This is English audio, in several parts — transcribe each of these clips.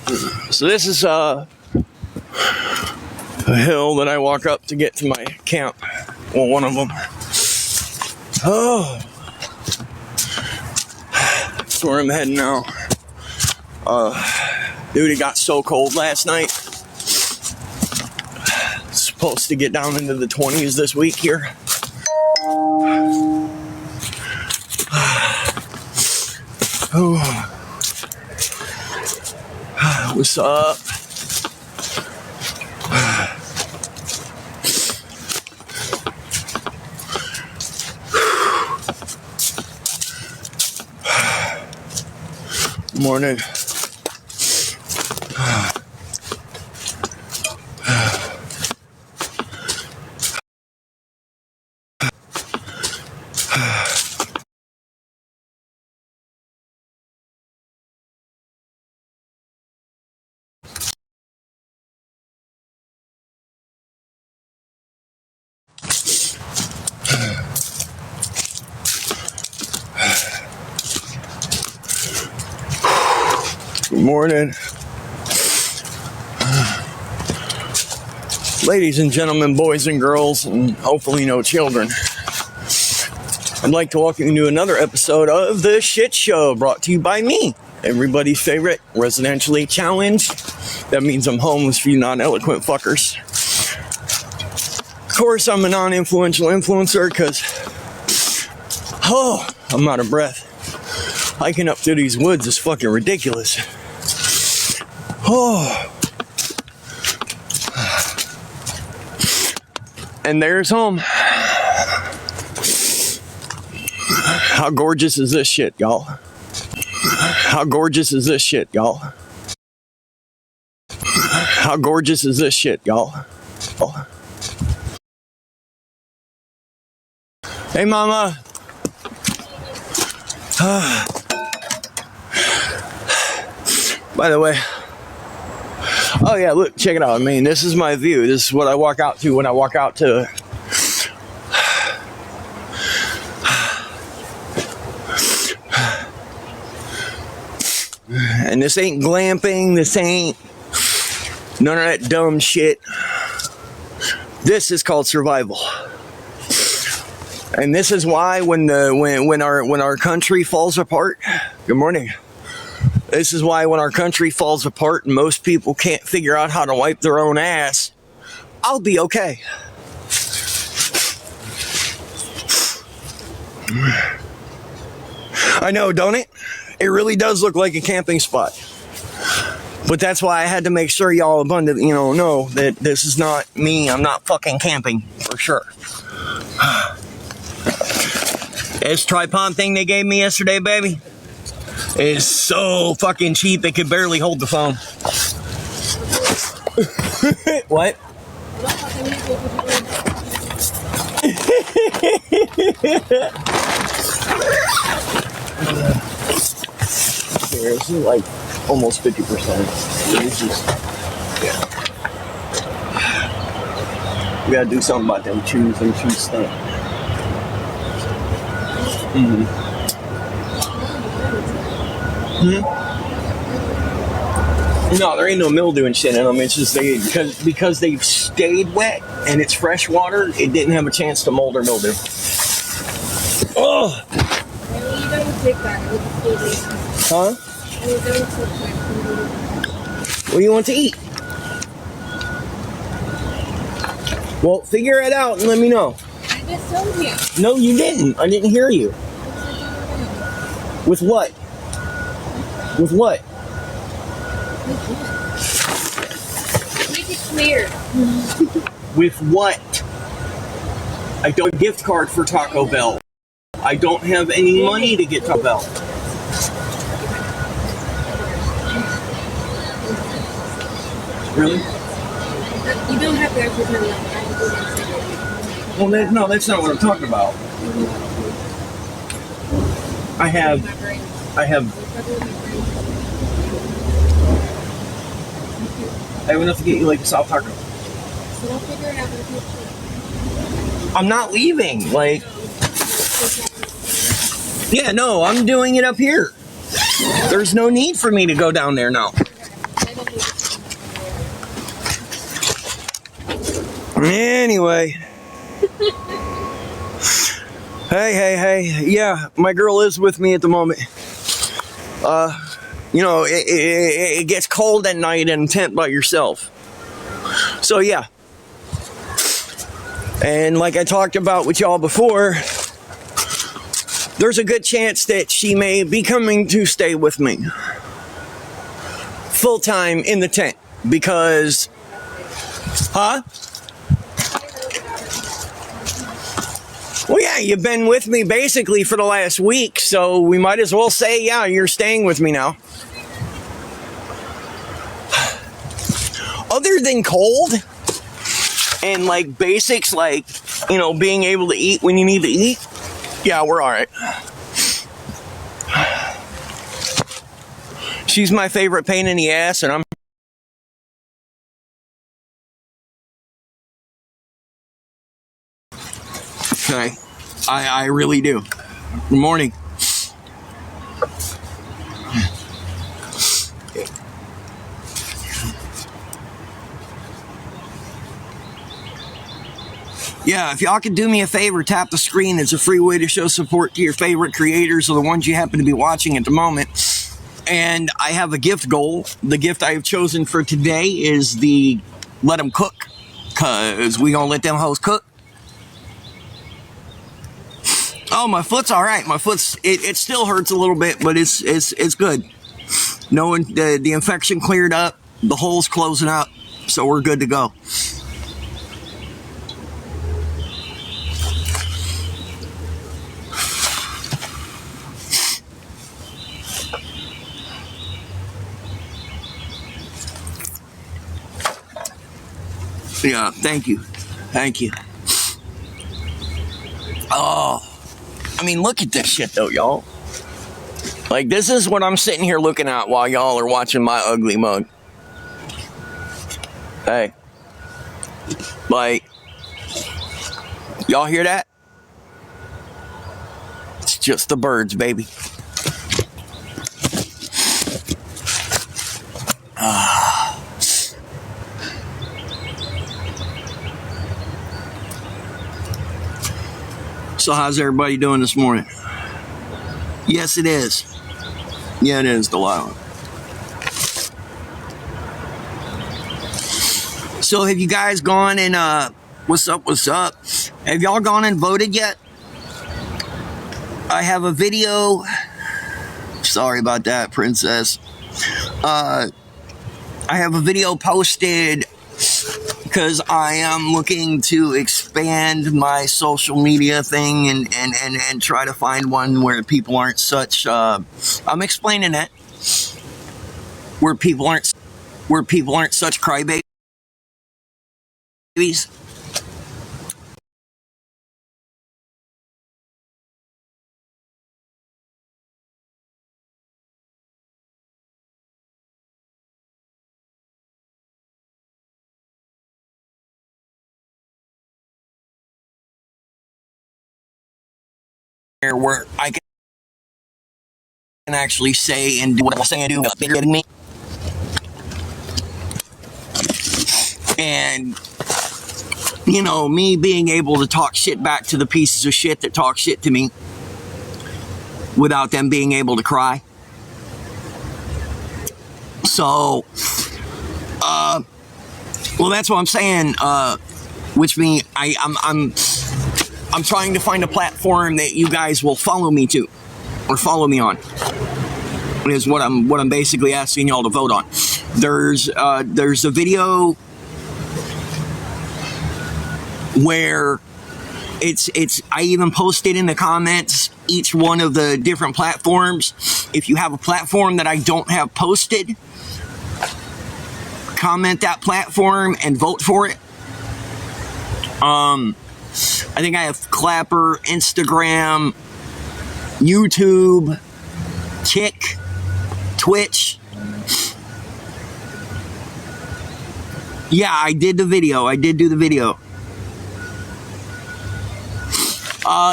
So this is a hill that I walk up to get to my camp. Well, one of them. Oh, that's where I'm heading now. Dude, it got so cold last night. It's supposed to get down into the 20s this week here. Oh. What's up? Morning. Good morning. Ladies and gentlemen, boys and girls, and hopefully no children. I'd like to welcome you to another episode of The Shit Show, brought to you by me, everybody's favorite residentially challenged. That means I'm homeless for you non-eloquent fuckers. Of course, I'm a non-influential influencer because, I'm out of breath. Hiking up through these woods is fucking ridiculous. And there's home. How gorgeous is this shit, y'all? How gorgeous is this shit, y'all? How gorgeous is this shit, y'all? Hey, mama. By the way, oh yeah, look, check it out. I mean, this is my view. This is what I walk out to when I walk out to. And this ain't glamping. This ain't none of that dumb shit. This is called survival. And this is why when our country falls apart. Good morning. This is why when our country falls apart and most people can't figure out how to wipe their own ass, I'll be okay. I know, don't it? It really does look like a camping spot. But that's why I had to make sure y'all abundantly, know that this is not me. I'm not fucking camping, for sure. This tripod thing they gave me yesterday, baby, is so fucking cheap it could barely hold the phone. What? Here, this is like almost 50%. It's just, yeah. We gotta do something about them shoes and shoes stink. No, there ain't no mildew and shit in them. It's just because they've stayed wet and it's fresh water, it didn't have a chance to mold or mildew. Oh. Huh? What do you want to eat? Well, figure it out and let me know. I just told you. No, you didn't. I didn't hear you. With what? With what? Make it clear. With what? I don't have a gift card for Taco Bell. I don't have any money to get Taco Bell. Really? You don't have to actually tell me. Well, no, that's not what I'm talking about. I have enough to get you like a soft taco. So we'll figure it out in the future. I'm not leaving. Like, yeah, no, I'm doing it up here. There's no need for me to go down there now. I don't Anyway. Hey. Yeah, my girl is with me at the moment. You know, it gets cold at night in a tent by yourself. So, yeah. And like I talked about with y'all before, there's a good chance that she may be coming to stay with me full time in the tent because, Well, yeah, you've been with me basically for the last week, so we might as well say, yeah, you're staying with me now. Other than cold and like basics, like, you know, being able to eat when you need to eat, yeah, we're all right. She's my favorite pain in the ass, and I'm okay. I really do. Good morning. Yeah, if y'all could do me a favor, tap the screen. It's a free way to show support to your favorite creators or the ones you happen to be watching at the moment. And I have a gift goal. The gift I have chosen for today is the let them cook, because we gonna let them hoes cook. Oh, my foot's all right. My foot's, it still hurts a little bit, but it's good. Knowing the infection cleared up, the hole's closing up, so we're good to go. Yeah, thank you. Oh, I mean, look at this shit though, y'all. Like, this is what I'm sitting here looking at while y'all are watching my ugly mug. Hey. Like, y'all hear that? It's just the birds, baby. So how's everybody doing this morning? Yes, it is. Yeah, it is, Delilah. So have you guys gone and, what's up? Have y'all gone and voted yet? I have a video. Sorry about that, princess. I have a video posted because I am looking to expand my social media thing and try to find one where people aren't such, I'm explaining that, where people aren't such crybabies. Where I can actually say and do what I say and do without getting me. And, you know, me being able to talk shit back to the pieces of shit that talk shit to me without them being able to cry. So, well, that's what I'm saying, which means I'm trying to find a platform that you guys will follow me to, or follow me on, is what I'm basically asking y'all to vote on. There's a video where I even posted in the comments each one of the different platforms. If you have a platform that I don't have posted, comment that platform and vote for it. I think I have Clapper, Instagram, YouTube, Kick, Twitch. Yeah, I did do the video.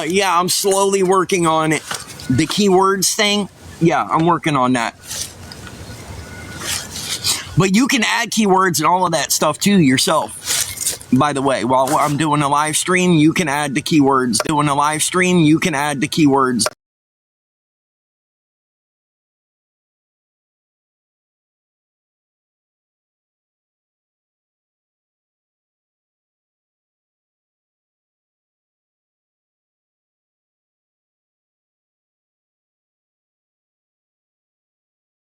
Yeah, I'm slowly working on it. The keywords thing, yeah, I'm working on that. But you can add keywords and all of that stuff too yourself. By the way, while I'm doing a live stream, you can add the keywords. Doing a live stream, you can add the keywords.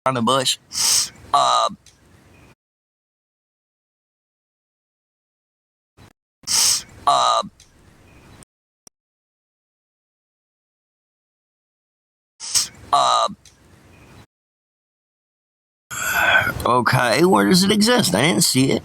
On the bush. Uh, uh, uh, okay, where does it exist? I didn't see it.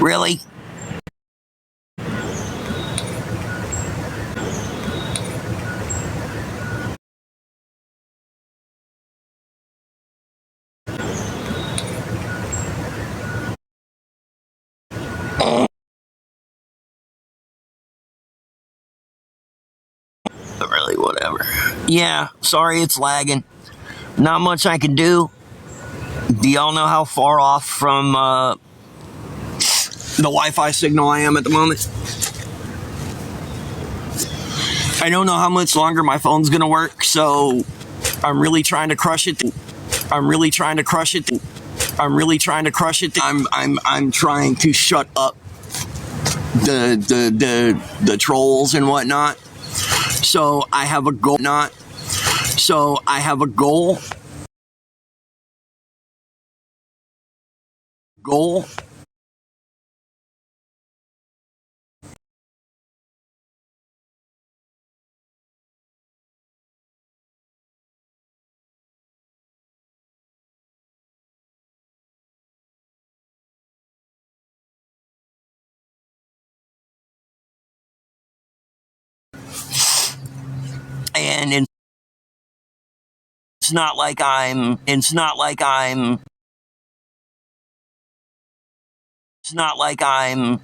Really? Really, whatever. Yeah, sorry it's lagging. Not much I can do. Do y'all know how far off from the Wi-Fi signal I am at the moment? I don't know how much longer my phone's gonna work, so I'm really trying to crush it. I'm really trying to crush it. I'm really trying to crush it. I'm trying to shut up the trolls and whatnot. So I have a goal. Not. So I have a goal. Goal. And it's not like I'm. It's not like I'm. It's not like I'm.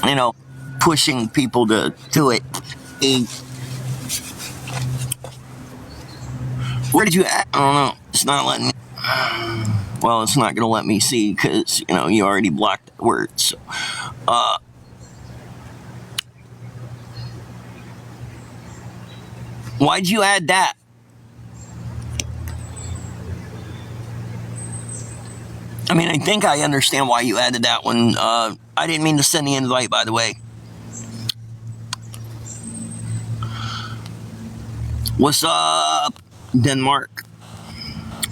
You know, pushing people to it. Where did you at? I don't know. It's not letting me. Well, it's not going to let me see because, you know, you already blocked the words. So, why'd you add that? I mean, I think I understand why you added that one. I didn't mean to send the invite, by the way. What's up, Denmark?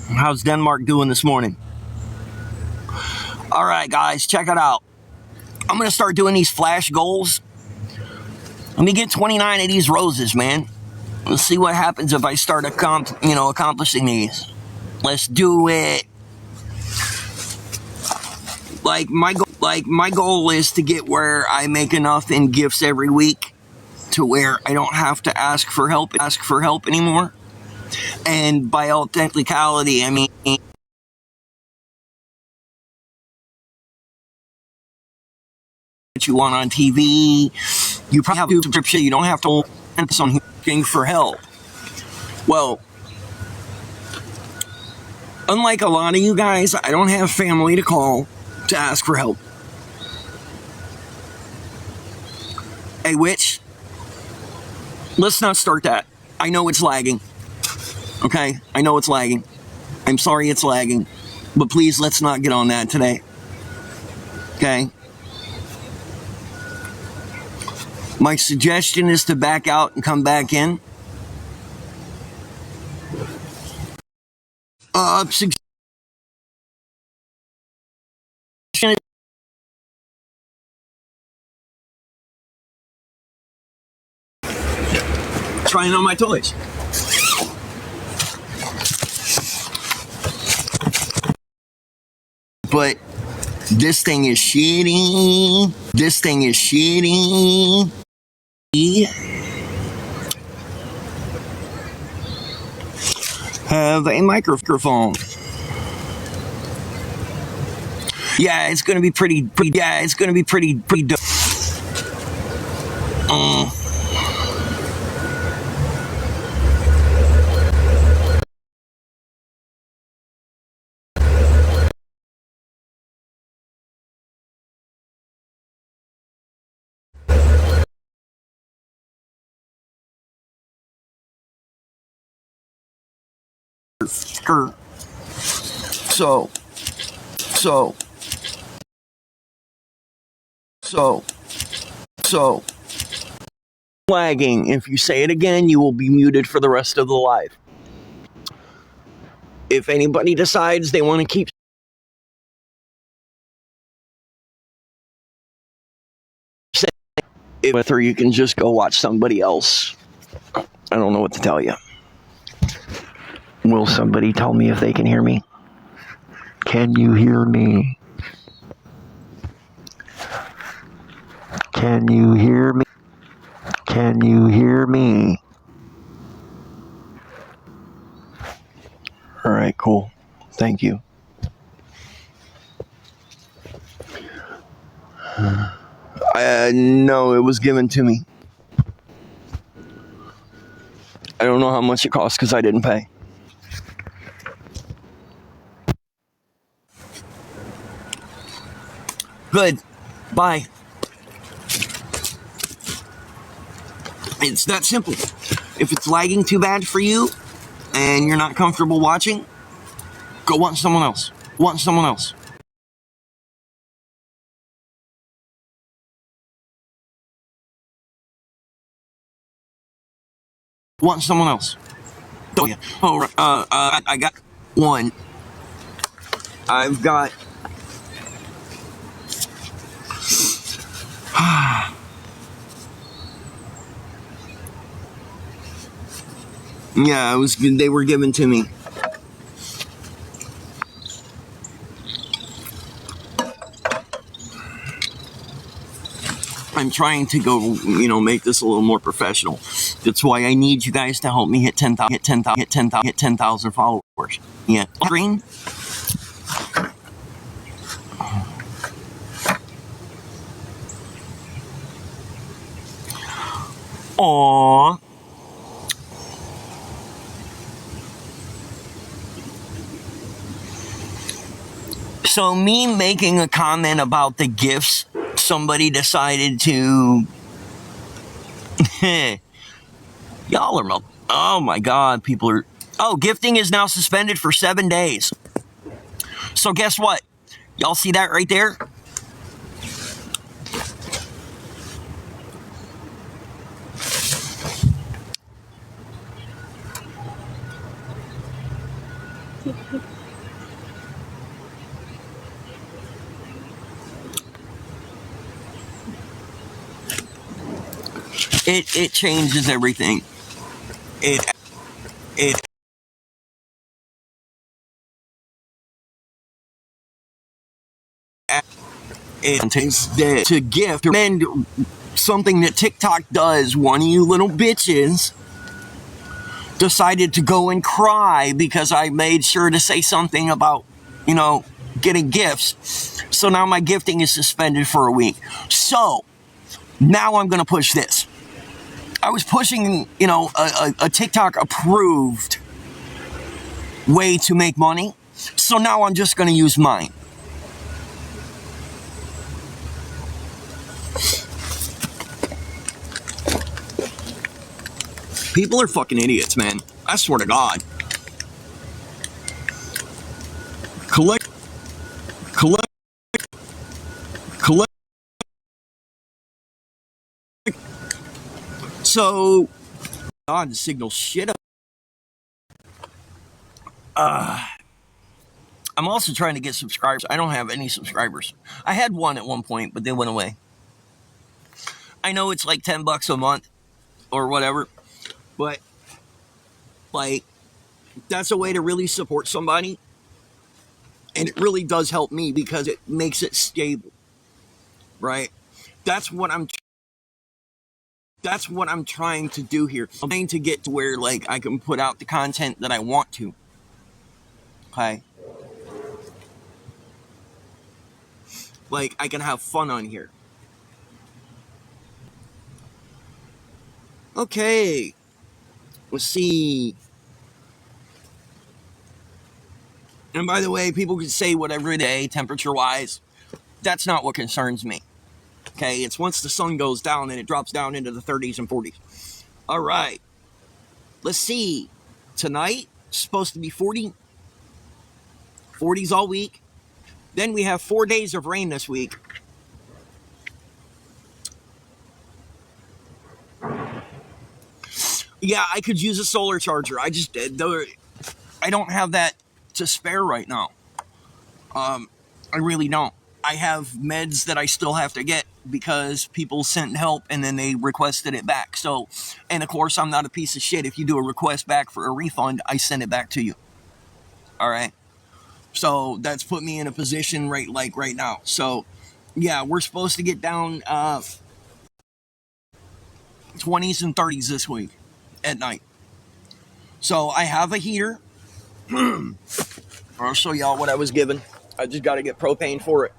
How's Denmark doing this morning? All right, guys, check it out. I'm going to start doing these flash goals. Let me get 29 of these roses, man. Let's see what happens if I start accomplishing these. Let's do it. Like my goal is to get where I make enough in gifts every week to where I don't have to ask for help anymore. And by all technicality, I mean what you want on TV. You probably have a subscription. You don't have to focus on looking for help. Well, unlike a lot of you guys, I don't have family to call to ask for help. Hey, witch, let's not start that. I know it's lagging. Okay? I know it's lagging. I'm sorry it's lagging. But please, let's not get on that today. Okay? My suggestion is to back out and come back in. Suggestion is trying on my toys. But this thing is shitty. This thing is shitty. Have a microphone. Yeah, it's gonna be pretty dope. So flagging. If you say it again, you will be muted for the rest of the live. If anybody decides they want to keep saying it, or you can just go watch somebody else. I don't know what to tell you. Will somebody tell me if they can hear me? Can you hear me? Can you hear me? Can you hear me? All right, cool. Thank you. No, it was given to me. I don't know how much it costs because I didn't pay. Good. Bye. It's that simple. If it's lagging too bad for you and you're not comfortable watching, go watch someone else. Watch someone else. Watch someone else. Oh, yeah. I got one. I've got... Yeah, they were given to me. I'm trying to go, make this a little more professional. That's why I need you guys to help me hit 10,000 followers. Yeah. Green. Aww. So me making a comment about the gifts, somebody decided to... Y'all are... Oh my God, people are... Oh, gifting is now suspended for 7 days. So guess what? Y'all see that right there? It changes everything. It takes to gift and something that TikTok does. One of you little bitches decided to go and cry because I made sure to say something about, getting gifts. So now my gifting is suspended for a week. So now I'm going to push this. I was pushing, a TikTok approved way to make money. So now I'm just going to use mine. People are fucking idiots, man. I swear to God. Collect. So, God, the signal shit up. I'm also trying to get subscribers. I don't have any subscribers. I had one at one point, but they went away. I know it's like $10 a month or whatever, but like that's a way to really support somebody. And it really does help me because it makes it stable, right? That's what I'm trying to do here. I'm trying to get to where like I can put out the content that I want to. Okay? Like I can have fun on here. Okay. Let's see. And by the way, people can say whatever day, temperature wise. That's not what concerns me. Okay, it's once the sun goes down and it drops down into the 30s and 40s. All right. Let's see. Tonight, supposed to be 40s all week. Then we have 4 days of rain this week. Yeah, I could use a solar charger. I don't have that to spare right now. I really don't. I have meds that I still have to get because people sent help and then they requested it back. So, and of course, I'm not a piece of shit. If you do a request back for a refund, I send it back to you. All right. So that's put me in a position right now. So, yeah, we're supposed to get down 20s and 30s this week at night. So I have a heater. I'll show y'all what I was given. I just got to get propane for it.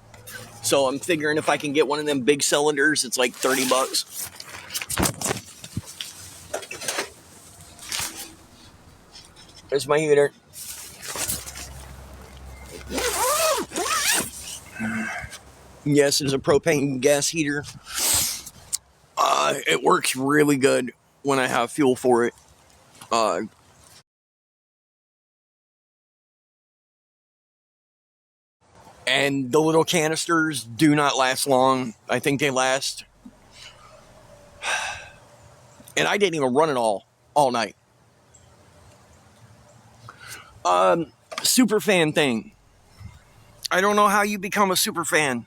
So I'm figuring if I can get one of them big cylinders, it's like $30. There's my heater. Yes, it's a propane gas heater. It works really good when I have fuel for it. And the little canisters do not last long. I think they last. And I didn't even run it all night. Super fan thing. I don't know how you become a super fan.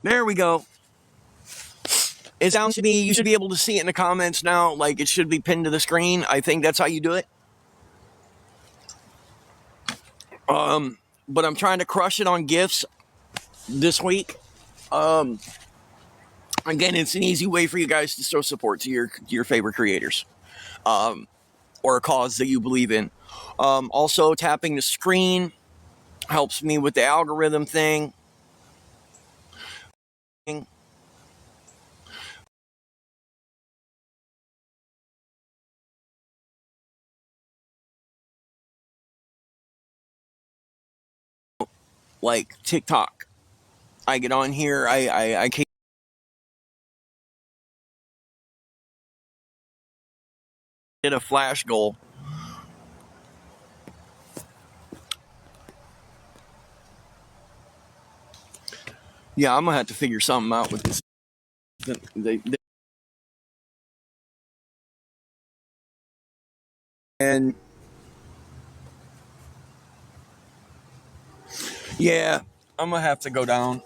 There we go. It sounds to me, you should be able to see it in the comments now. Like it should be pinned to the screen. I think that's how you do it. But I'm trying to crush it on gifts this week. Again, it's an easy way for you guys to show support to your favorite creators, or a cause that you believe in. Also, tapping the screen helps me with the algorithm thing. Like TikTok, I get on here. I did a flash goal. Yeah, I'm gonna have to figure something out with this. And yeah, I'm gonna have to go down.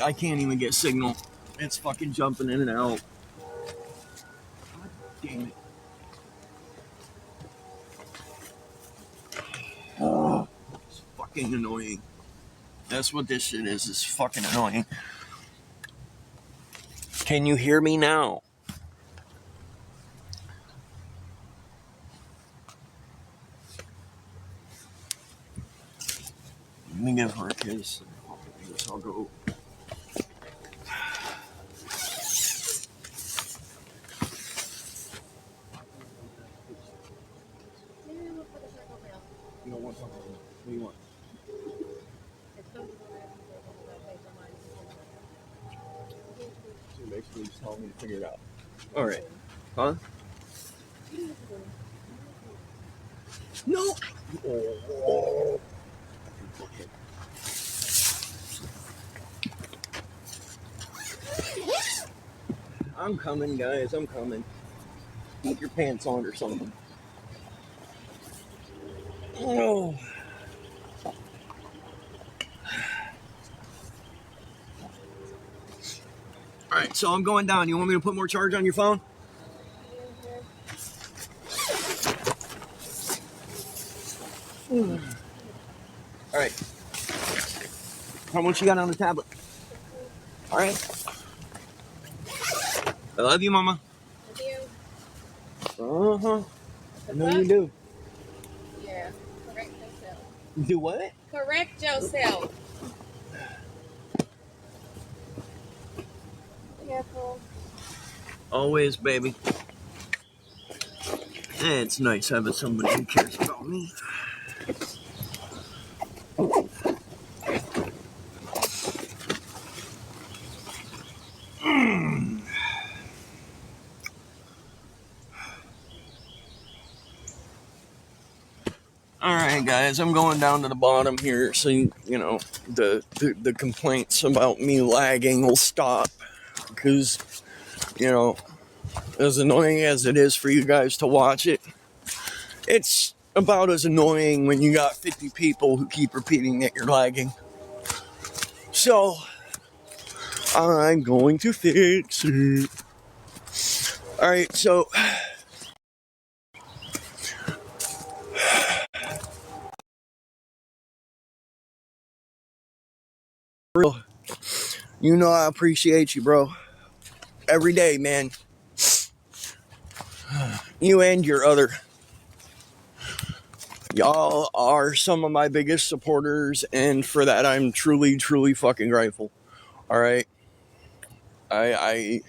I can't even get signal. It's fucking jumping in and out. God damn it. Oh, it's fucking annoying. That's what this shit is. It's fucking annoying. Can you hear me now? Let me give her a kiss. I guess I'll go. You don't want something? What do you want? So basically just telling me to figure it out. Alright. Huh? No! Oh. I'm coming, guys. I'm coming. Keep your pants on or something. Oh. Alright, so I'm going down. You want me to put more charge on your phone? Alright. How much you got on the tablet? Alright. I love you, Mama. Love you. Uh-huh. I know you do. Yeah. Correct yourself. Do what? Correct yourself. Careful. Always, baby. It's nice having somebody who cares about me. Alright guys, I'm going down to the bottom here so you know the complaints about me lagging will stop, because as annoying as it is for you guys to watch it, it's about as annoying when you got 50 people who keep repeating that you're lagging. So I'm going to fix it. Alright, so you know I appreciate you, bro. Every day, man. You and your other. Y'all are some of my biggest supporters, and for that I'm truly, truly fucking grateful. Alright? I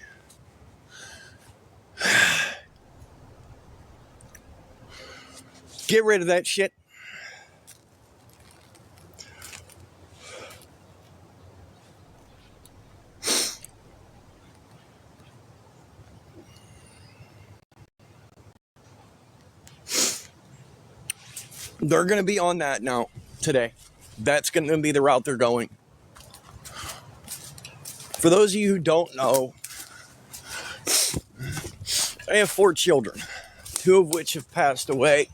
get rid of that shit. They're going to be on that now, today. That's going to be the route they're going. For those of you who don't know, I have 4 children, 2 of which have passed away,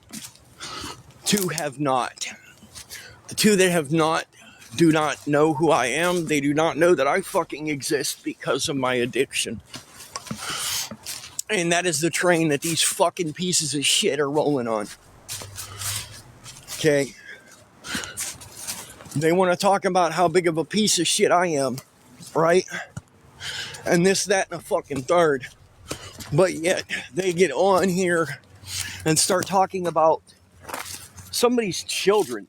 2 have not. The 2 that have not do not know who I am. They do not know that I fucking exist because of my addiction. And that is the train that these fucking pieces of shit are rolling on. Okay? They want to talk about how big of a piece of shit I am, right? And this, that, and a fucking third. But yet, they get on here and start talking about somebody's children.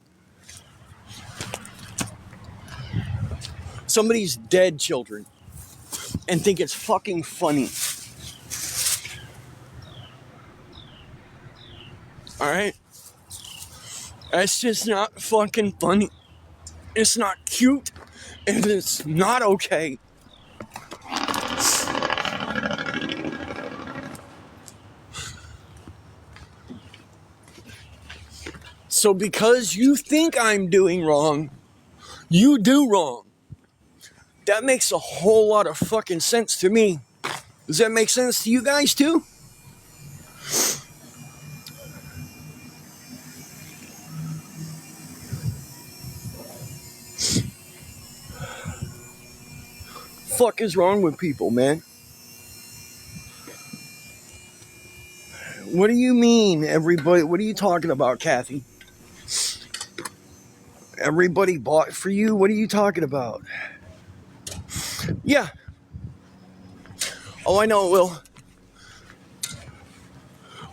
Somebody's dead children. And think it's fucking funny. Alright? That's just not fucking funny. It's not cute. And it's not okay. So because you think I'm doing wrong, you do wrong. That makes a whole lot of fucking sense to me. Does that make sense to you guys too? Fuck is wrong with people, man? What do you mean, everybody? What are you talking about, Kathy? Everybody bought for you? What are you talking about? Yeah. Oh, I know it will.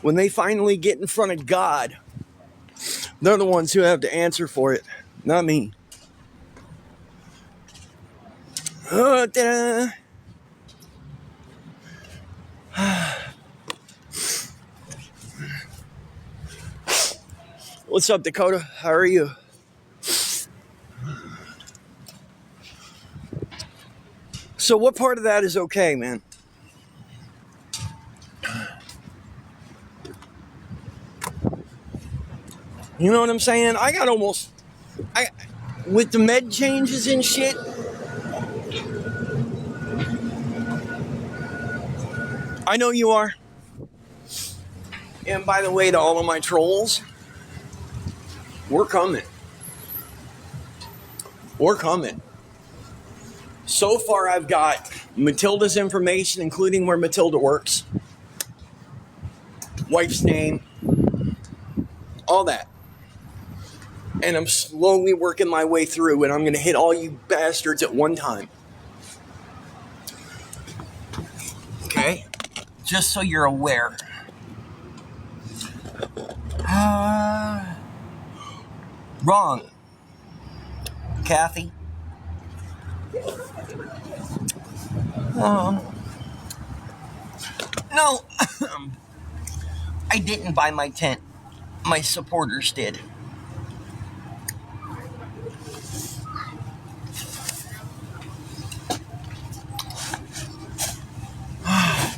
When they finally get in front of God, they're the ones who have to answer for it, not me. Ta-da. What's up, Dakota? How are you? So what part of that is okay, man? You know what I'm saying? I got almost... with the med changes and shit... I know you are. And by the way, to all of my trolls, we're coming. We're coming. So far, I've got Matilda's information, including where Matilda works, wife's name, all that. And I'm slowly working my way through, and I'm going to hit all you bastards at one time. Okay? Just so you're aware. Wrong. Kathy. No. I didn't buy my tent. My supporters did.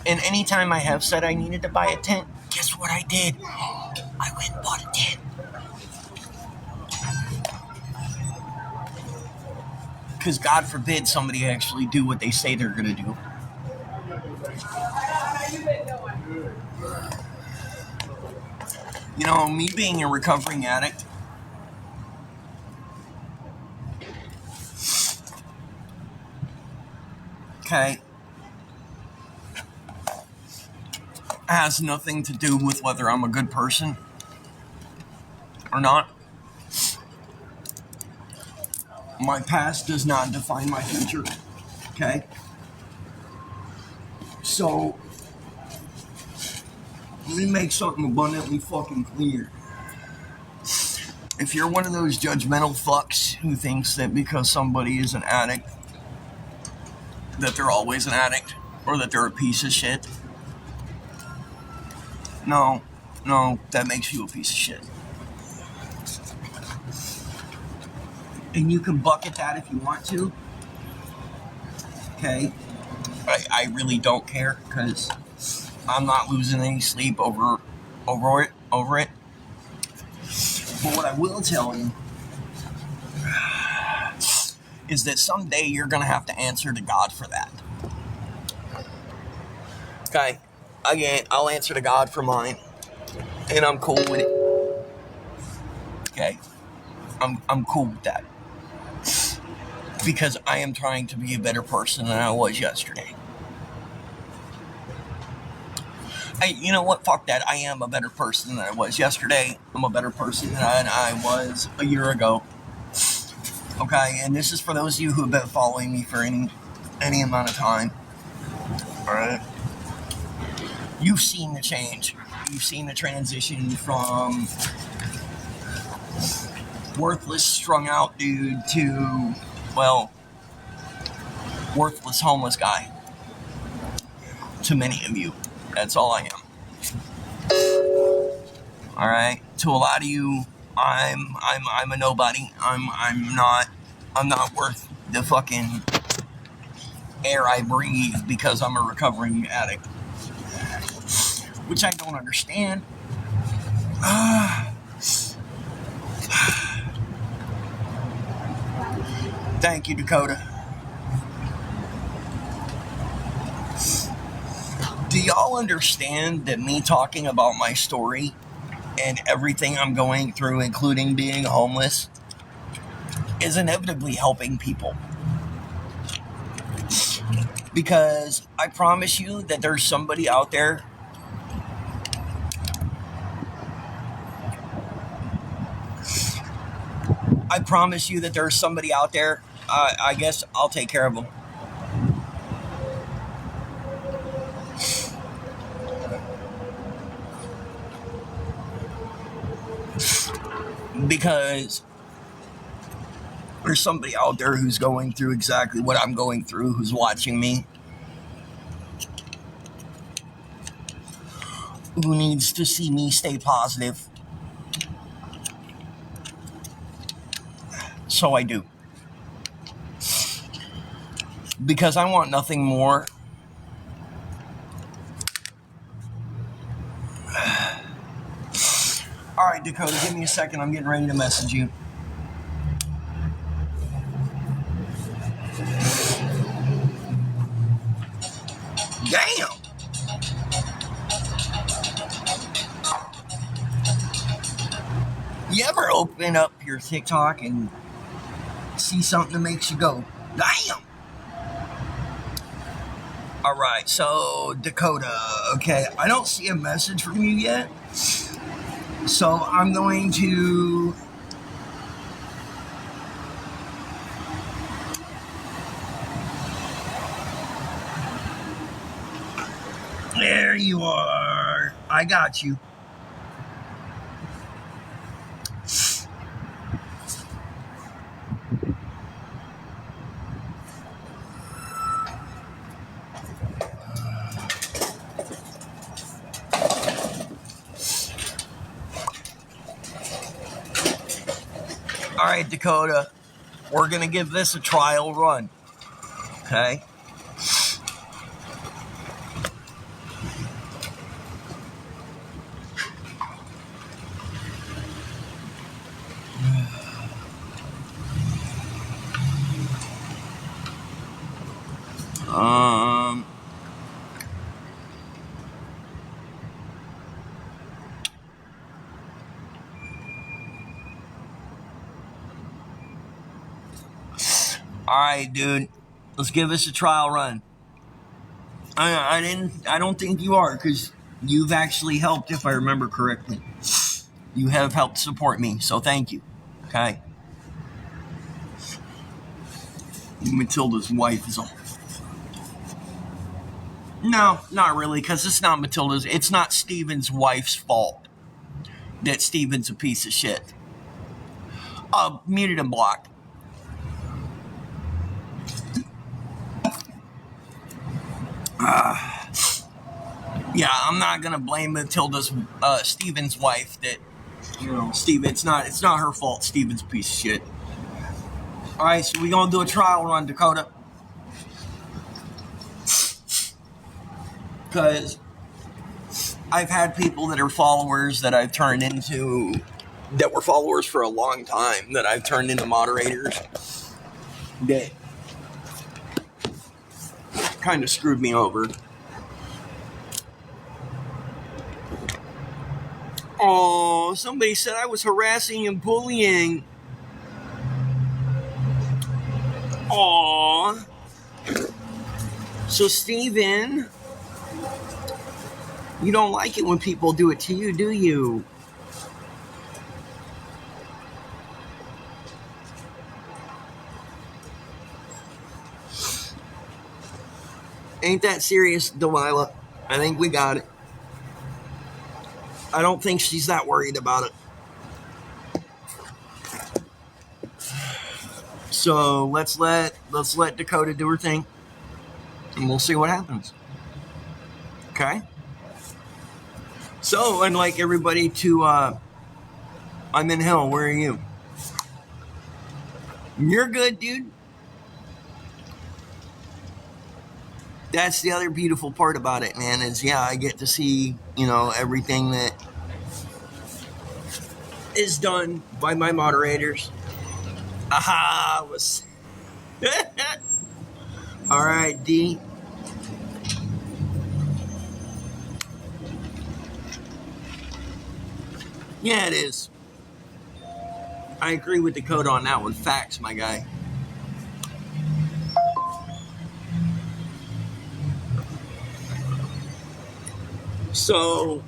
And anytime I have said I needed to buy a tent, guess what I did? I went and bought a tent. Because God forbid somebody actually do what they say they're going to do. You know, me being a recovering addict, okay, has nothing to do with whether I'm a good person or not. My past does not define my future, okay? So, let me make something abundantly fucking clear. If you're one of those judgmental fucks who thinks that because somebody is an addict, that they're always an addict, or that they're a piece of shit, no, that makes you a piece of shit. And you can bucket that if you want to. Okay? I really don't care, because I'm not losing any sleep over it. But what I will tell you is that someday you're going to have to answer to God for that. Okay? Again, I'll answer to God for mine. And I'm cool with it. Okay? I'm cool with that. Because I am trying to be a better person than I was yesterday. You know what? Fuck that. I am a better person than I was yesterday. I'm a better person than I was a year ago. Okay? And this is for those of you who have been following me for any amount of time. Alright? You've seen the change. You've seen the transition from worthless, strung out dude to, well, worthless homeless guy. To many of you. That's all I am. Alright? To a lot of you, I'm a nobody. I'm not worth the fucking air I breathe because I'm a recovering addict. Which I don't understand. Thank you, Dakota. Do y'all understand that me talking about my story and everything I'm going through, including being homeless, is inevitably helping people? Because I promise you that there's somebody out there I guess I'll take care of them. Because there's somebody out there who's going through exactly what I'm going through, who's watching me, who needs to see me stay positive. So I do. Because I want nothing more Alright, Dakota, give me a second. I'm getting ready to message you. Damn! You ever open up your TikTok and see something that makes you go, damn! All right, so Dakota, okay, I don't see a message from you yet, so I'm going to... There you are. I got you. All right, Dakota, we're going to give this a trial run, okay? Um... All right, dude. Let's give this a trial run. I don't think you are, because you've actually helped, if I remember correctly. You have helped support me, so thank you. Okay. Matilda's wife is all... No, not really, because it's not Matilda's. It's not Steven's wife's fault that Steven's a piece of shit. Muted and blocked. Yeah, I'm not gonna blame Matilda's Steven's wife. That, you know, Steven. It's not her fault. Steven's a piece of shit. All right, so we gonna do a trial run, Dakota, because I've had people that are followers that I've turned into, that were followers for a long time, that I've turned into moderators, that kind of screwed me over. Oh, somebody said I was harassing and bullying. Aw. So, Steven, you don't like it when people do it to you, do you? Ain't that serious, Delilah? I think we got it. I don't think she's that worried about it. So let's let Dakota do her thing, and we'll see what happens. Okay? So I'd like everybody to, I'm in hell, where are you? You're good, dude. That's the other beautiful part about it, man, is, yeah, I get to see, you know, everything that is done by my moderators. Aha, was... All right, D. Yeah, it is. I agree with Dakota on that one. Facts, my guy. So,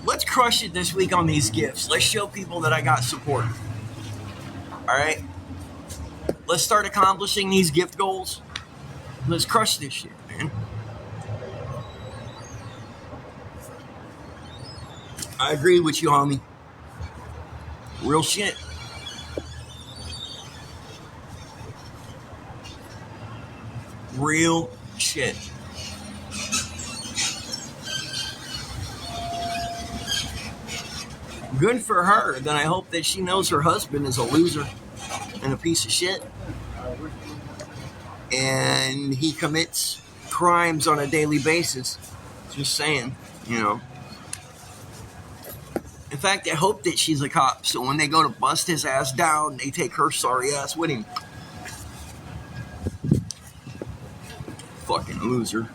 let's crush it this week on these gifts. Let's show people that I got support. All right? Let's start accomplishing these gift goals. Let's crush this shit, man. I agree with you, homie. Real shit. Real shit. Good for her. Then I hope that she knows her husband is a loser and a piece of shit. And he commits crimes on a daily basis. Just saying, you know. In fact, I hope that she's a cop, so when they go to bust his ass down, they take her sorry ass with him. Fucking loser.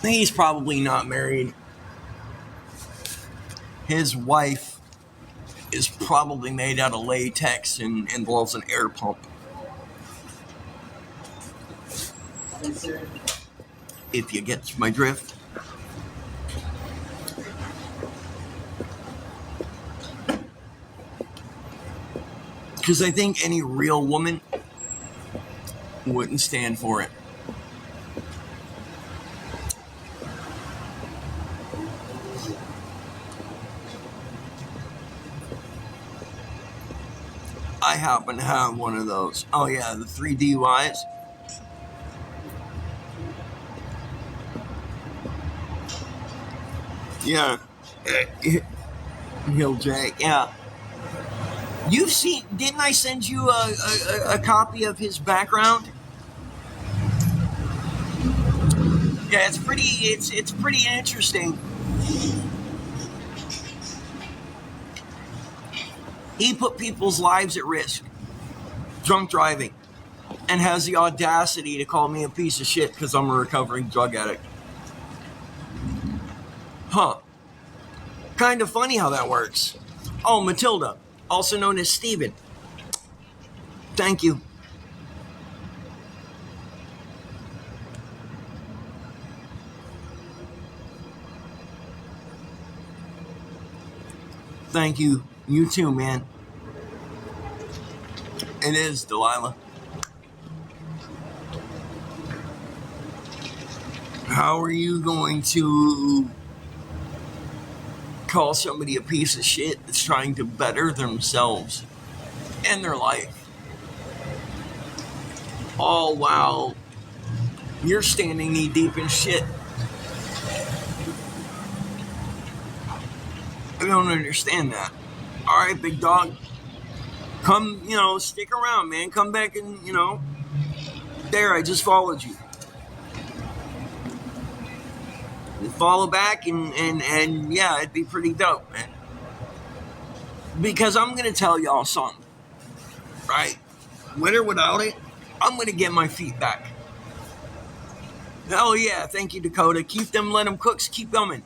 He's probably not married. His wife is probably made out of latex and involves an air pump. If you get my drift. Because I think any real woman wouldn't stand for it. I happen to have one of those. Oh yeah, the 3 DUIs. Yeah. Hill J. Yeah. You've seen, didn't I send you a copy of his background? Yeah, it's pretty interesting. He put people's lives at risk, drunk driving, and has the audacity to call me a piece of shit because I'm a recovering drug addict. Huh. Kind of funny how that works. Oh, Matilda, also known as Steven. Thank you. Thank you. You too, man. It is, Delilah. How are you going to call somebody a piece of shit that's trying to better themselves and their life? Oh, wow. You're standing knee deep in shit. I don't understand that. All right, big dog. Come, stick around, man. Come back and, there, I just followed you. Follow back and yeah, it'd be pretty dope, man. Because I'm going to tell y'all something, right? With or without it, I'm going to get my feet back. Hell yeah, thank you, Dakota. Keep them, let them cooks, keep coming.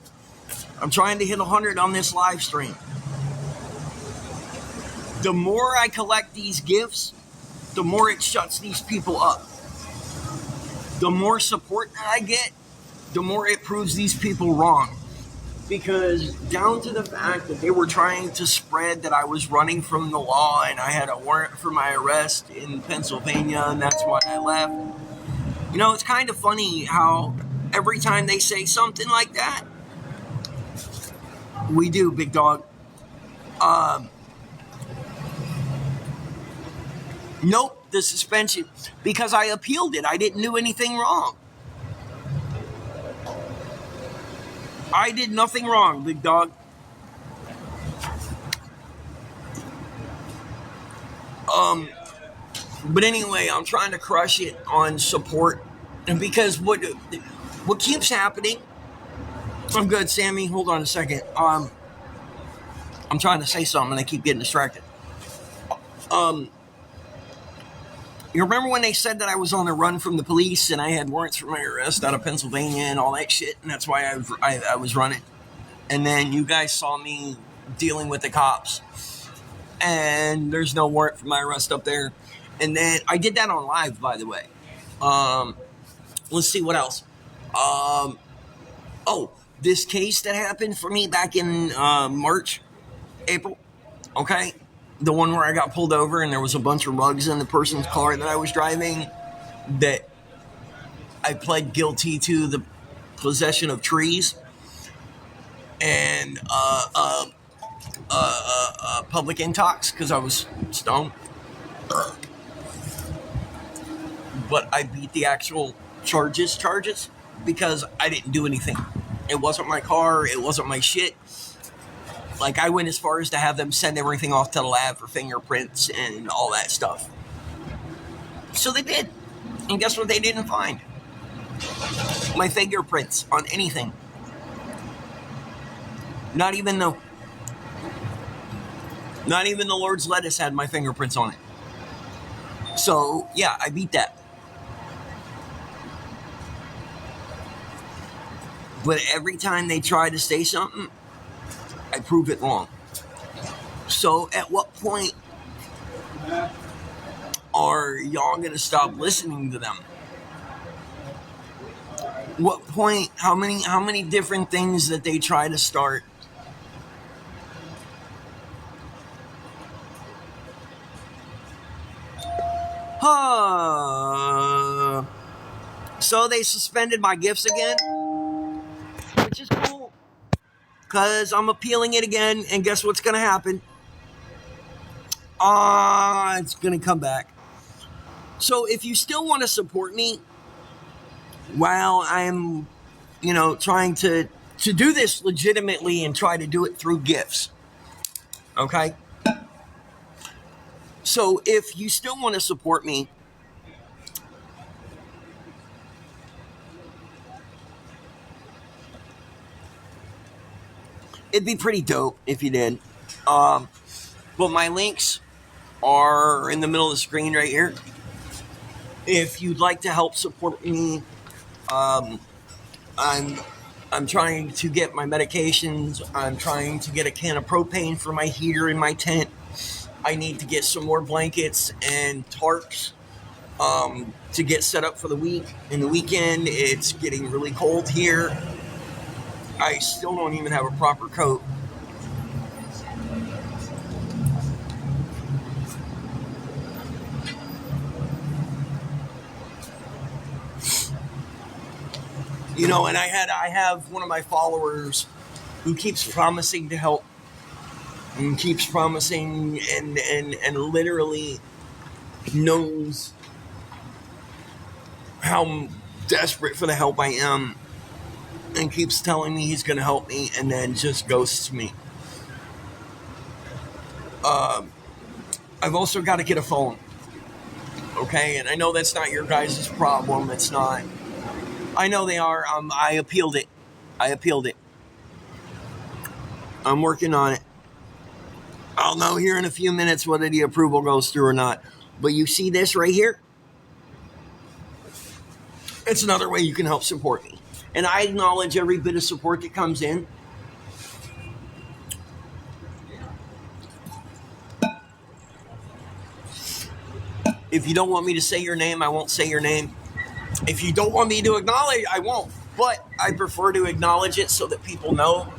I'm trying to hit 100 on this live stream. The more I collect these gifts, the more it shuts these people up. The more support that I get, the more it proves these people wrong. Because down to the fact that they were trying to spread that I was running from the law and I had a warrant for my arrest in Pennsylvania and that's why I left. It's kind of funny how every time they say something like that, we do, big dog. Nope, the suspension, because I appealed it. I didn't do anything wrong. I did nothing wrong, big dog. But anyway, I'm trying to crush it on support. And because what keeps happening, I'm good, Sammy. Hold on a second. I'm trying to say something and I keep getting distracted. You remember when they said that I was on the run from the police and I had warrants for my arrest out of Pennsylvania and all that shit, and that's why I was running? And then you guys saw me dealing with the cops, and there's no warrant for my arrest up there. And then I did that on live, by the way. Let's see what else. This case that happened for me back in April, okay? The one where I got pulled over and there was a bunch of rugs in the person's car that I was driving, that I pled guilty to the possession of trees and public intox because I was stoned. But I beat the actual charges because I didn't do anything. It wasn't my car. It wasn't my shit. Like, I went as far as to have them send everything off to the lab for fingerprints and all that stuff. So they did. And guess what they didn't find? My fingerprints on anything. Not even the Lord's lettuce had my fingerprints on it. So, yeah, I beat that. But every time they try to say something, I prove it wrong. So at what point are y'all going to stop listening to them? What point, how many different things that they try to start? So they suspended my gifts again, which is cool, because I'm appealing it again, and guess what's going to happen? It's going to come back. So if you still want to support me while I'm, trying to do this legitimately and try to do it through gifts, okay? So if you still want to support me, it'd be pretty dope if you did. But my links are in the middle of the screen right here. If you'd like to help support me, I'm trying to get my medications. I'm trying to get a can of propane for my heater in my tent. I need to get some more blankets and tarps to get set up for the week. In the weekend, it's getting really cold here. I still don't even have a proper coat. And I have one of my followers who keeps promising to help and keeps promising and literally knows how desperate for the help I am and keeps telling me he's going to help me and then just ghosts me. I've also got to get a phone. Okay, and I know that's not your guys' problem. It's not. I know they are. I appealed it. I'm working on it. I'll know here in a few minutes whether the approval goes through or not. But you see this right here? It's another way you can help support me. And I acknowledge every bit of support that comes in. If you don't want me to say your name, I won't say your name. If you don't want me to acknowledge, I won't. But I prefer to acknowledge it so that people know.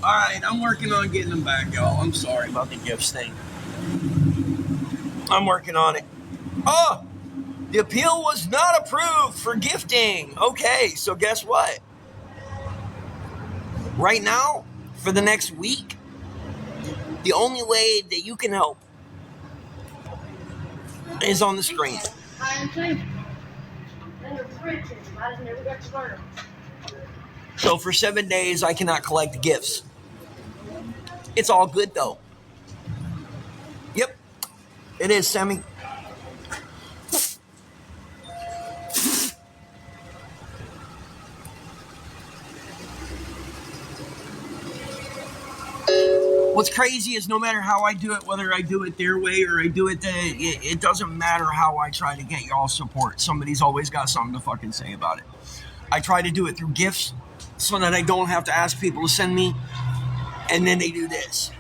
All right, I'm working on getting them back, y'all. I'm sorry about the gifts thing. I'm working on it. Oh, the appeal was not approved for gifting. Okay, so guess what? Right now, for the next week, the only way that you can help is on the screen. So for 7 days, I cannot collect gifts. It's all good, though. Yep, it is, Sammy. What's crazy is no matter how I do it, whether I do it their way or I do it it doesn't matter how I try to get y'all support. Somebody's always got something to fucking say about it. I try to do it through gifts so that I don't have to ask people to send me, and then they do this.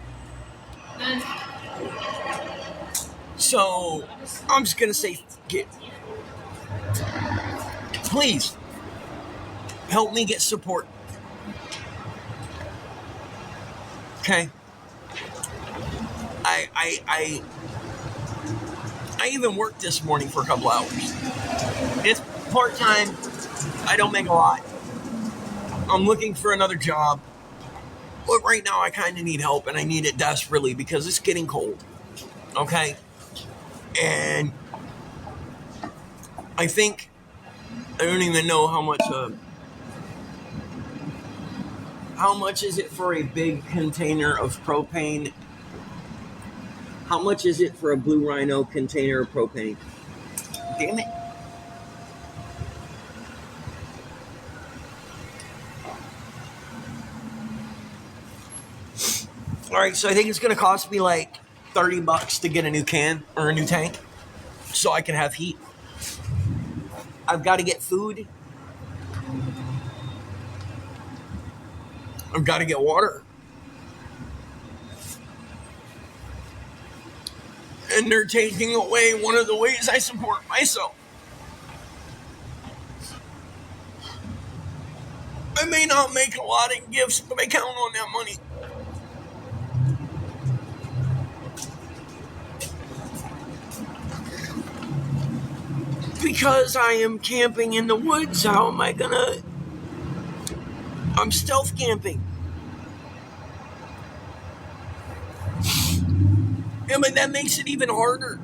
So I'm just going to say, please help me get support. Okay? I even worked this morning for a couple hours. It's part-time. I don't make a lot. I'm looking for another job. But right now I kind of need help, and I need it desperately because it's getting cold. Okay? And I think, I don't even know how much is it for a big container of propane? How much is it for a Blue Rhino container of propane? Damn it. All right, so I think it's going to cost me like $30 to get a new can or a new tank so I can have heat. I've got to get food. I've got to get water. And they're taking away one of the ways I support myself. I may not make a lot in gifts, but I count on that money. Because I am camping in the woods, how am I gonna... I'm stealth camping. Yeah, but that makes it even harder.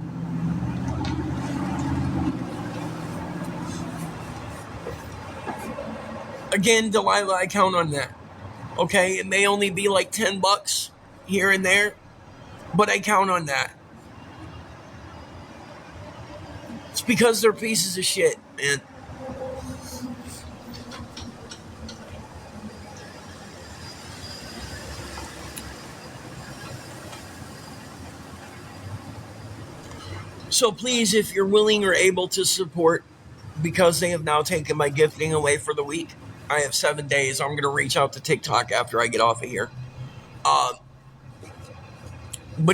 Again, Delilah, I count on that. Okay, it may only be like $10 here and there, but I count on that. It's because they're pieces of shit, man. So please, if you're willing or able to support, because they have now taken my gifting away for the week, I have 7 days. I'm going to reach out to TikTok after I get off of here. But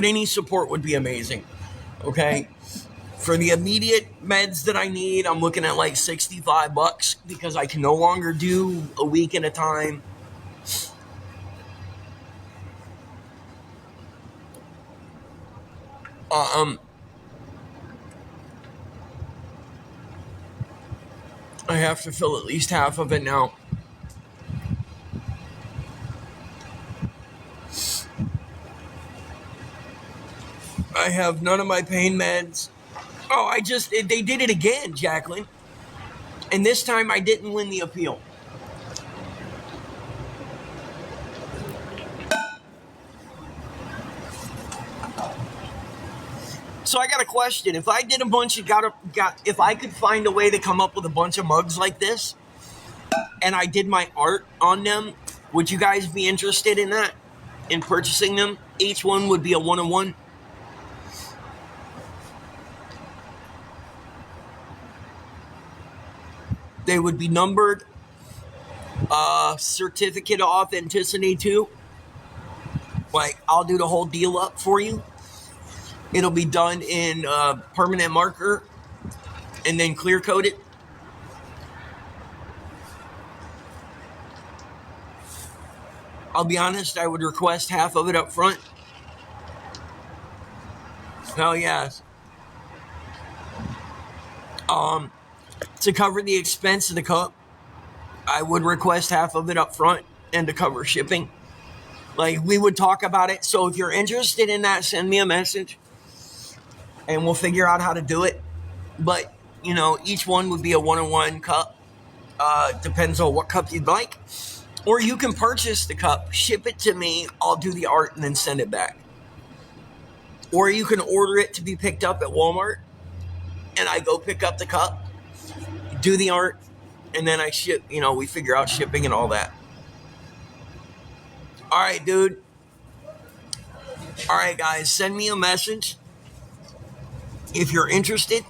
any support would be amazing. Okay? For the immediate meds that I need, I'm looking at like $65 because I can no longer do a week at a time. I have to fill at least half of it now. I have none of my pain meds. Oh, they did it again, Jacqueline. And this time I didn't win the appeal. So I got a question. If I did a bunch of if I could find a way to come up with a bunch of mugs like this, and I did my art on them, would you guys be interested in that? In purchasing them? Each one would be a 1-on-1. They would be numbered. Certificate of authenticity too. Like, I'll do the whole deal up for you. It'll be done in permanent marker and then clear coated. I'll be honest, I would request half of it up front. Hell yes. To cover the expense of the cup, I would request half of it up front and to cover shipping. Like, we would talk about it. So if you're interested in that, send me a message and we'll figure out how to do it. But, you know, each one would be a 1-on-1 cup. Depends on what cup you'd like. Or you can purchase the cup, ship it to me, I'll do the art and then send it back. Or you can order it to be picked up at Walmart and I go pick up the cup, do the art, and then I ship, you know, we figure out shipping and all that. All right, dude. All right, guys, send me a message if you're interested.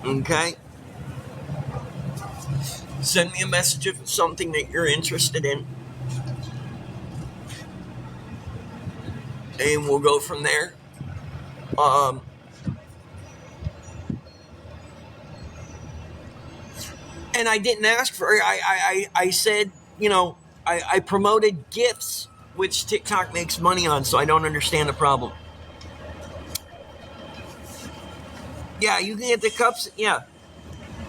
Okay. Send me a message if it's something that you're interested in. And we'll go from there. And I didn't ask for it. I said, you know, I promoted gifts, which TikTok makes money on, so I don't understand the problem. Yeah, you can get the cups. Yeah.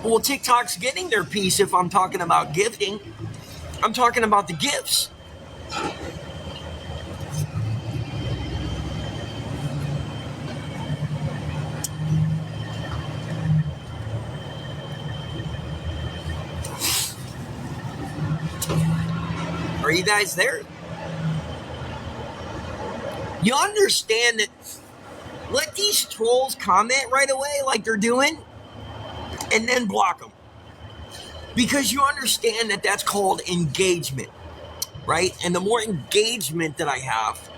Well, TikTok's getting their piece if I'm talking about gifting. I'm talking about the gifts. Are you guys there? You understand that? Let these trolls comment right away like they're doing, and then block them. Because you understand that that's called engagement, right? And the more engagement that I have,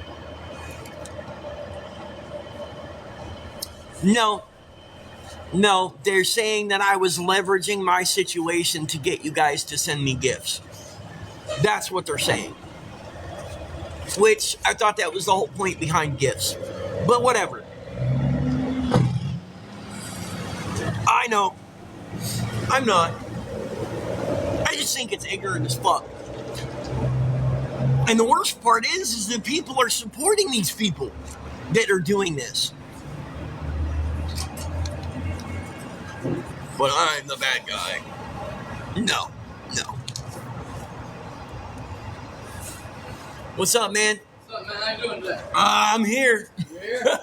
No, no, they're saying that I was leveraging my situation to get you guys to send me gifts. That's what they're saying. Which I thought that was the whole point behind gifts. But whatever. I know. I'm not. I just think it's ignorant as fuck. And the worst part is that people are supporting these people that are doing this. But I'm the bad guy. No. What's up, man? What's up, man? How you doing today? I'm here. You here?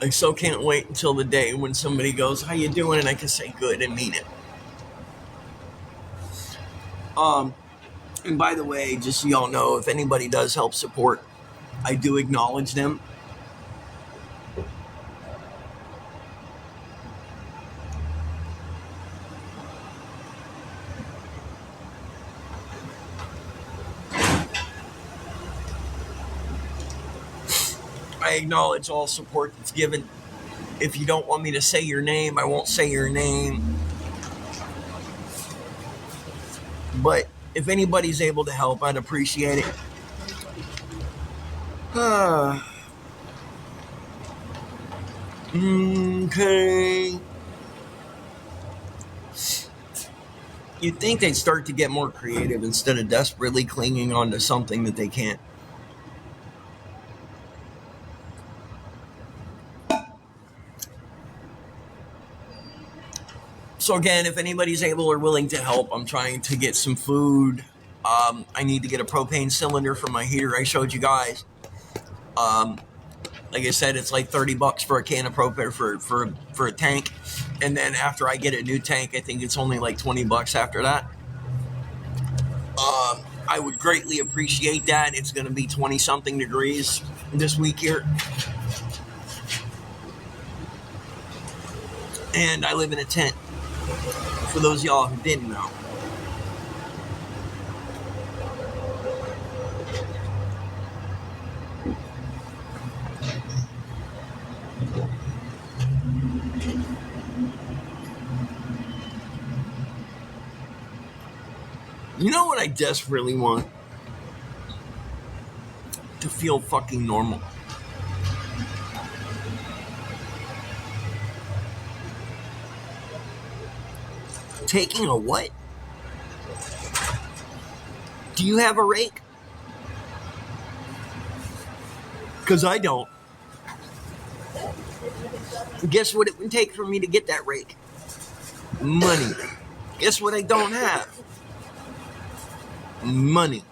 I so can't wait until the day when somebody goes, "How you doing?" and I can say good and mean it. And by the way, just so y'all know, if anybody does help support, I do acknowledge them. I acknowledge all support that's given. If you don't want me to say your name, I won't say your name. But if anybody's able to help, I'd appreciate it. Okay. You'd think they'd start to get more creative instead of desperately clinging on to something that they can't. So again, if anybody's able or willing to help, I'm trying to get some food. I need to get a propane cylinder for my heater I showed you guys. Like I said, it's like $30 for a can of propane for a tank. And then after I get a new tank, I think it's only like $20 after that. I would greatly appreciate that. It's going to be 20-something degrees this week here. And I live in a tent. For those of y'all who didn't know. You know what I desperately want? To feel fucking normal. Taking a what? Do you have a rake? Because I don't. Guess what it would take for me to get that rake? Money. Guess what I don't have? Money.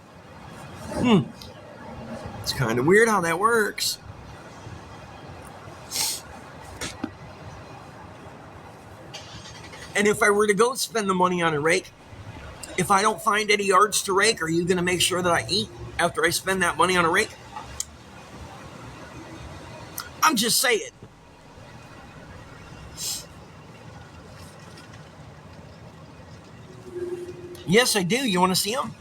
It's kind of weird how that works. And if I were to go spend the money on a rake, if I don't find any yards to rake, are you going to make sure that I eat after I spend that money on a rake? I'm just saying. Yes, I do. You want to see them?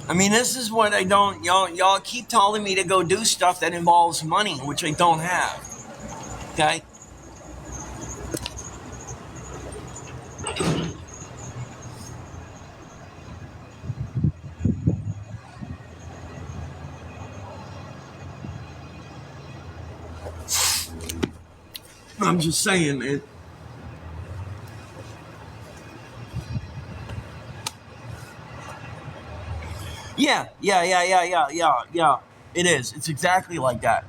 I mean, this is what I don't. Y'all keep telling me to go do stuff that involves money, which I don't have. Okay? I'm just saying, man. Yeah. It is. It's exactly like that.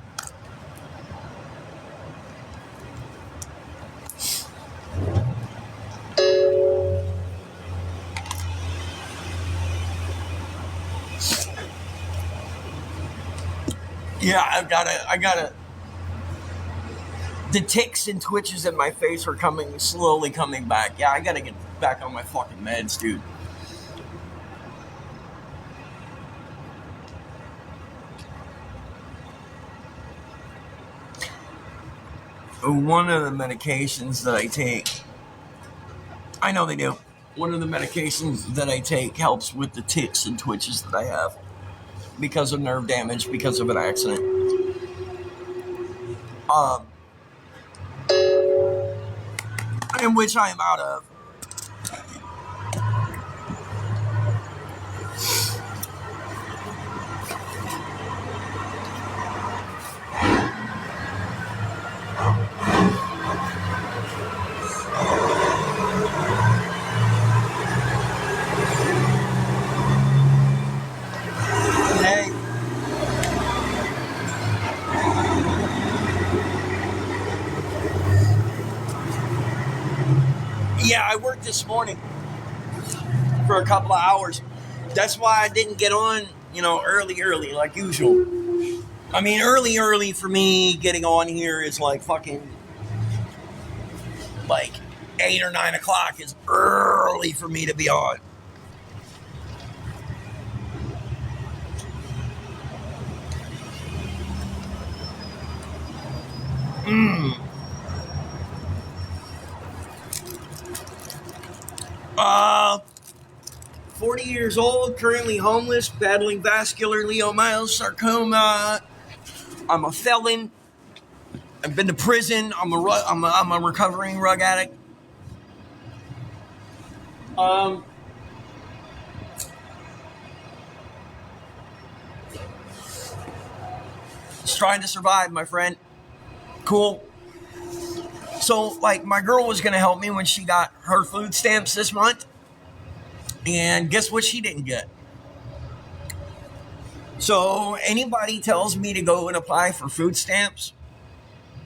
Yeah, I gotta. The ticks and twitches in my face are slowly coming back. Yeah, I gotta get back on my fucking meds, dude. one of the medications that I take, I know they do. One of the medications that I take helps with the tics and twitches that I have because of nerve damage, because of an accident. In which I am out of. Hey. Yeah, I worked this morning for a couple of hours. That's why I didn't get on, early like usual. I mean, early for me getting on here is like fucking like 8 or 9 o'clock is early for me to be on. Mm. 40 years old, currently homeless, battling vascular leiomyosarcoma. I'm a felon. I've been to prison. I'm a recovering rug addict. Just trying to survive, my friend. Cool. So, like, my girl was going to help me when she got her food stamps this month. And guess what she didn't get? So, anybody tells me to go and apply for food stamps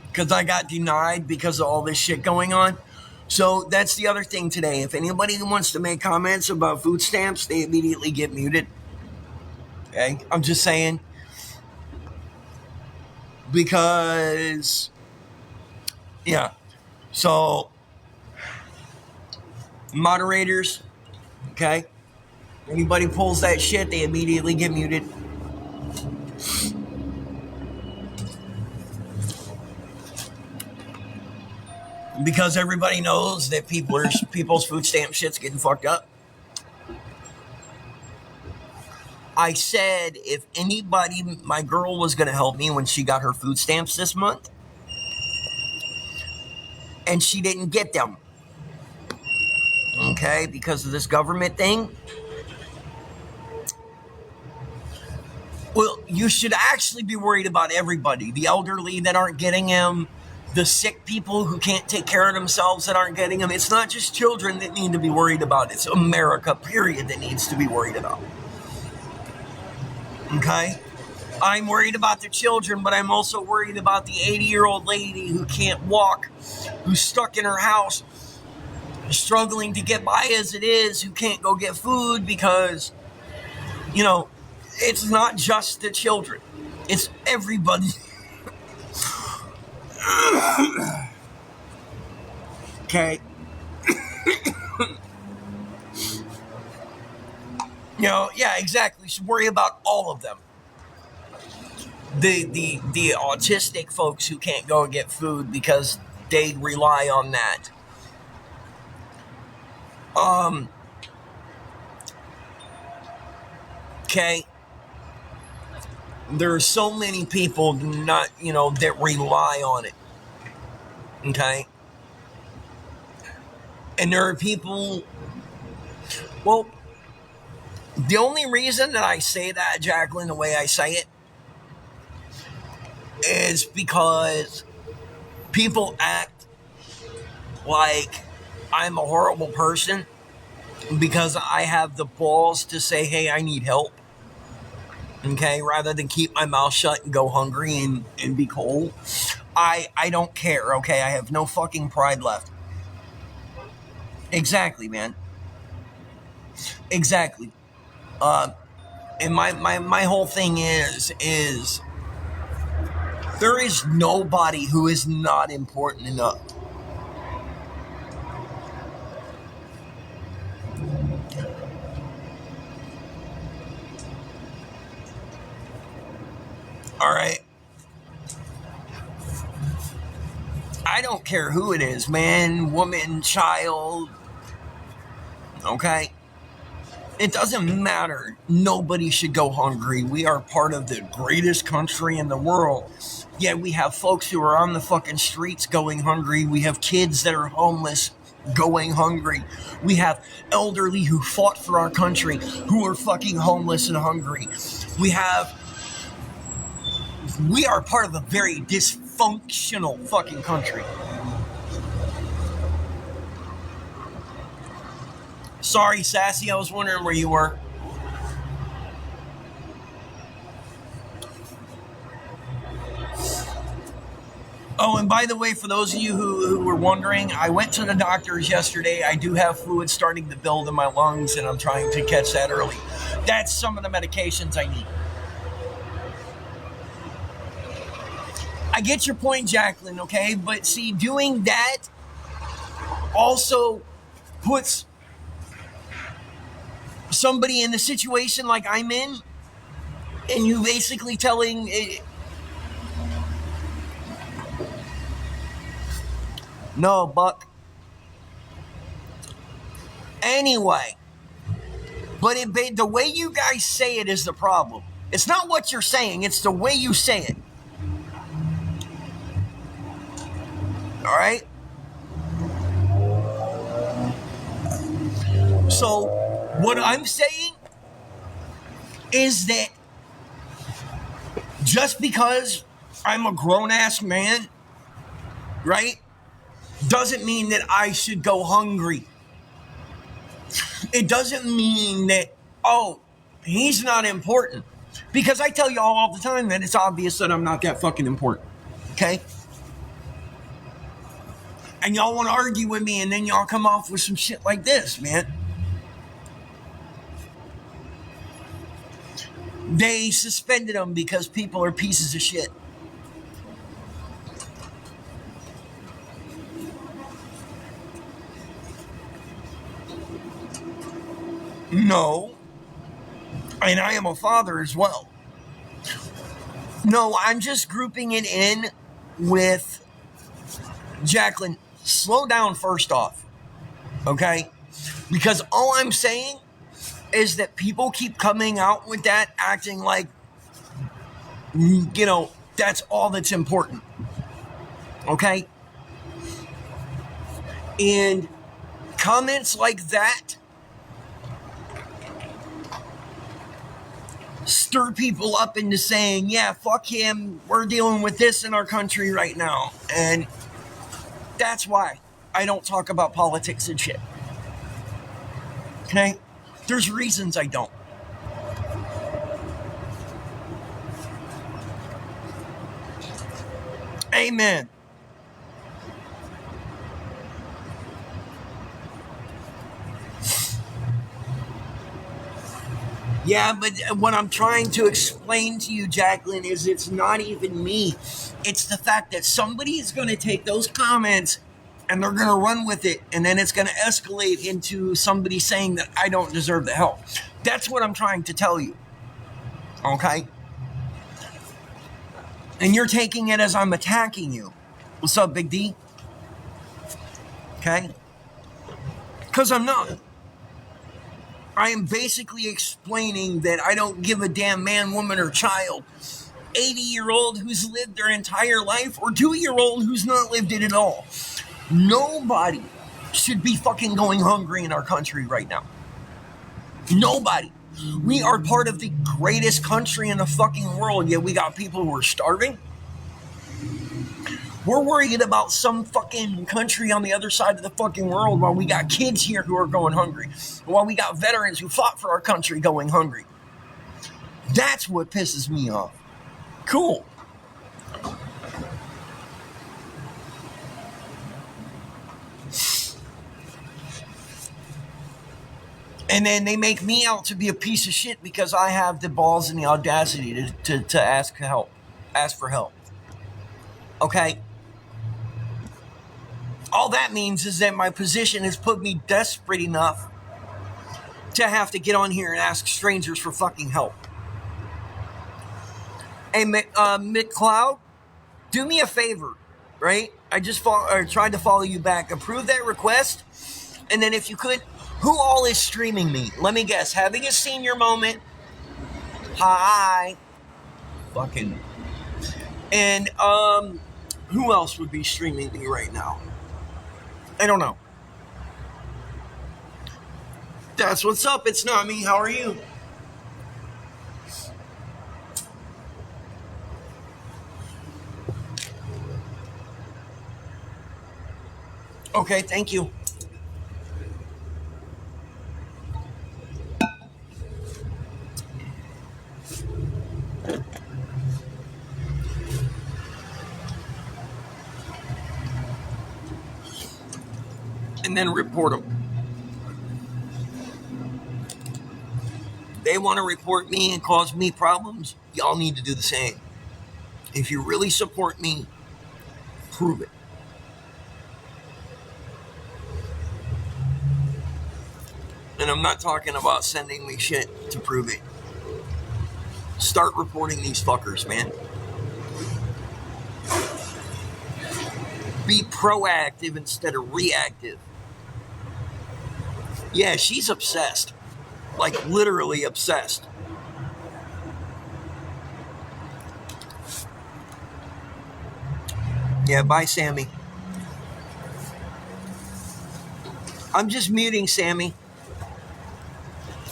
because I got denied because of all this shit going on. So, that's the other thing today. If anybody wants to make comments about food stamps, they immediately get muted. Okay? I'm just saying. Because, yeah. So, moderators, okay? Anybody pulls that shit, they immediately get muted. Because everybody knows that people's food stamp shit's getting fucked up. I said if anybody, my girl was going to help me when she got her food stamps this month. And she didn't get them. Okay, because of this government thing. Well, you should actually be worried about everybody. The elderly that aren't getting them. The sick people who can't take care of themselves that aren't getting them. It's not just children that need to be worried about. It's America, period, that needs to be worried about. Okay? I'm worried about the children, but I'm also worried about the 80-year-old lady who can't walk, who's stuck in her house, struggling to get by as it is, who can't go get food because, it's not just the children. It's everybody. Okay? Yeah, exactly. You should worry about all of them. The autistic folks who can't go and get food because they rely on that. Okay. There are so many people that rely on it. Okay. And there are people, well, the only reason that I say that, Jacqueline, the way I say it, is because people act like I'm a horrible person because I have the balls to say, hey, I need help. Okay, rather than keep my mouth shut and go hungry and be cold. I don't care, okay? I have no fucking pride left. Exactly, man. Exactly. And my whole thing is there is nobody who is not important enough. All right. I don't care who it is, man, woman, child, okay? It doesn't matter. Nobody should go hungry. We are part of the greatest country in the world. Yet we have folks who are on the fucking streets going hungry. We have kids that are homeless going hungry. We have elderly who fought for our country who are fucking homeless and hungry. We are part of a very dysfunctional fucking country. Sorry, Sassy, I was wondering where you were. Oh, and by the way, for those of you who were wondering, I went to the doctors yesterday. I do have fluid starting to build in my lungs, and I'm trying to catch that early. That's some of the medications I need. I get your point, Jacqueline, okay? But see, doing that also puts somebody in the situation like I'm in, and you basically telling it, no, Buck. Anyway, but the way you guys say it is the problem. It's not what you're saying, it's the way you say it. All right? So, what I'm saying is that just because I'm a grown-ass man, right, doesn't mean that I should go hungry. It doesn't mean that, oh, he's not important. Because I tell y'all all the time that it's obvious that I'm not that fucking important. Okay? And y'all want to argue with me, and then y'all come off with some shit like this, man. They suspended him because people are pieces of shit. No. And I am a father as well. No, I'm just grouping it in with Jacqueline. Slow down first off. Okay? Because all I'm saying is that people keep coming out with that, acting like, that's all that's important. Okay? And comments like that stir people up into saying, yeah, fuck him, we're dealing with this in our country right now. And that's why I don't talk about politics and shit. Okay? There's reasons I don't. Amen. Yeah, but what I'm trying to explain to you, Jacqueline, is it's not even me. It's the fact that somebody is going to take those comments and they're going to run with it, and then it's going to escalate into somebody saying that I don't deserve the help. That's what I'm trying to tell you. Okay? And you're taking it as I'm attacking you. What's up, Big D? Okay? Because I'm not. I am basically explaining that I don't give a damn man, woman, or child. 80-year-old who's lived their entire life, or 2-year-old who's not lived it at all. Nobody should be fucking going hungry in our country right now. Nobody. We are part of the greatest country in the fucking world, yet we got people who are starving. We're worried about some fucking country on the other side of the fucking world while we got kids here who are going hungry. While we got veterans who fought for our country going hungry. That's what pisses me off. Cool. And then they make me out to be a piece of shit because I have the balls and the audacity to ask for help. Okay? All that means is that my position has put me desperate enough to have to get on here and ask strangers for fucking help. Hey, Mick Cloud, do me a favor, right? I just tried to follow you back. Approve that request. And then if you could, who all is streaming me? Let me guess. Having a senior moment. Hi. Fucking. And who else would be streaming me right now? I don't know. That's what's up. It's not me. How are you? Okay, thank you. And then report them. They want to report me and cause me problems. Y'all need to do the same. If you really support me, prove it. And I'm not talking about sending me shit to prove it. Start reporting these fuckers, man. Be proactive instead of reactive. Yeah, she's obsessed. Like, literally obsessed. Yeah, bye, Sammy. I'm just muting Sammy.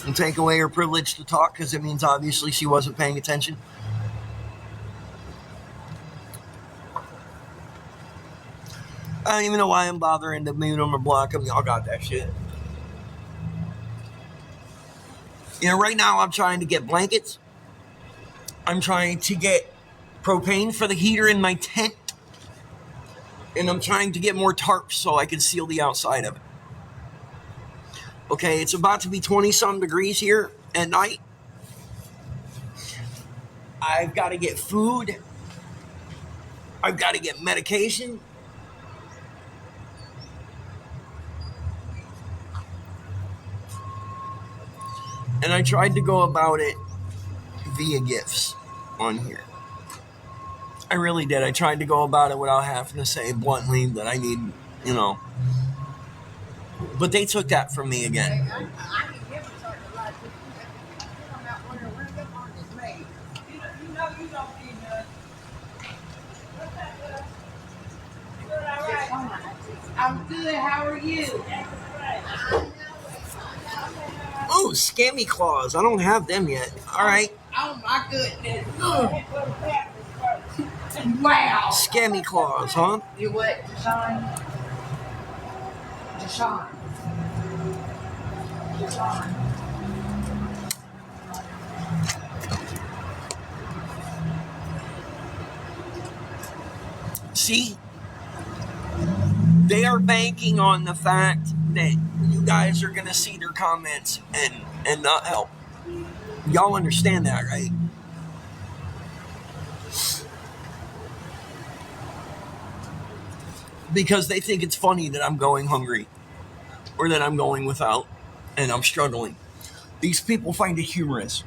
And take away her privilege to talk, because it means obviously she wasn't paying attention. I don't even know why I'm bothering to mute them or block them. Y'all got that shit. You know, right now I'm trying to get blankets. I'm trying to get propane for the heater in my tent. And I'm trying to get more tarps so I can seal the outside of it. Okay, it's about to be 20-some degrees here at night. I've got to get food. I've got to get medication. And I tried to go about it via gifts on here. I really did. I tried to go about it without having to say bluntly that I need, you know. But they took that from me again. I'm good. How are you? Oh, scammy claws. I don't have them yet. All right. Oh my goodness. Wow. Scammy claws, huh? You what, Deshaun? Deshaun. See? They are banking on the fact that you guys are going to see their comments and not help. Y'all understand that, right? Because they think it's funny that I'm going hungry or that I'm going without and I'm struggling. These people find it humorous.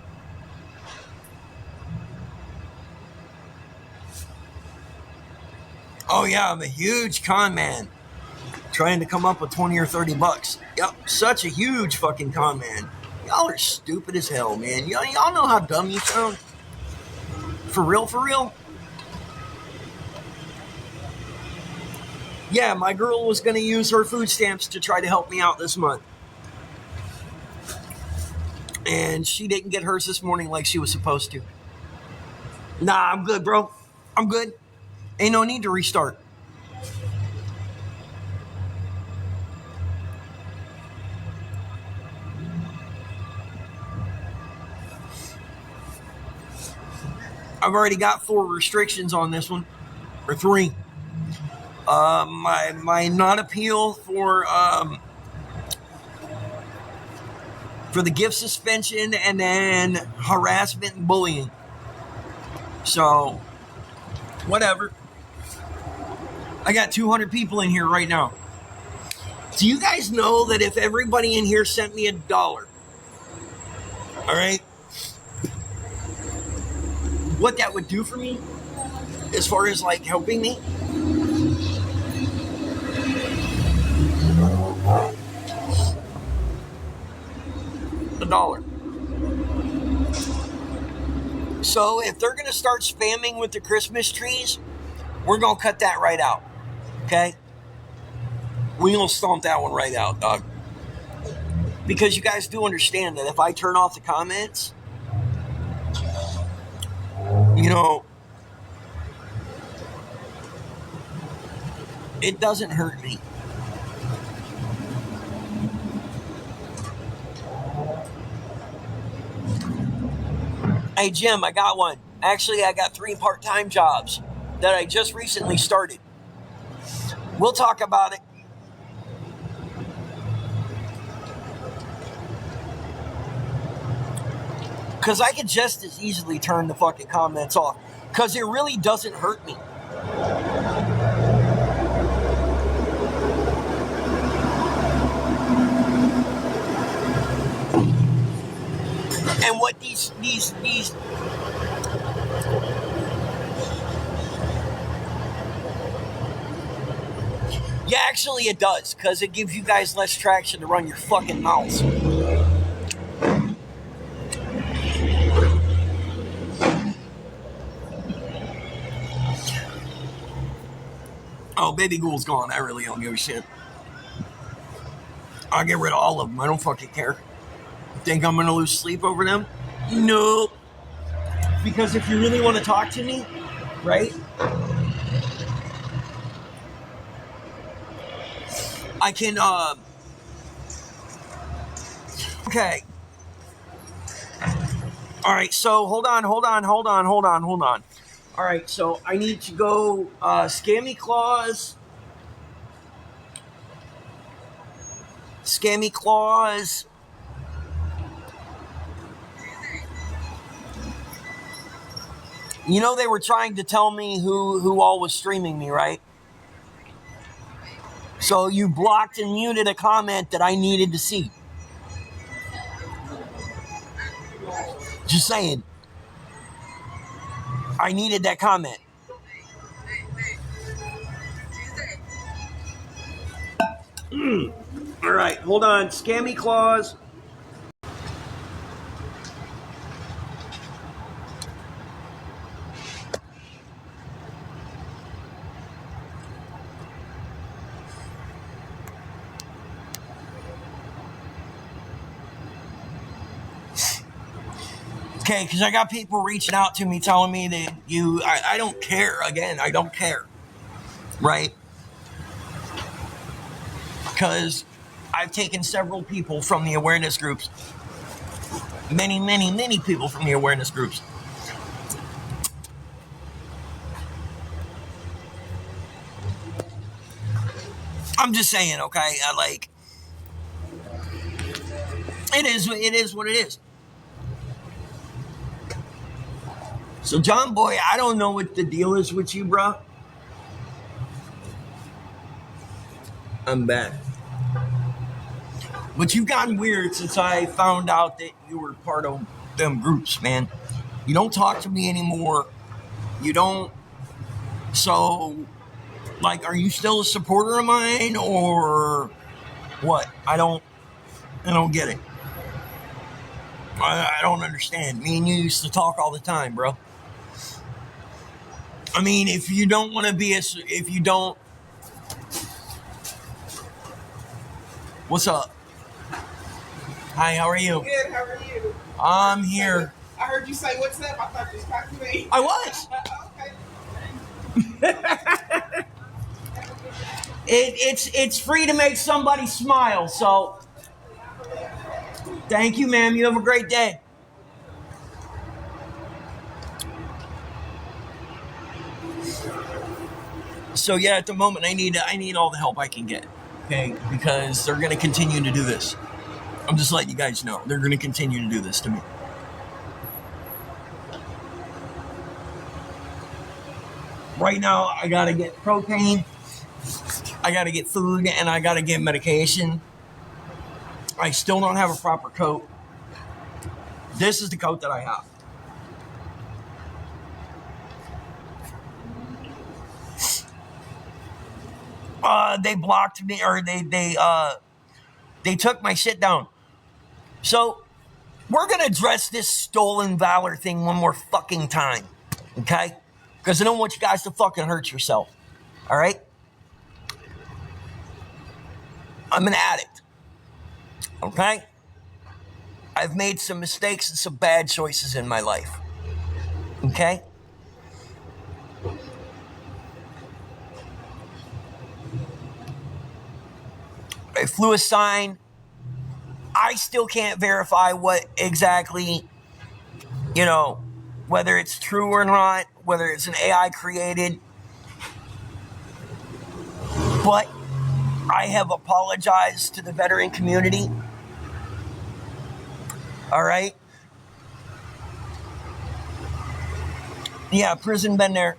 Oh yeah, I'm a huge con man. Trying to come up with 20 or 30 bucks. Yep, such a huge fucking con man. Y'all are stupid as hell, man. Y'all know how dumb you sound? For real, for real? Yeah, my girl was going to use her food stamps to try to help me out this month. And she didn't get hers this morning like she was supposed to. Nah, I'm good, bro. I'm good. Ain't no need to restart. I've already got 4 restrictions on this one, or 3. My not appeal for the gift suspension and then harassment and bullying. So, whatever. I got 200 people in here right now. Do you guys know that if everybody in here sent me $1, all right, what that would do for me as far as like helping me? $1. So if they're going to start spamming with the Christmas trees, we're going to cut that right out. Okay? We're going to stomp that one right out, dog. Because you guys do understand that if I turn off the comments, you know, it doesn't hurt me. Hey, Jim, I got one. Actually, I got 3 part-time jobs that I just recently started. We'll talk about it. Because I could just as easily turn the fucking comments off. Because it really doesn't hurt me. And what these yeah, actually it does, because it gives you guys less traction to run your fucking mouths. Oh, Baby Ghoul's gone. I really don't give a shit. I'll get rid of all of them. I don't fucking care. Think I'm gonna lose sleep over them? Nope. Because if you really want to talk to me, right? I can, okay. All right, so hold on. All right, so I need to go, Scammy Claus. You know they were trying to tell me who all was streaming me, right? So you blocked and muted a comment that I needed to see. Just saying. I needed that comment. All right, hold on. Scammy Claus. Okay, because I got people reaching out to me telling me that I don't care. Again, I don't care. Right? Because I've taken several people from the awareness groups. Many people from the awareness groups. I'm just saying, okay? It is what it is. So, John Boy, I don't know what the deal is with you, bro. I'm back. But you've gotten weird since I found out that you were part of them groups, man. You don't talk to me anymore. You don't. So, like, are you still a supporter of mine or what? I don't get it. I don't understand. Me and you used to talk all the time, bro. I mean, if you don't want to be if you don't. What's up? Hi, how are you? Good, how are you? I'm here. I heard you say, what's up? I thought you was talking to me. I was. Okay. It's free to make somebody smile, so thank you, ma'am. You have a great day. So yeah, at the moment I need all the help I can get. Okay, because they're gonna continue to do this. I'm just letting you guys know. They're gonna continue to do this to me. Right now I gotta get propane, I gotta get food, and I gotta get medication. I still don't have a proper coat. This is the coat that I have. They blocked me, or they took my shit down. So We're going to address this stolen valor thing one more fucking time. Okay? Because I don't want you guys to fucking hurt yourself. All right? I'm an addict. Okay? I've made some mistakes and some bad choices in my life. Okay? I flew a sign. I still can't verify what exactly, whether it's true or not, whether it's an AI created. But I have apologized to the veteran community. All right? Yeah, prison been there.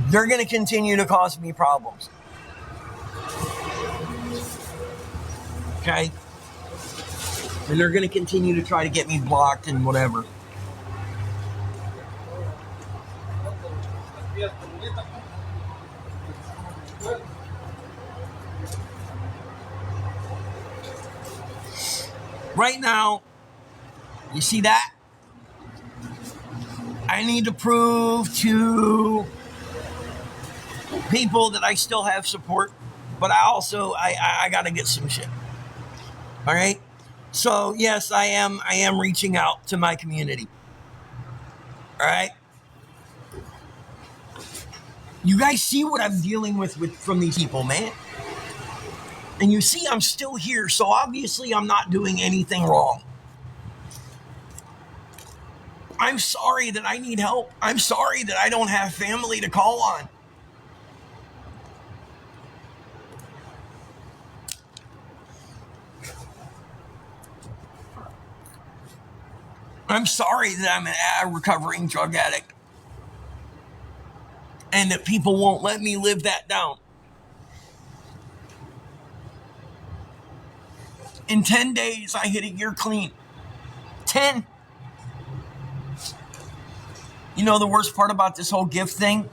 They're going to continue to cause me problems. Okay? And they're going to continue to try to get me blocked and whatever. Right now, you see that? I need to prove to people that I still have support, but I got to get some shit. All right? So, yes, I am reaching out to my community. All right? You guys see what I'm dealing with from these people, man. And you see I'm still here, so obviously I'm not doing anything wrong. I'm sorry that I need help. I'm sorry that I don't have family to call on. I'm sorry that I'm a recovering drug addict. And that people won't let me live that down. In 10 days, I hit a year clean. 10. You know the worst part about this whole gift thing?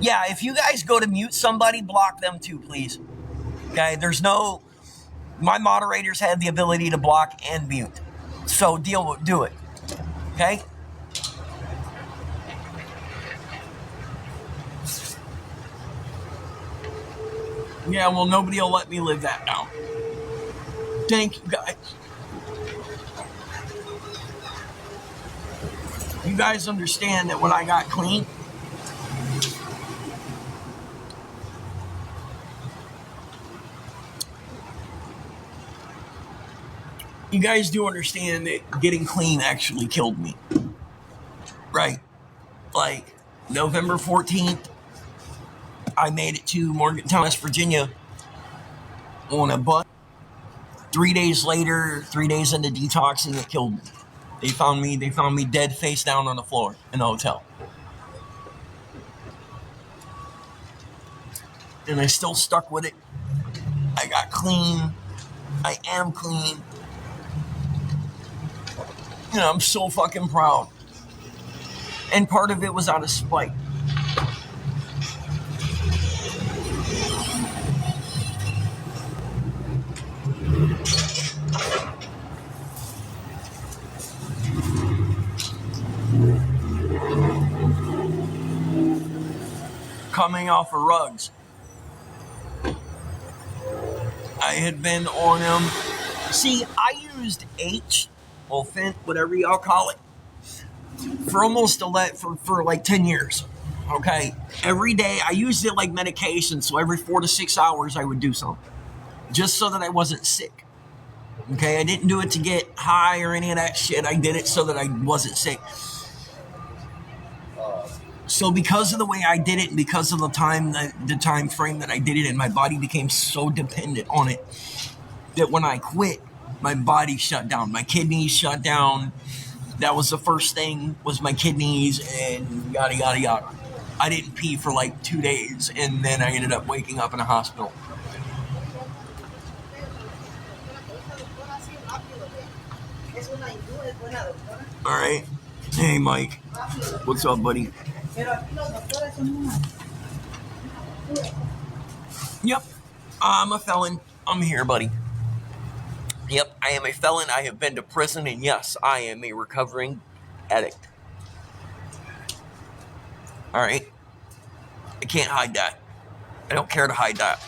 Yeah, if you guys go to mute somebody, block them too, please. Okay, my moderators have the ability to block and mute. So do it. Okay? Yeah, well, nobody will let me live that down. Thank you, guys. You guys understand that when I got clean, you guys do understand that getting clean actually killed me. Right? Like, November 14th, I made it to Morgantown, West Virginia on a bus. 3 days later, 3 days into detoxing, it killed me. They found me dead face down on the floor in the hotel. And I still stuck with it. I got clean. I am clean. I'm so fucking proud. And part of it was out of spite. Coming off of rugs. I had been on them. See, I used H, or Fent, whatever y'all call it, for almost for like 10 years. Okay? Every day, I used it like medication, so every 4 to 6 hours I would do something. Just so that I wasn't sick. Okay? I didn't do it to get high or any of that shit. I did it so that I wasn't sick. So because of the way I did it, and because of the time frame that I did it, and my body became so dependent on it, that when I quit, my body shut down. My kidneys shut down. That was the first thing, was my kidneys, and yada, yada, yada. I didn't pee for like 2 days, and then I ended up waking up in a hospital. All right. Hey, Mike. What's up, buddy? Yep. I'm a felon. I'm here, buddy. Yep, I am a felon. I have been to prison, and yes, I am a recovering addict. All right? I can't hide that. I don't care to hide that.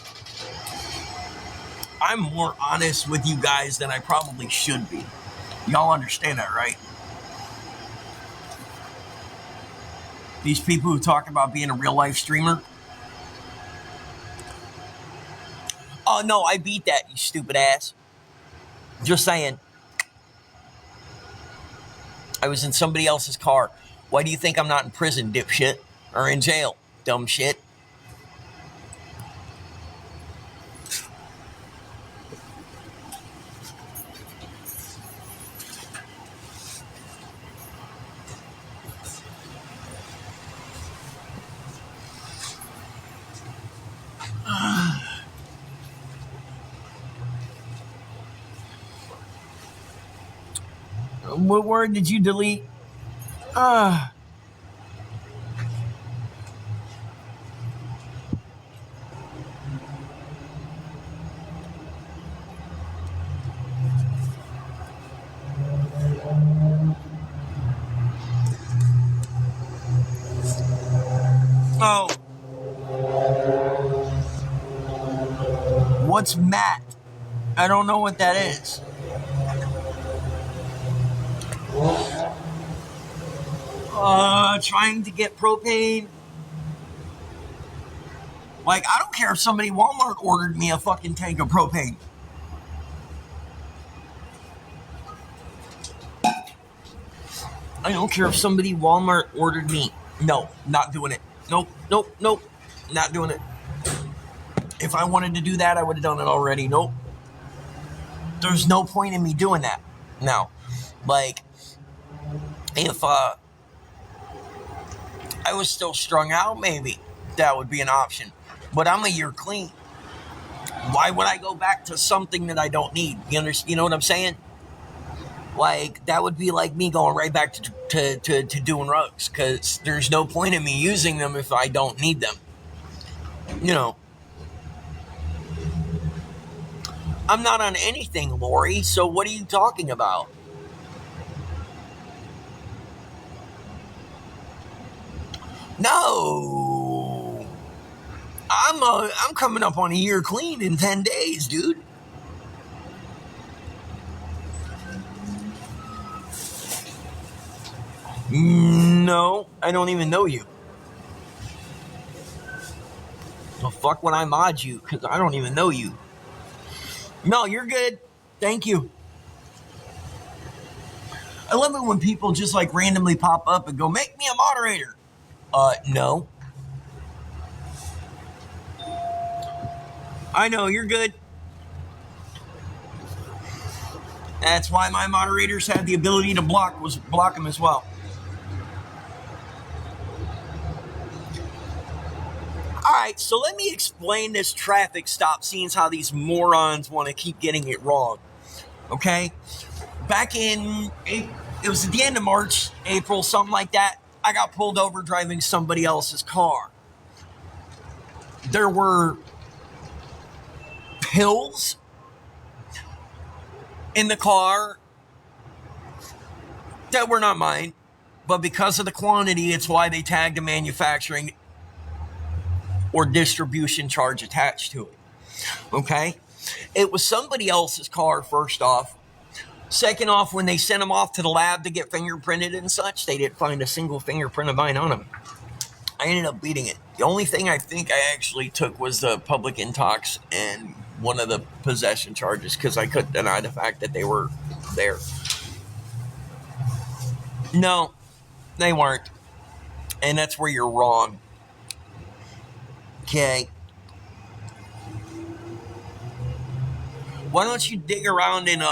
I'm more honest with you guys than I probably should be. Y'all understand that, right? These people who talk about being a real life streamer. Oh, no, I beat that, you stupid ass. Just saying. I was in somebody else's car. Why do you think I'm not in prison, dipshit? Or in jail, dumb shit? What word did you delete? Oh. What's Matt? I don't know what that is. Trying to get propane. Like, I don't care if somebody Walmart ordered me a fucking tank of propane. I don't care if somebody Walmart ordered me. No, not doing it. Nope. Not doing it. If I wanted to do that, I would have done it already. Nope. There's no point in me doing that. Now, like, if I was still strung out, maybe that would be an option. But I'm a year clean. Why would I go back to something that I don't need? You know what I'm saying? Like, that would be like me going right back to doing rugs, because there's no point in me using them if I don't need them. You know. I'm not on anything, Lori, so what are you talking about? No. I'm coming up on a year clean in 10 days, dude. No, I don't even know you. Well, fuck when I mod you, because I don't even know you. No, you're good. Thank you. I love it when people just like randomly pop up and go, make me a moderator. No. I know, you're good. That's why my moderators had the ability to block them as well. All right, so let me explain this traffic stop, seeing how these morons want to keep getting it wrong. Okay? Back in, it was at the end of March, April, something like that, I got pulled over driving somebody else's car. There were pills in the car that were not mine, but because of the quantity, it's why they tagged a manufacturing or distribution charge attached to it. Okay? It was somebody else's car, first off. Second off, when they sent them off to the lab to get fingerprinted and such, they didn't find a single fingerprint of mine on them. I ended up beating it. The only thing I think I actually took was the public intox and one of the possession charges, because I couldn't deny the fact that they were there. No, they weren't. And that's where you're wrong. Okay. Why don't you dig around in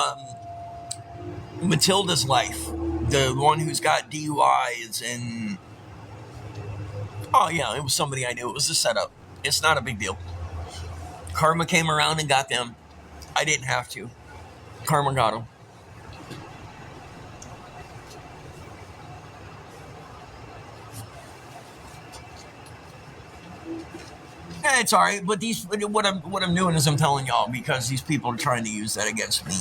Matilda's life, the one who's got DUIs and... Oh, yeah, it was somebody I knew. It was a setup. It's not a big deal. Karma came around and got them. I didn't have to. Karma got them. Yeah, it's all right. But what I'm doing is I'm telling y'all because these people are trying to use that against me,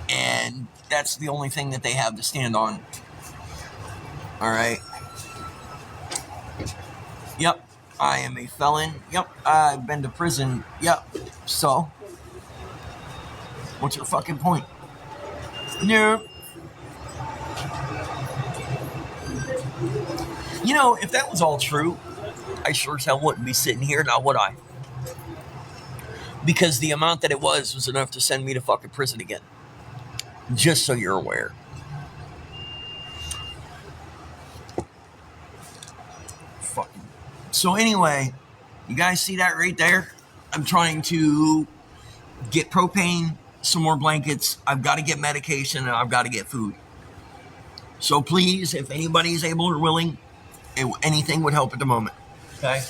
and that's the only thing that they have to stand on. All right. Yep, I am a felon. Yep, I've been to prison. Yep. So, what's your fucking point? No. You know, if that was all true, I sure as hell wouldn't be sitting here now, would I? Because the amount that it was enough to send me to fucking prison again. Just so you're aware. Fucking. So anyway, you guys see that right there? I'm trying to get propane, some more blankets. I've got to get medication, and I've got to get food. So please, if anybody is able or willing, anything would help at the moment. Okay?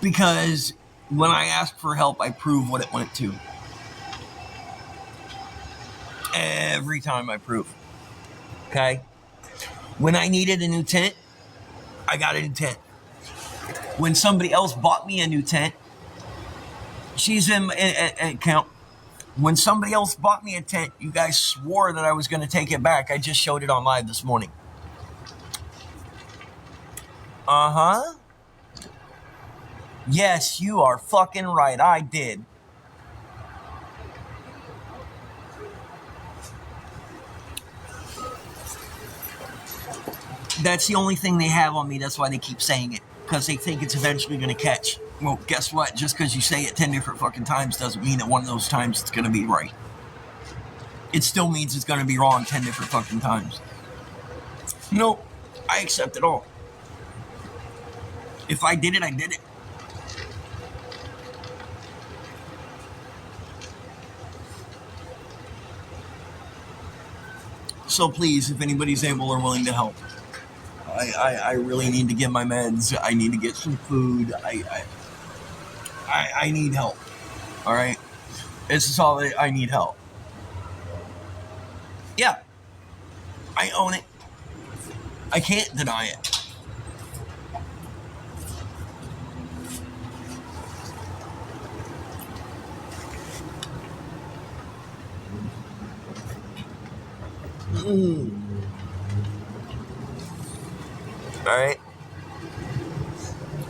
Because when I ask for help, I prove what it went to. Every time I prove. Okay? When I needed a new tent, I got a new tent. When somebody else bought me a new tent, she's in account. When somebody else bought me a tent, you guys swore that I was going to take it back. I just showed it on live this morning. Uh-huh. Yes, you are fucking right. I did. That's the only thing they have on me. That's why they keep saying it. Because they think it's eventually going to catch. Well, guess what? Just because you say it 10 different fucking times doesn't mean that one of those times it's going to be right. It still means it's going to be wrong 10 different fucking times. Nope. I accept it all. If I did it, I did it. So please, if anybody's able or willing to help, I really need to get my meds. I need to get some food. I need help. All right? This is all I need help. Yeah. I own it. I can't deny it. All right?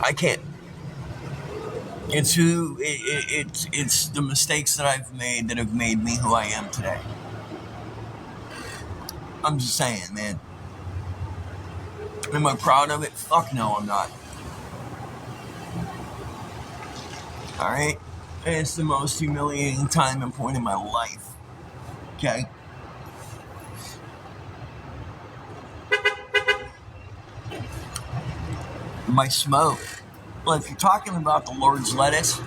I can't. It's the mistakes that I've made that have made me who I am today. I'm just saying, man. Am I proud of it? Fuck no, I'm not. All right? It's the most humiliating time and point in my life. Okay? My smoke. Well, if you're talking about the Lord's lettuce,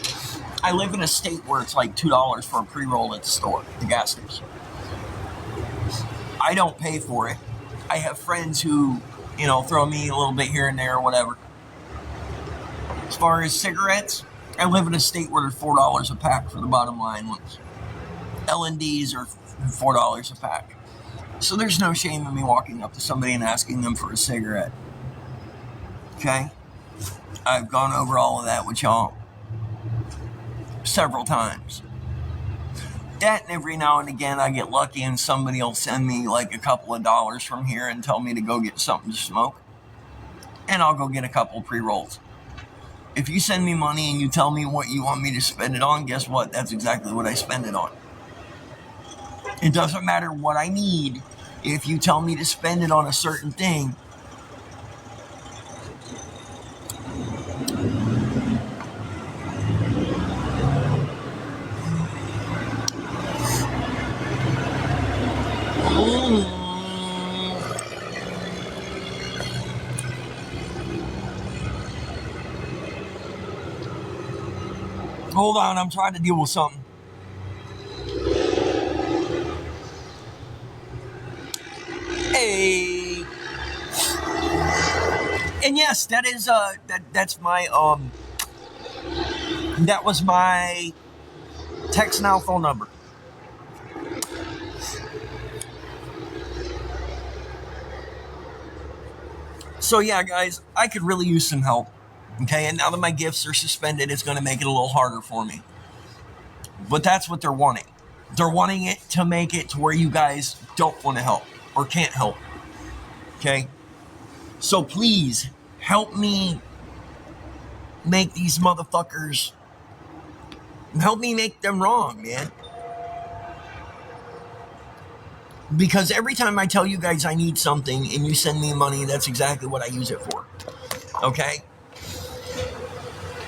I live in a state where it's like $2 for a pre-roll at the store, the gas station. I don't pay for it. I have friends who, throw me a little bit here and there or whatever. As far as cigarettes, I live in a state where they're $4 a pack for the bottom line ones. L&Ds are $4 a pack. So there's no shame in me walking up to somebody and asking them for a cigarette. Okay? I've gone over all of that with y'all several times. That, and every now and again I get lucky and somebody will send me like a couple of dollars from here and tell me to go get something to smoke. And I'll go get a couple pre-rolls. If you send me money and you tell me what you want me to spend it on, guess what? That's exactly what I spend it on. It doesn't matter what I need. If you tell me to spend it on a certain thing, hold on, I'm trying to deal with something. Hey. And yes, that is that's my that was my text now phone number. So yeah, guys, I could really use some help. Okay, and now that my gifts are suspended, it's going to make it a little harder for me. But that's what they're wanting. They're wanting it to make it to where you guys don't want to help or can't help. Okay? So please help me make these motherfuckers, help me make them wrong, man. Because every time I tell you guys I need something and you send me money, that's exactly what I use it for. Okay?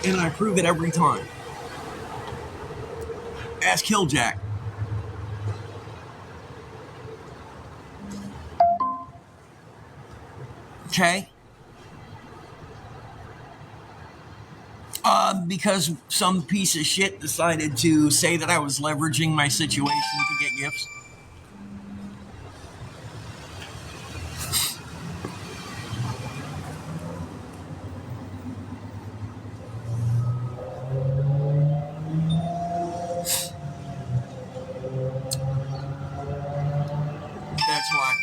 And I prove it every time. Ask Hilljack. Okay? Because some piece of shit decided to say that I was leveraging my situation to get gifts. That's why.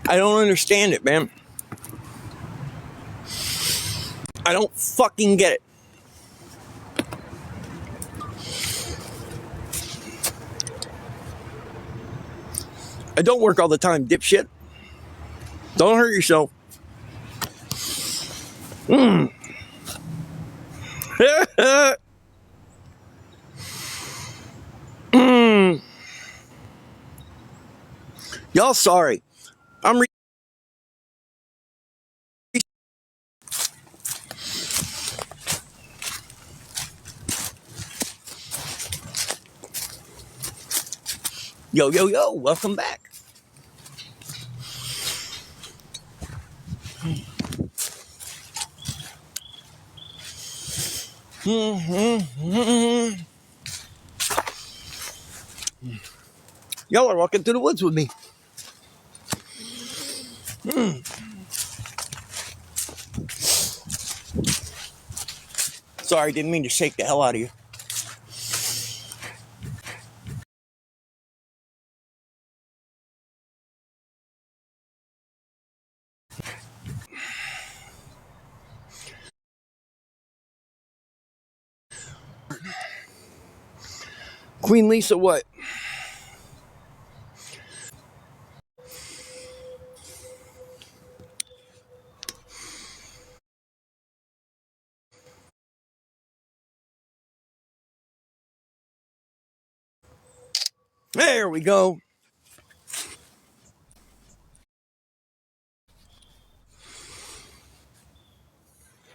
I don't understand it, man. I don't fucking get it. I don't work all the time, dipshit. Don't hurt yourself. Y'all sorry. I'm Yo, yo, yo, welcome back. Y'all are walking through the woods with me. Sorry, didn't mean to shake the hell out of you. Queen Lisa, what? There we go.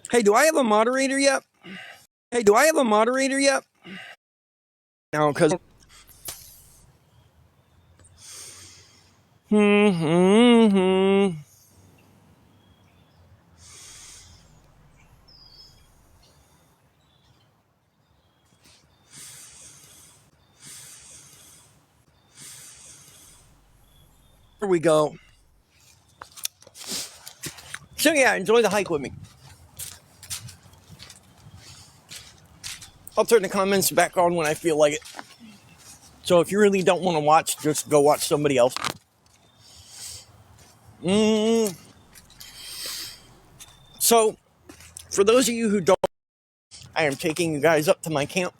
Hey, do I have a moderator yet? No, because. There we go. So yeah, enjoy the hike with me. I'll turn the comments back on when I feel like it. So if you really don't want to watch, just go watch somebody else. So, for those of you who don't, I am taking you guys up to my camp.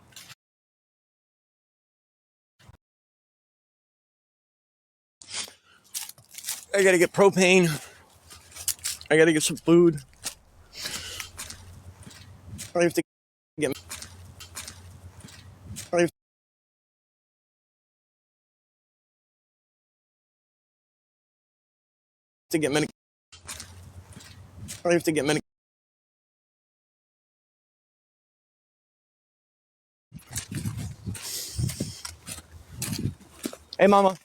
I gotta get propane. I gotta get some food. I have to get. I have to get many. I have to get many. Hey, mama.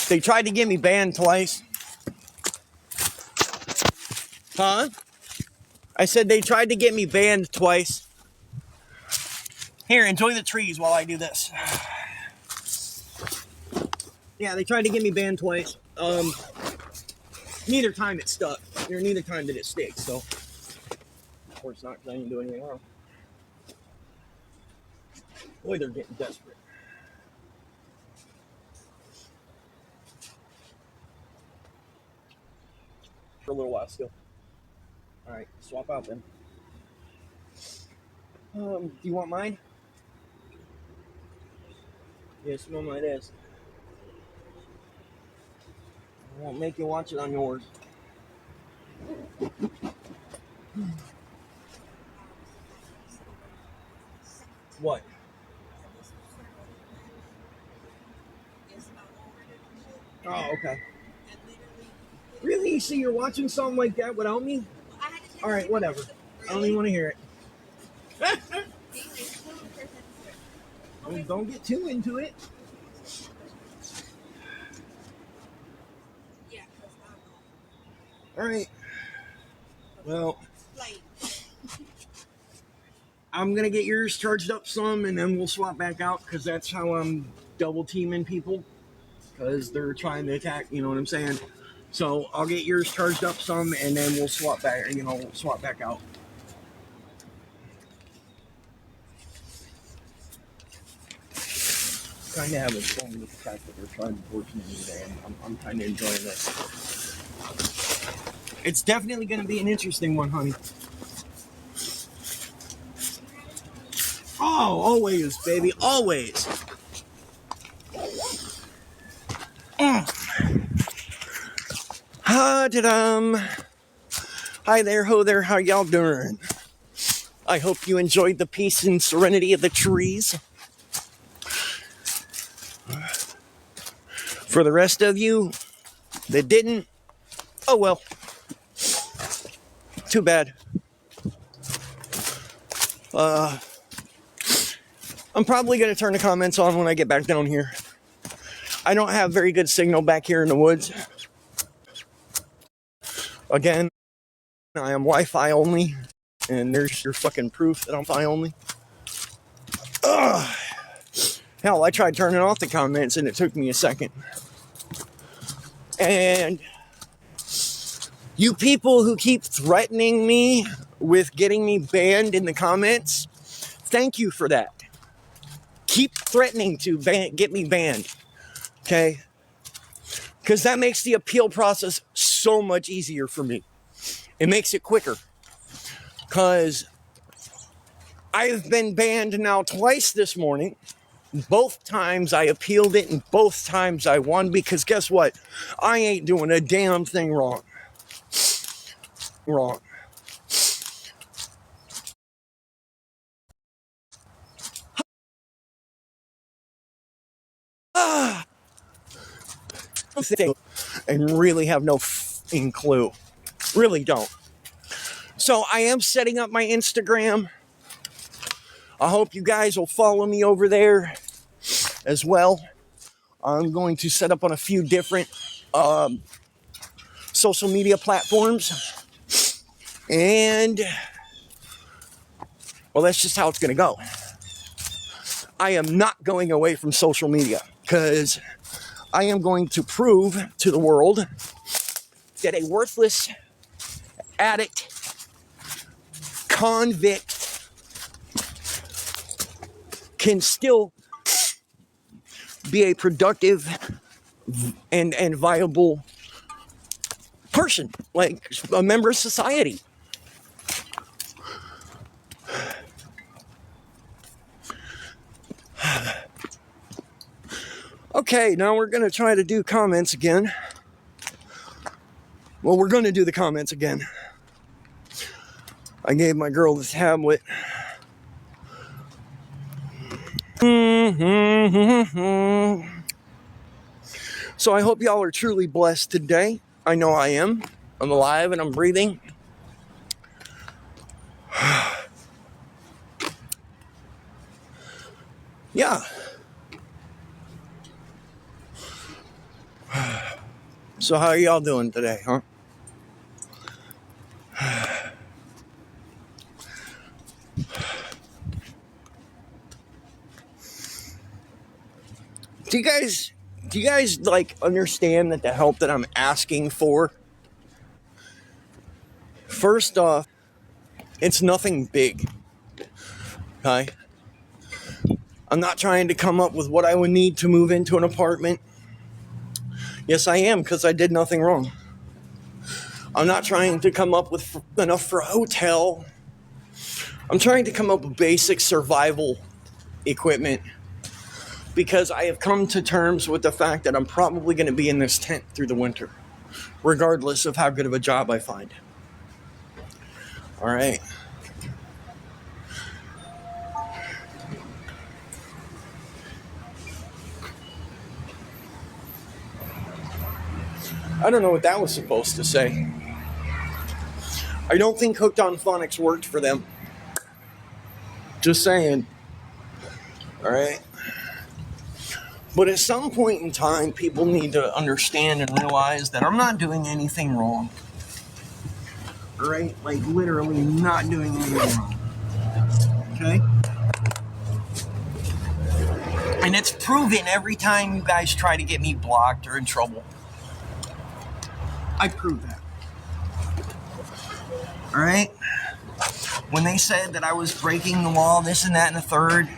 They tried to get me banned twice. Huh? I said they tried to get me banned twice. Here, enjoy the trees while I do this. Yeah, they tried to get me banned twice. neither time it stuck. Or neither time did it stick, so. Of course not, because I didn't do anything wrong. Boy, they're getting desperate. For a little while still. Alright, swap out then. Do you want mine? Yeah, smell my ass. I won't make you watch it on yours. What? Oh, okay. Really? You see, you're watching something like that without me? All right, whatever. I don't even want to hear it. Well, don't get too into it. All right. Well, I'm going to get yours charged up some, and then we'll swap back out, because that's how I'm double teaming people, because they're trying to attack, you know what I'm saying? So I'll get yours charged up some, and then we'll swap back, swap back out. Kind of having fun with the fact that they're trying to torture me today, and I'm kind of enjoying this. It's definitely going to be an interesting one, honey. Oh, always, baby, always. Ha-da-dum. Hi there, ho there, how y'all doing? I hope you enjoyed the peace and serenity of the trees. For the rest of you that didn't, oh well. Too bad. I'm probably going to turn the comments on when I get back down here. I don't have very good signal back here in the woods. Again, I am Wi-Fi only, and there's your fucking proof that I'm Wi-Fi only. Ugh. Hell, I tried turning off the comments and it took me a second. And you people who keep threatening me with getting me banned in the comments, thank you for that. Keep threatening to get me banned, okay? Because that makes the appeal process so much easier for me. It makes it quicker. Because I've been banned now twice this morning. Both times I appealed it, and both times I won, because guess what? I ain't doing a damn thing wrong. Wrong. And really have no f***ing clue. Really don't. So I am setting up my Instagram. I hope you guys will follow me over there as well. I'm going to set up on a few different social media platforms. And, well, that's just how it's going to go. I am not going away from social media, because I am going to prove to the world that a worthless addict, convict, can still be a productive and viable person, like a member of society. Okay, now we're going to try to do comments again. Well, we're going to do the comments again. I gave my girl the tablet. So I hope y'all are truly blessed today. I know I am. I'm alive and I'm breathing. Yeah. So how are y'all doing today, huh? Do you guys like understand that the help that I'm asking for First off, it's nothing big. Okay? I'm not trying to come up with what I would need to move into an apartment. Yes, I am, because I did nothing wrong. I'm not trying to come up with enough for a hotel. I'm trying to come up with basic survival equipment because I have come to terms with the fact that I'm probably going to be in this tent through the winter, regardless of how good of a job I find. All right. I don't know what that was supposed to say. I don't think Hooked on Phonics worked for them. Just saying. All right. But at some point in time, people need to understand and realize that I'm not doing anything wrong. All right? Like, literally not doing anything wrong. Okay? And it's proven every time you guys try to get me blocked or in trouble. I prove that. All right? When they said that I was breaking the law, this and that and the third.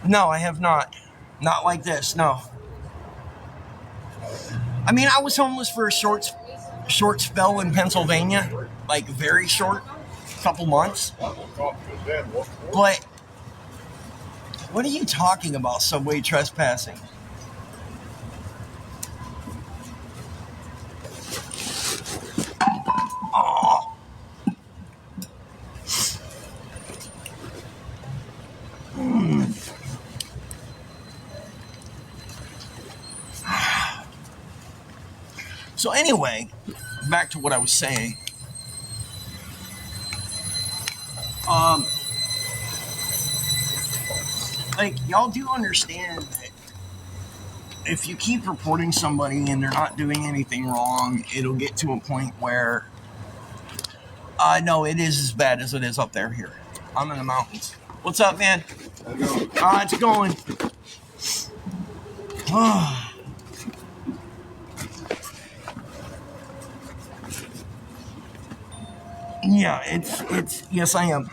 No, I have not. Not like this, no. I mean, I was homeless for a short spell in Pennsylvania. Like, very short. Couple months. But, what are you talking about, subway trespassing? Oh. So anyway, back to what I was saying. Like, y'all do understand that if you keep reporting somebody and they're not doing anything wrong, it'll get to a point where, no, it is as bad as it is up there here. I'm in the mountains. What's up, man? It's going. Yeah, it's yes, I am.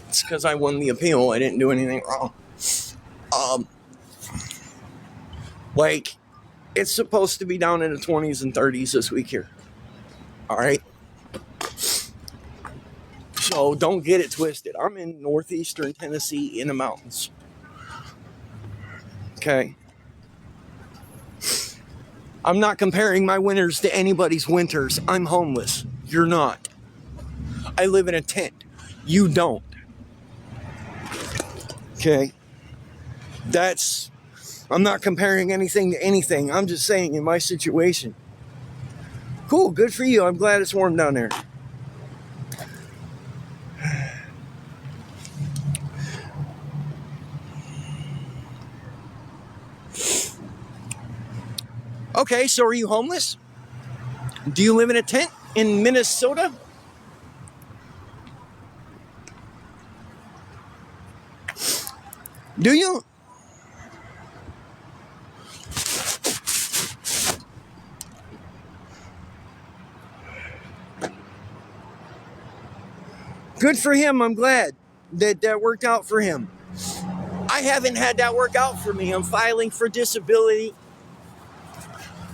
It's because I won the appeal. I didn't do anything wrong. Like, it's supposed to be down in the 20s and 30s this week here. All right? So don't get it twisted. I'm in northeastern Tennessee in the mountains. Okay? I'm not comparing my winters to anybody's winters. I'm homeless. You're not. I live in a tent. You don't. Okay? I'm not comparing anything to anything. I'm just saying in my situation. Cool, good for you. I'm glad it's warm down there. Okay, so are you homeless? Do you live in a tent in Minnesota? Do you? Good for him. I'm glad that worked out for him. I haven't had that work out for me. I'm filing for disability.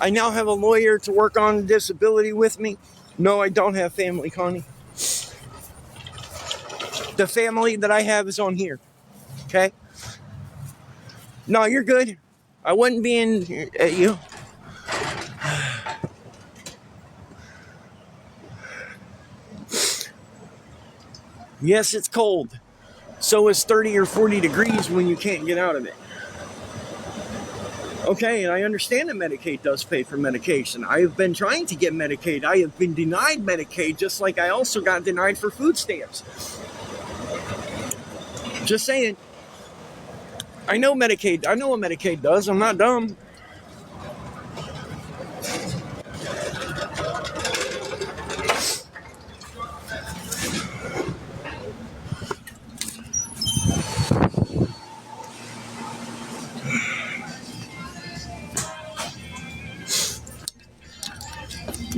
I now have a lawyer to work on disability with me. No, I don't have family, Connie. The family that I have is on here. Okay? No, you're good. I wasn't being at you. Yes, it's cold. So is 30 or 40 degrees when you can't get out of it. Okay, and I understand that Medicaid does pay for medication. I have been trying to get Medicaid. I have been denied Medicaid, just like I also got denied for food stamps. Just saying. I know Medicaid. I know what Medicaid does. I'm not dumb.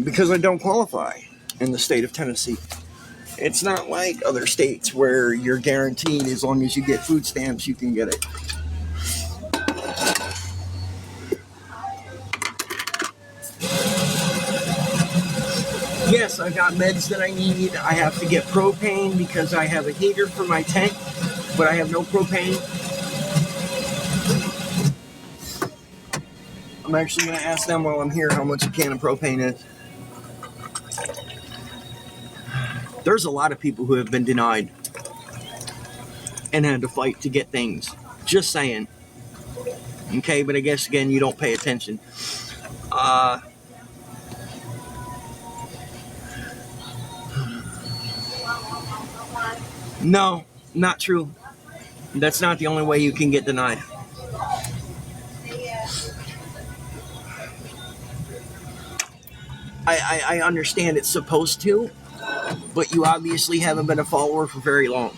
Because I don't qualify. in the state of Tennessee. It's not like other states where you're guaranteed as long as you get food stamps, you can get it. Yes, I got meds that I need. I have to get propane because I have a heater for my tent, but I have no propane. I'm actually going to ask them while I'm here how much a can of propane is. There's a lot of people who have been denied and had to fight to get things. Just saying. Okay, but I guess, again, you don't pay attention. No, not true. That's not the only way you can get denied. I understand it's supposed to, but you obviously haven't been a follower for very long.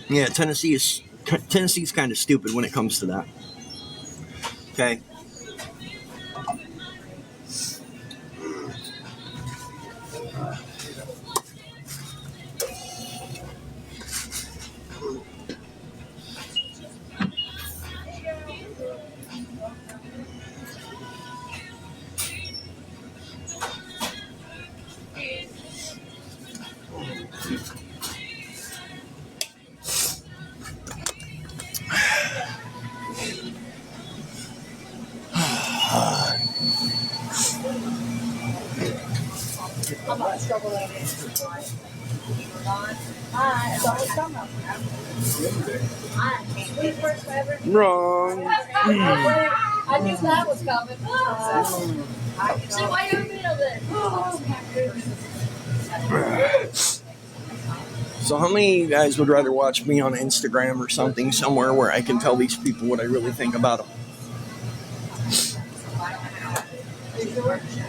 Yeah, Tennessee's kind of stupid when it comes to that. Okay. I'm not struggling with it. It's always coming up. Sweet first ever. Wrong. I knew that was coming. See why you're in the middle of it. So how many of you guys would rather watch me on Instagram or something somewhere where I can tell these people what I really think about them?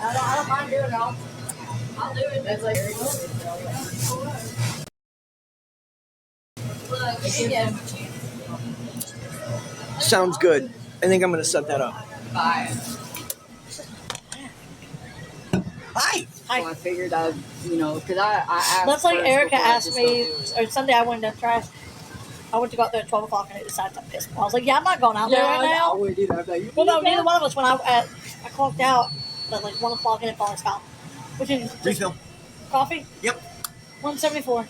I don't mind doing it. I'll do it. That's like Sounds good. I think I'm going to set that up. Bye. Hi. So I figured I'd, because I asked. That's like first Erica before I asked just me, go do it. or Sunday I went to trash. I went to go out there at 12 o'clock and it decided to piss me. I was like, yeah, I'm not going out there right I now. wouldn't either. I'd be like, Well, no, neither one of us. When I clocked out at like 1 o'clock and it finally stopped. Which is just Refill. coffee? Yep. 174.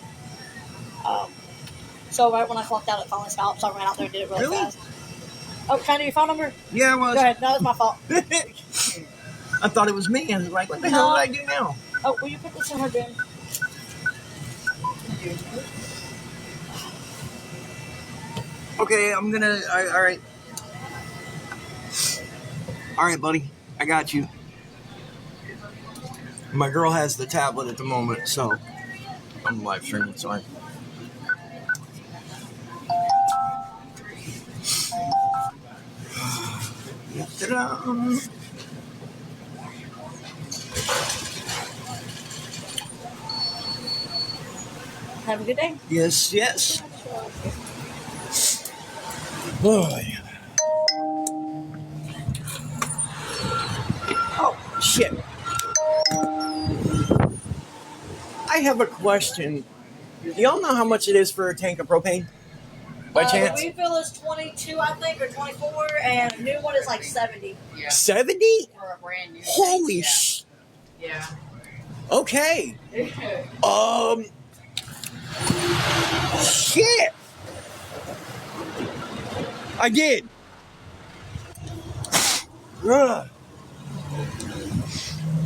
So right when I clocked out, it finally stopped. So I ran out there and did it really fast. Oh, can I do your phone number? Yeah, well, Go ahead. No, it's my fault. I thought it was me. I was like, what the hell did I do now? Oh, will you put this in her bin? Okay, I'm gonna. All right. All right, buddy. I got you. My girl has the tablet at the moment, so I'm live streaming. Sorry. Ta-da. Have a good day. Yes, yes. Boy. Oh, shit. I have a question. Do y'all know how much it is for a tank of propane? By chance? The refill is 22, I think, or 24, and a new one is like 70. Yeah. 70? For a brand new. Holy thing, sh... Yeah. Okay. Shit. I did. Ugh.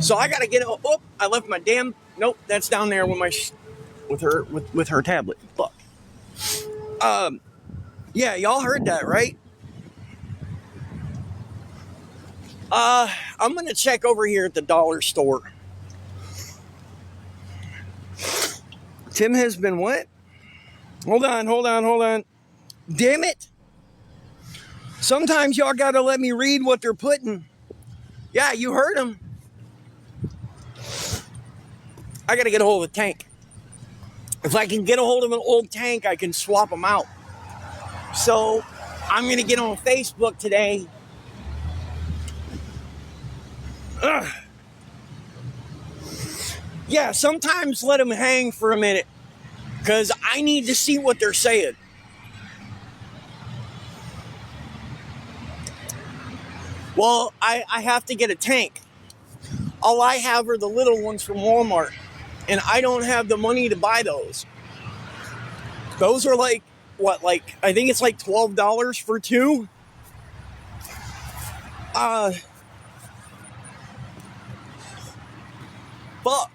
So I gotta get. Oh, I left my damn. Nope, that's down there with my with her tablet. Fuck. Yeah, y'all heard that, right? I'm gonna check over here at the dollar store. Tim has been what? Hold on. Damn it. Sometimes y'all gotta let me read what they're putting. Yeah, you heard him. I gotta get a hold of a tank. If I can get a hold of an old tank, I can swap them out. So I'm gonna get on Facebook today. Ugh. Yeah, sometimes let them hang for a minute because I need to see what they're saying. Well, I have to get a tank. All I have are the little ones from Walmart, and I don't have the money to buy those. Those are like, what, like, I think it's like $12 for two. Fuck.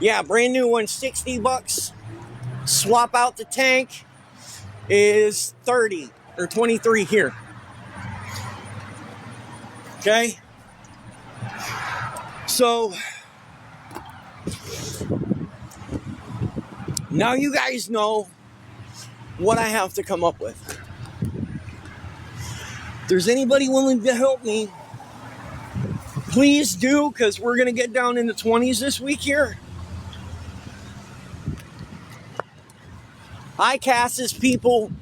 Yeah, brand new one, $60. Swap out the tank is 30 or 23 here. Okay? So now you guys know what I have to come up with. If there's anybody willing to help me, please do, because we're going to get down in the 20s this week here. Hi, Cass's people.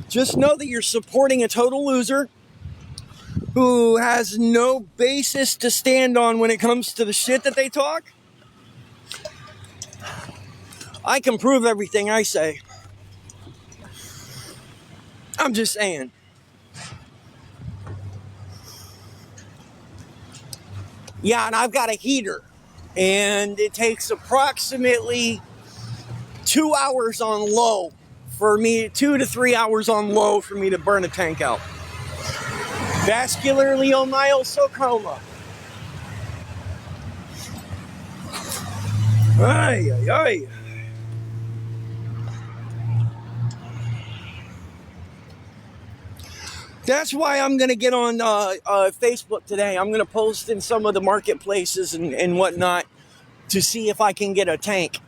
Just know that you're supporting a total loser who has no basis to stand on when it comes to the shit that they talk. I can prove everything I say. I'm just saying. Yeah, and I've got a heater, and it takes approximately 2 hours on low for me, 2 to 3 hours on low for me to burn a tank out. Vascular leiomyosarcoma. Ay, ay, ay. That's why I'm going to get on Facebook today. I'm going to post in some of the marketplaces and whatnot to see if I can get a tank.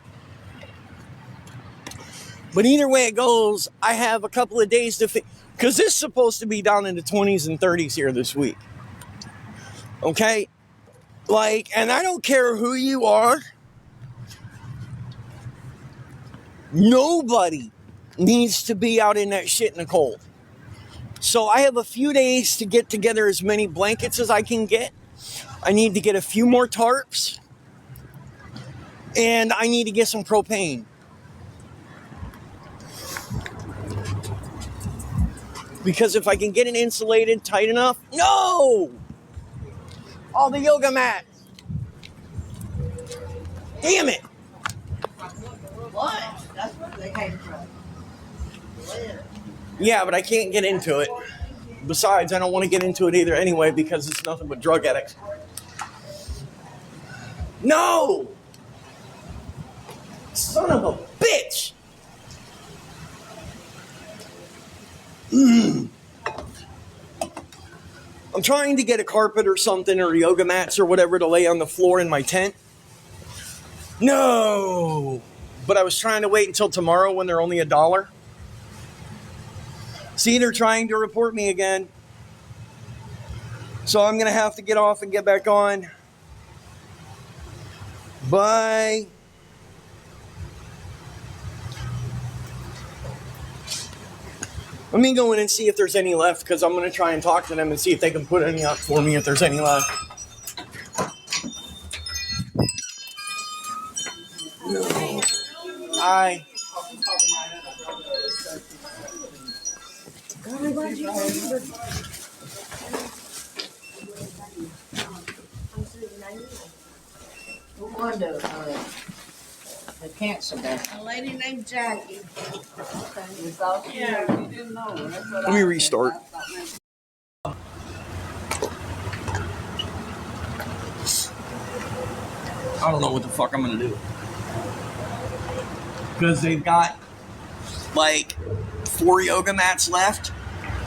But either way it goes, I have a couple of days to because this is supposed to be down in the 20s and 30s here this week. Okay? Like, and I don't care who you are. Nobody needs to be out in that shit in the cold. So I have a few days to get together as many blankets as I can get. I need to get a few more tarps. And I need to get some propane. Because if I can get it insulated tight enough, no! All the yoga mats. Damn it! What? That's where they came from. Yeah, but I can't get into it. Besides, I don't want to get into it either anyway because it's nothing but drug addicts. No! Son of a bitch! I'm trying to get a carpet or something or yoga mats or whatever to lay on the floor in my tent. No! But I was trying to wait until tomorrow when they're only $1. See, they're trying to report me again. So I'm going to have to get off and get back on. Bye. Let me go in and see if there's any left, because I'm going to try and talk to them and see if they can put any up for me if there's any left. No. Hi. Who won the cancer day? A lady named Jackie. You thought you knew, you didn't know. That's what Let me restart. I don't know what the fuck I'm gonna do. Because they've got like 4 yoga mats left,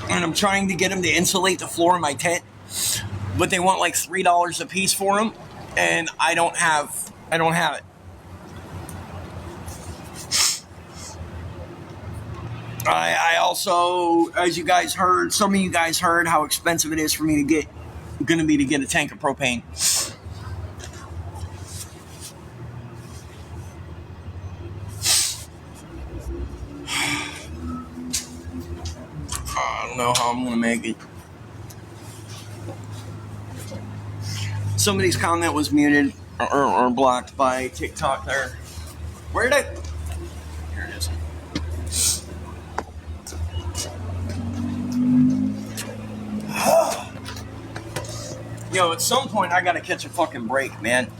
and I'm trying to get them to insulate the floor in my tent, but they want like $3 a piece for them, and I don't have it. I also, as you guys heard, some of you guys heard how expensive it is for me to get a tank of propane. I don't know how I'm gonna make it. Somebody's comment was muted or blocked by TikTok there. Where did I? Here it is. Yo, at some point I gotta catch a fucking break, man.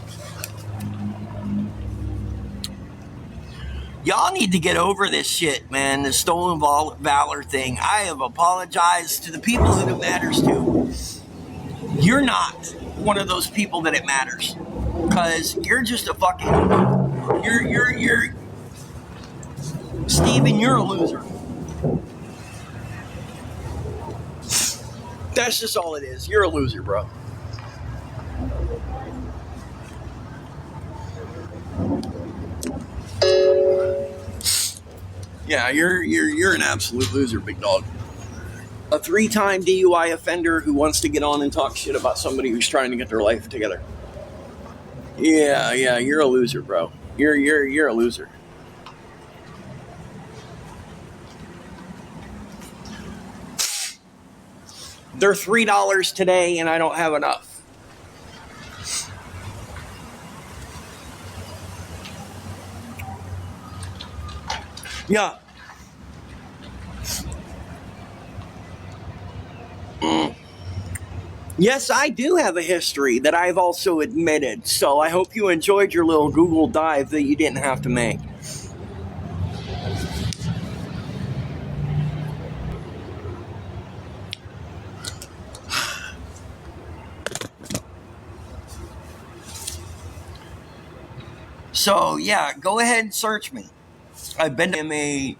Y'all need to get over this shit, man. The stolen valor thing. I have apologized to the people that it matters to. You're not one of those people that it matters, because you're just a fucking. You're. Steven, you're a loser. That's just all it is. You're a loser, bro. Yeah, you're an absolute loser, big dog. A 3-time DUI offender who wants to get on and talk shit about somebody who's trying to get their life together. Yeah, you're a loser, bro. You're a loser. They're $3 today, and I don't have enough. Yeah. Yes, I do have a history that I've also admitted, so I hope you enjoyed your little Google dive that you didn't have to make. So, yeah, go ahead and search me. I've been a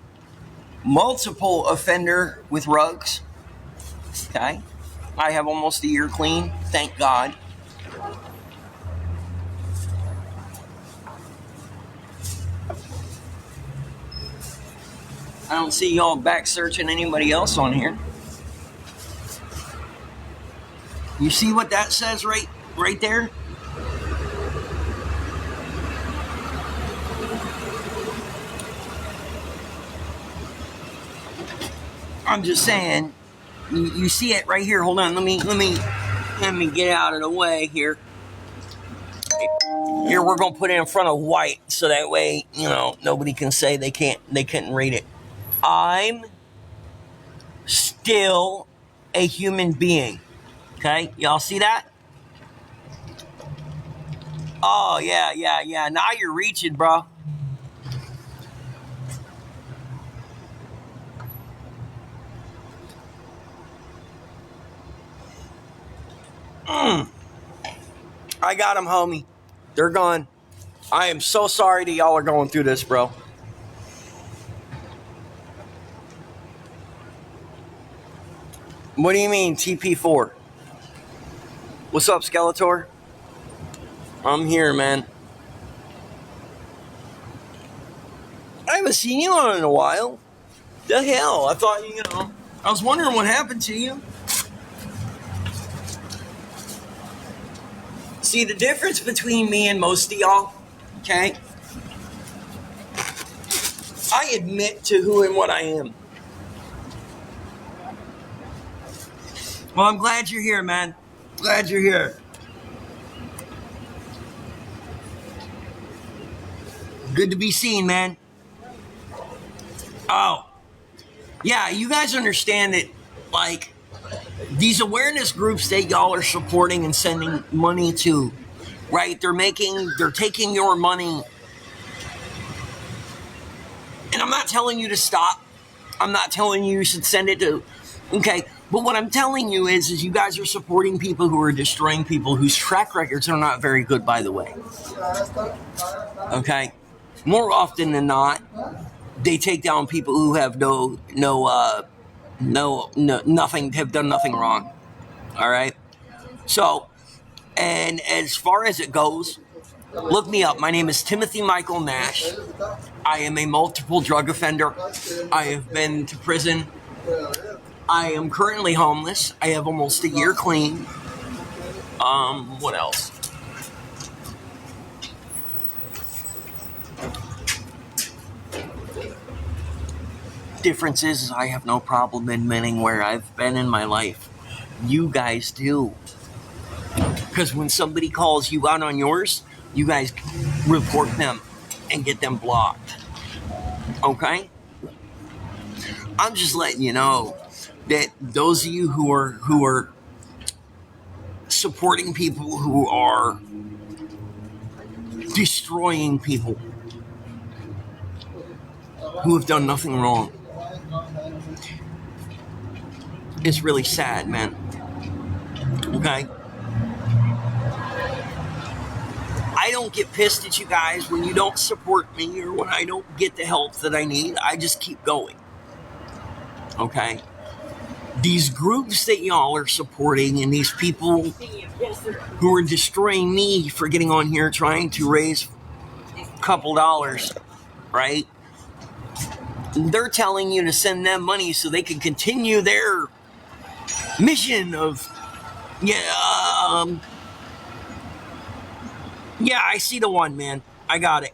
multiple offender with rugs. Okay? I have almost a year clean, thank God. I don't see y'all back searching anybody else on here. You see what that says right there? I'm just saying, you see it right here. Hold on, let me get out of the way here. Here, we're gonna put it in front of white, so that way, nobody can say they couldn't read it. I'm still a human being. Okay, y'all see that? Oh yeah. Now you're reaching, bro. I got them, homie. They're gone. I am so sorry that y'all are going through this, bro. What do you mean, TP4? What's up, Skeletor? I'm here, man. I haven't seen you on in a while. The hell? I thought, I was wondering what happened to you. See, the difference between me and most of y'all, okay? I admit to who and what I am. Well, I'm glad you're here, man. Glad you're here. Good to be seen, man. Oh. Yeah, you guys understand that, like, these awareness groups that y'all are supporting and sending money to, right? They're taking your money. And I'm not telling you to stop. I'm not telling you should send it to, okay? But what I'm telling you is you guys are supporting people who are destroying people whose track records are not very good, by the way. Okay? More often than not, they take down people who have nothing, have done nothing wrong. All right. So, and as far as it goes, look me up. My name is Timothy Michael Nash. I am a multiple drug offender. I have been to prison. I am currently homeless. I have almost a year clean. What else? Difference is I have no problem admitting where I've been in my life. You guys do. Because when somebody calls you out on yours, you guys report them and get them blocked. Okay? I'm just letting you know that those of you who are supporting people who are destroying people who have done nothing wrong, it's really sad, man. Okay? I don't get pissed at you guys when you don't support me or when I don't get the help that I need. I just keep going. Okay? These groups that y'all are supporting and these people who are destroying me for getting on here trying to raise a couple dollars, right? They're telling you to send them money so they can continue their mission of, I see the one, man. I got it.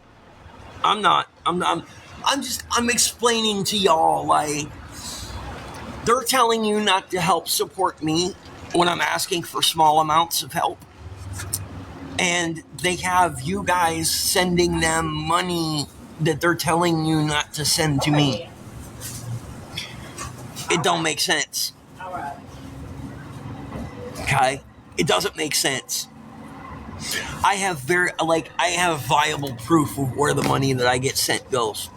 I'm explaining to y'all, like, they're telling you not to help support me when I'm asking for small amounts of help. And they have you guys sending them money that they're telling you not to send to me. It don't make sense. Okay? It doesn't make sense. I have viable proof of where the money that I get sent goes.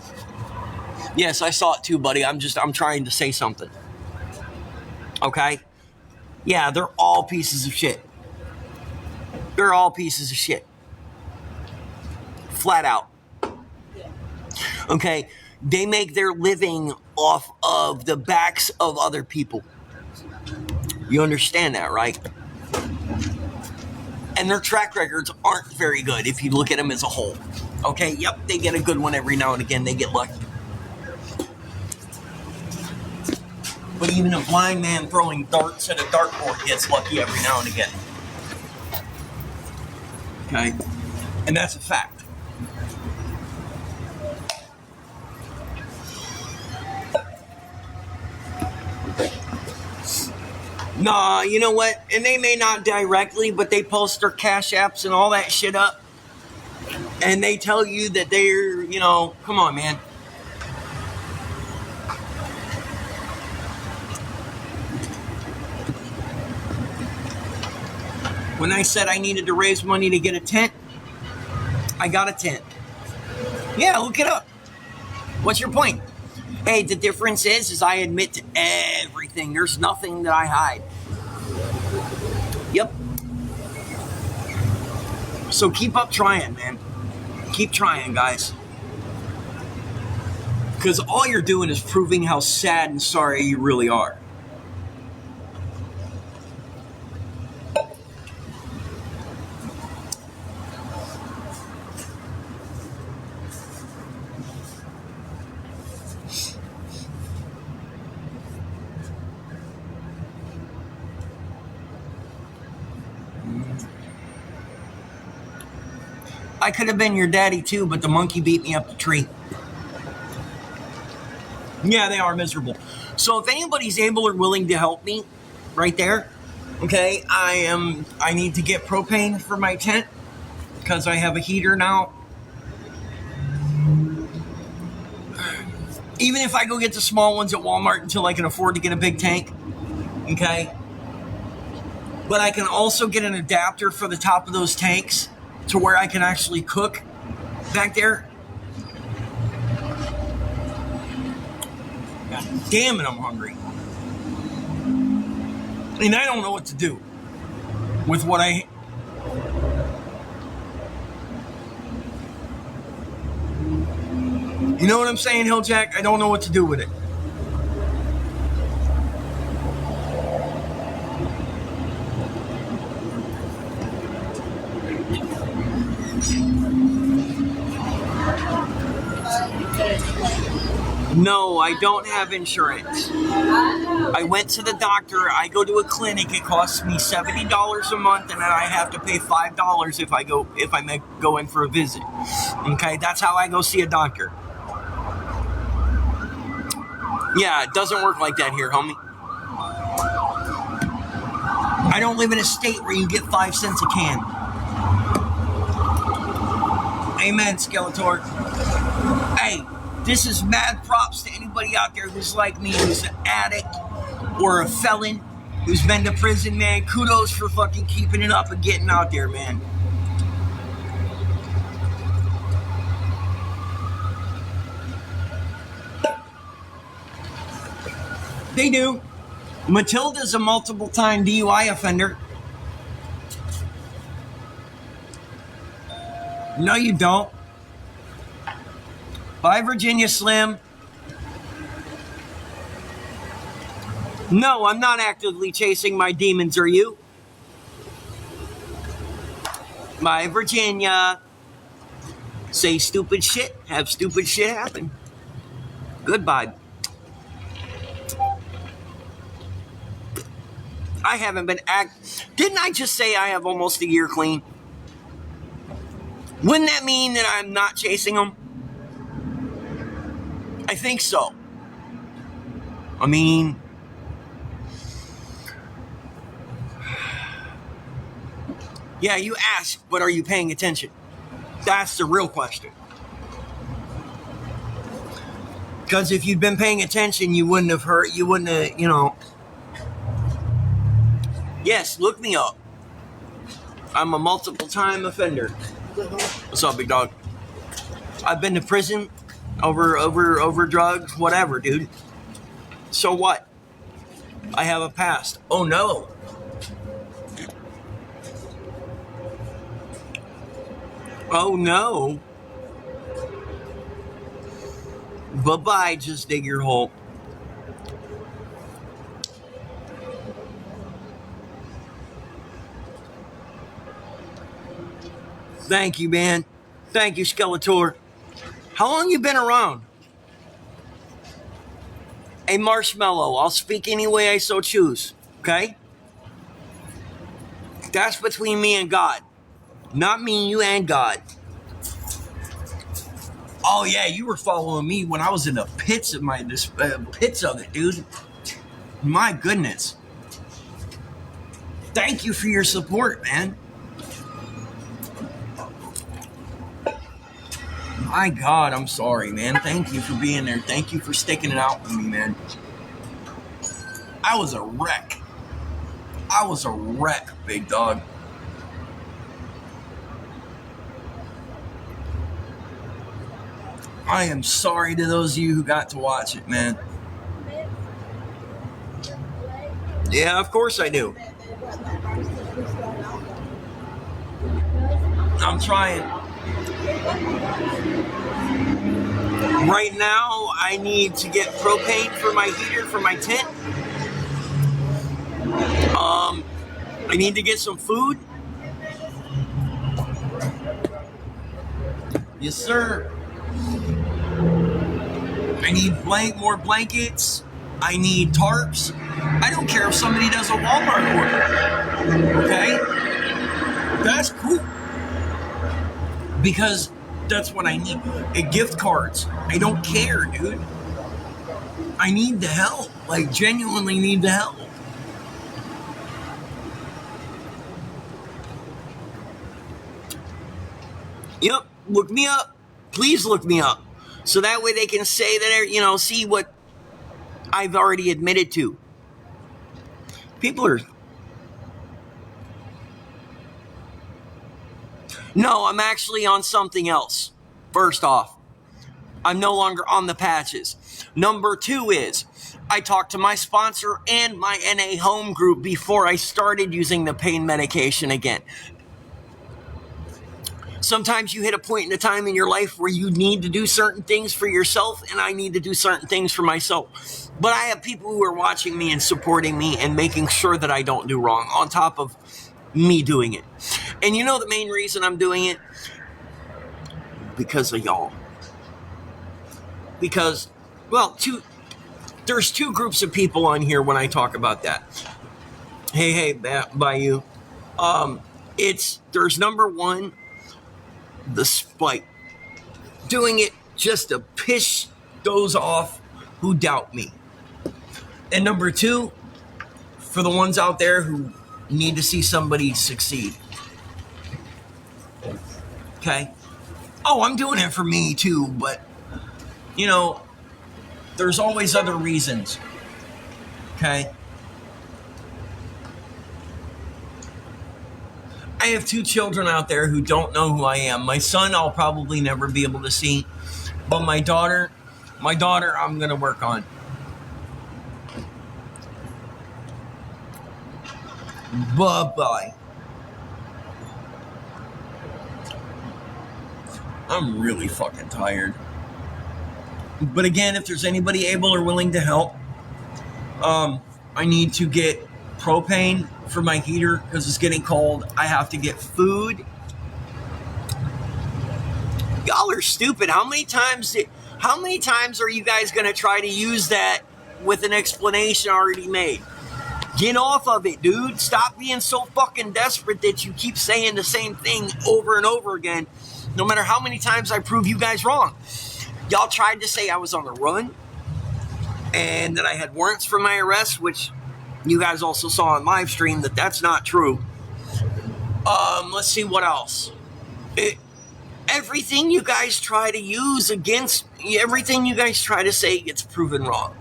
Yes, I saw it too, buddy. I'm trying to say something. Okay? Yeah, they're all pieces of shit. They're all pieces of shit. Flat out. Okay? They make their living off of the backs of other people. You understand that, right? And their track records aren't very good if you look at them as a whole. Okay? Yep, they get a good one every now and again. They get lucky. But even a blind man throwing darts at a dartboard gets lucky every now and again. Okay? And that's a fact. Nah, you know what? And they may not directly, but they post their cash apps and all that shit up. And they tell you that they're, come on, man. When I said I needed to raise money to get a tent, I got a tent. Yeah, look it up. What's your point? Hey, the difference is I admit to everything. There's nothing that I hide. Yep. So keep up trying, man. Keep trying, guys. Because all you're doing is proving how sad and sorry you really are. I could have been your daddy too, but the monkey beat me up the tree. Yeah, they are miserable. So if anybody's able or willing to help me, right there, okay, I need to get propane for my tent because I have a heater now. Even if I go get the small ones at Walmart until I can afford to get a big tank, okay? But I can also get an adapter for the top of those tanks to where I can actually cook back there. God damn it, I'm hungry. And I don't know what to do with what I... You know what I'm saying, Hilljack? I don't know what to do with it. No, I don't have insurance. I went to the doctor. I go to a clinic. It costs me $70 a month, and then I have to pay $5 if I go in for a visit. Okay, that's how I go see a doctor. Yeah, it doesn't work like that here, homie. I don't live in a state where you get 5 cents a can. Amen, Skeletor. Hey, this is mad props to anybody out there who's like me, who's an addict or a felon, who's been to prison, man. Kudos for fucking keeping it up and getting out there, man. They do. Matilda's a multiple-time DUI offender. No, you don't. Bye, Virginia Slim. No, I'm not actively chasing my demons, are you? Bye, Virginia. Say stupid shit, have stupid shit happen. Goodbye. I haven't been Didn't I just say I have almost a year clean? Wouldn't that mean that I'm not chasing them? I think so. I mean, yeah, you ask, but are you paying attention? That's the real question. Because if you'd been paying attention, you wouldn't have heard, you wouldn't have, Yes, look me up. I'm a multiple-time offender. What's up, big dog? I've been to prison over drugs, whatever, dude. So what? I have a past. Oh, no. Oh, no. Bye-bye, just dig your hole. Thank you, man. Thank you, Skeletor. How long you been around? A marshmallow. I'll speak any way I so choose. Okay? That's between me and God. Not me, you, and God. Oh yeah, you were following me when I was in the pits of pits of it, dude. My goodness. Thank you for your support, man. My God, I'm sorry, man. Thank you for being there. Thank you for sticking it out with me, man. I was a wreck. I was a wreck, big dog. I am sorry to those of you who got to watch it, man. Yeah, of course I do. I'm trying. Right now, I need to get propane for my heater for my tent. I need to get some food. Yes, sir. I need more blankets. I need tarps. I don't care if somebody does a Walmart order. Okay? That's cool. Because that's what I need. Gift cards. I don't care, dude. I need the help. Like, genuinely need the help. Yep. Look me up. Please look me up. So that way they can say that, see what I've already admitted to. People are... No, I'm actually on something else. First off, I'm no longer on the patches. Number 2 is, I talked to my sponsor and my NA home group before I started using the pain medication again. Sometimes you hit a point in a time in your life where you need to do certain things for yourself, and I need to do certain things for myself. But I have people who are watching me and supporting me and making sure that I don't do wrong on top of me doing it. And you know the main reason I'm doing it? Because of y'all. Because, well, there's two groups of people on here when I talk about that. Hey, Bayou. There's number one, the spite. Doing it just to piss those off who doubt me. And number two, for the ones out there who need to see somebody succeed. Okay? Oh, I'm doing it for me too, but, you know, there's always other reasons. Okay? I have two children out there who don't know who I am. My son, I'll probably never be able to see. But my daughter, I'm going to work on. Bye-bye. I'm really fucking tired. But again, if there's anybody able or willing to help, I need to get propane for my heater because it's getting cold. I have to get food. Y'all are stupid. How many times are you guys going to try to use that with an explanation already made? Get off of it, dude. Stop being so fucking desperate that you keep saying the same thing over and over again, no matter how many times I prove you guys wrong. Y'all tried to say I was on the run and that I had warrants for my arrest, which you guys also saw on live stream that that's not true. Let's see what else. Everything you guys try to use against, everything you guys try to say gets proven wrong.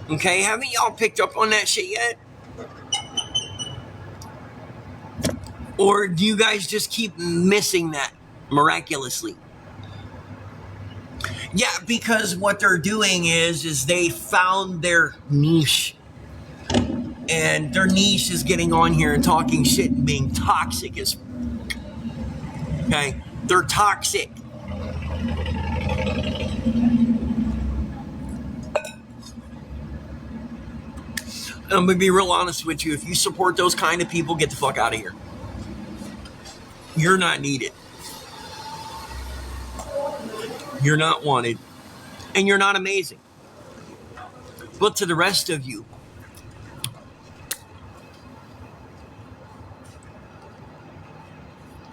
Okay, haven't y'all picked up on that shit yet? Or do you guys just keep missing that miraculously? Yeah, because what they're doing is they found their niche. And their niche is getting on here and talking shit and being toxic as... Okay? They're toxic. I'm going to be real honest with you. If you support those kind of people, get the fuck out of here. You're not needed. You're not wanted. And you're not amazing. But to the rest of you,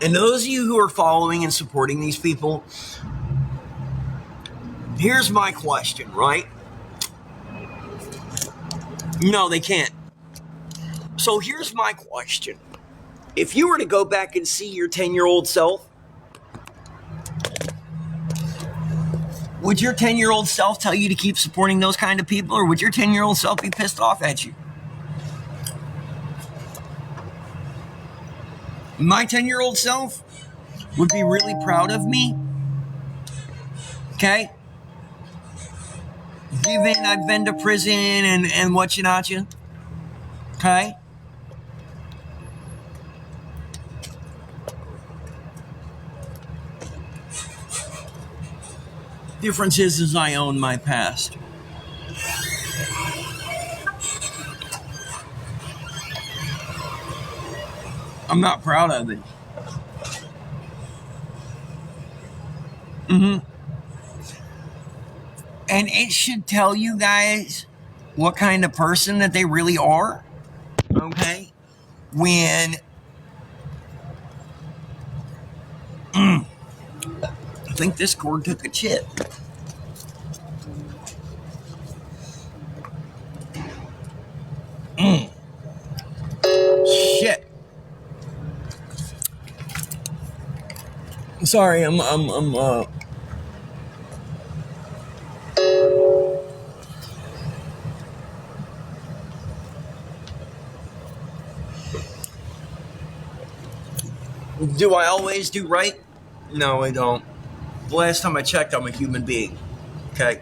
and those of you who are following and supporting these people, here's my question, right? No, they can't. So here's my question. If you were to go back and see your 10-year-old self, would your 10-year-old self tell you to keep supporting those kind of people, or would your 10-year-old self be pissed off at you? My 10-year-old self would be really proud of me. Okay? Even I've been to prison and what you not you. Okay? Difference is I own my past. I'm not proud of it. Mm-hmm. And it should tell you guys what kind of person that they really are. Okay? When I think this cord took a chip. Shit. Sorry, I'm Do I always do right? No, I don't. The last time I checked, I'm a human being. Okay?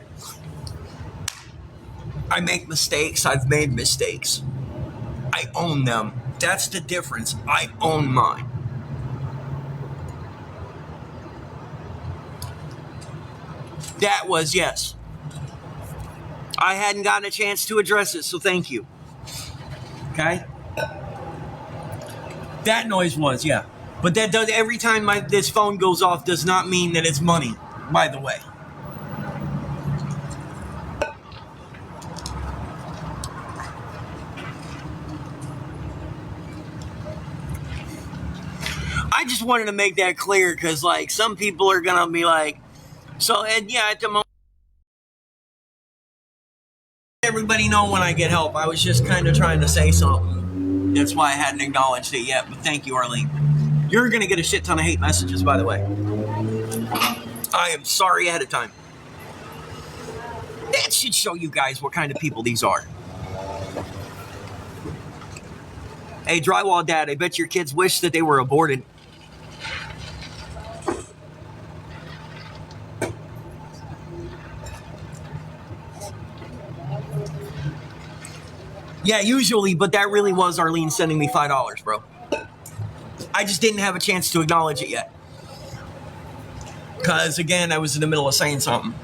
I make mistakes. I've made mistakes. I own them. That's the difference. I own mine. That was, yes. I hadn't gotten a chance to address it, so thank you. Okay? That noise was, yeah. But that does, every time this phone goes off does not mean that it's money, by the way. I just wanted to make that clear because, like, some people are going to be like, so, and yeah, at the moment, everybody know when I get help. I was just kind of trying to say something. That's why I hadn't acknowledged it yet, but thank you, Arlene. You're going to get a shit ton of hate messages, by the way. I am sorry ahead of time. That should show you guys what kind of people these are. Hey, Drywall Dad, I bet your kids wish that they were aborted. Yeah, usually, but that really was Arlene sending me $5, bro. I just didn't have a chance to acknowledge it yet. Because, again, I was in the middle of saying something.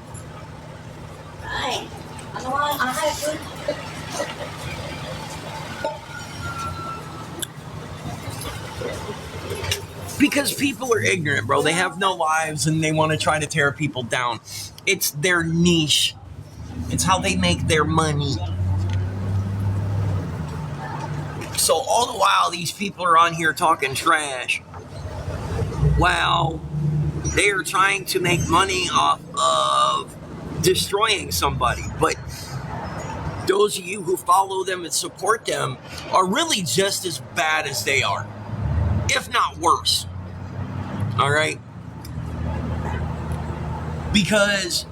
Hi. I know I have good. Because people are ignorant, bro. They have no lives, and they want to try to tear people down. It's their niche. It's how they make their money. So all the while, these people are on here talking trash. Wow. They are trying to make money off of destroying somebody. But those of you who follow them and support them are really just as bad as they are, if not worse. All right? Because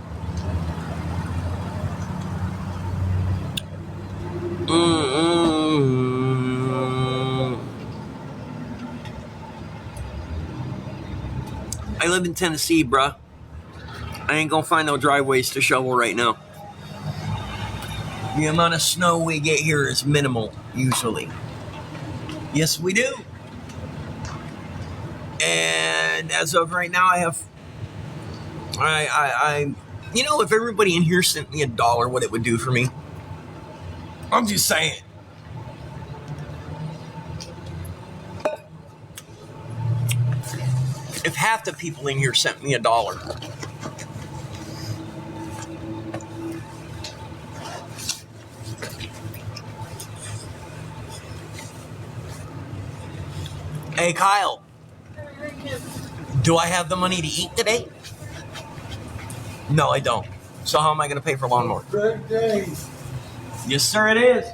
I live in Tennessee, bruh. I ain't gonna find no driveways to shovel right now. The amount of snow we get here is minimal, usually. Yes, we do. And as of right now, I have... You know, if everybody in here sent me $1, what it would do for me? I'm just saying. If half the people in here sent me $1. Hey, Kyle. Do I have the money to eat today? No, I don't. So how am I going to pay for lawnmower? Good days. Yes, sir, it is.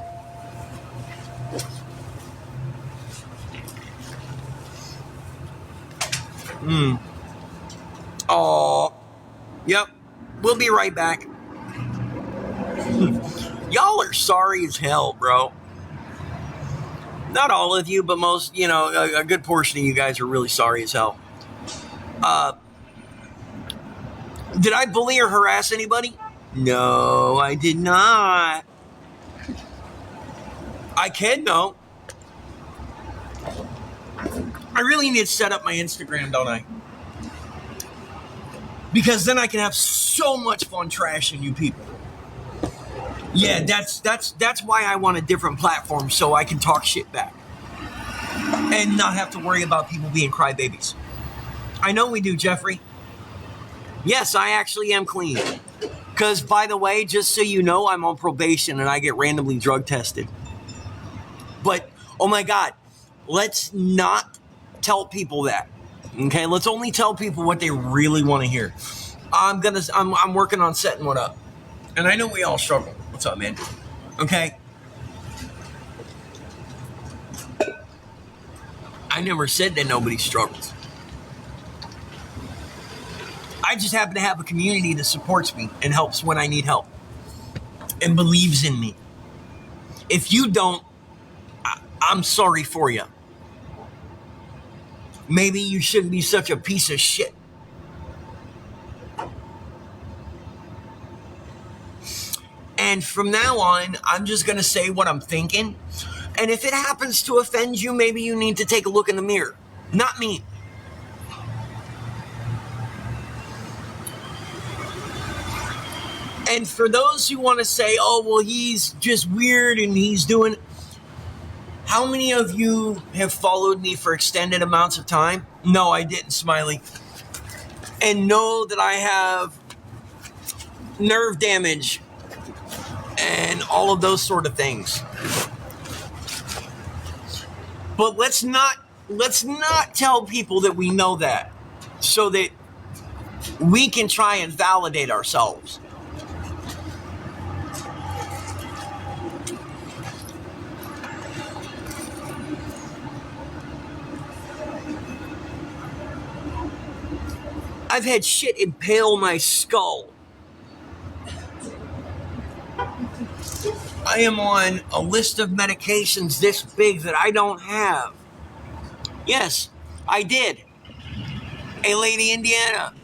Oh, yep. We'll be right back. Y'all are sorry as hell, bro. Not all of you, but most, you know, a good portion of you guys are really sorry as hell. Did I bully or harass anybody? No, I did not. I can, though. I really need to set up my Instagram, don't I? Because then I can have so much fun trashing you people. Yeah, that's why I want a different platform, so I can talk shit back. And not have to worry about people being crybabies. I know we do, Jeffrey. Yes, I actually am clean. Because, by the way, just so you know, I'm on probation and I get randomly drug tested. But, oh my God, let's not tell people that. Okay, let's only tell people what they really want to hear. I'm working on setting one up. And I know we all struggle. What's up, man? Okay. I never said that nobody struggles. I just happen to have a community that supports me and helps when I need help and believes in me. If you don't, I'm sorry for you. Maybe you shouldn't be such a piece of shit. And from now on, I'm just going to say what I'm thinking. And if it happens to offend you, maybe you need to take a look in the mirror. Not me. And for those who want to say, oh, well, he's just weird and he's doing... How many of you have followed me for extended amounts of time? No, I didn't, Smiley. And know that I have nerve damage and all of those sort of things. But let's not tell people that we know that, so that we can try and validate ourselves. I've had shit impale my skull. I am on a list of medications this big that I don't have. Yes, I did. Hey, Lady Indiana,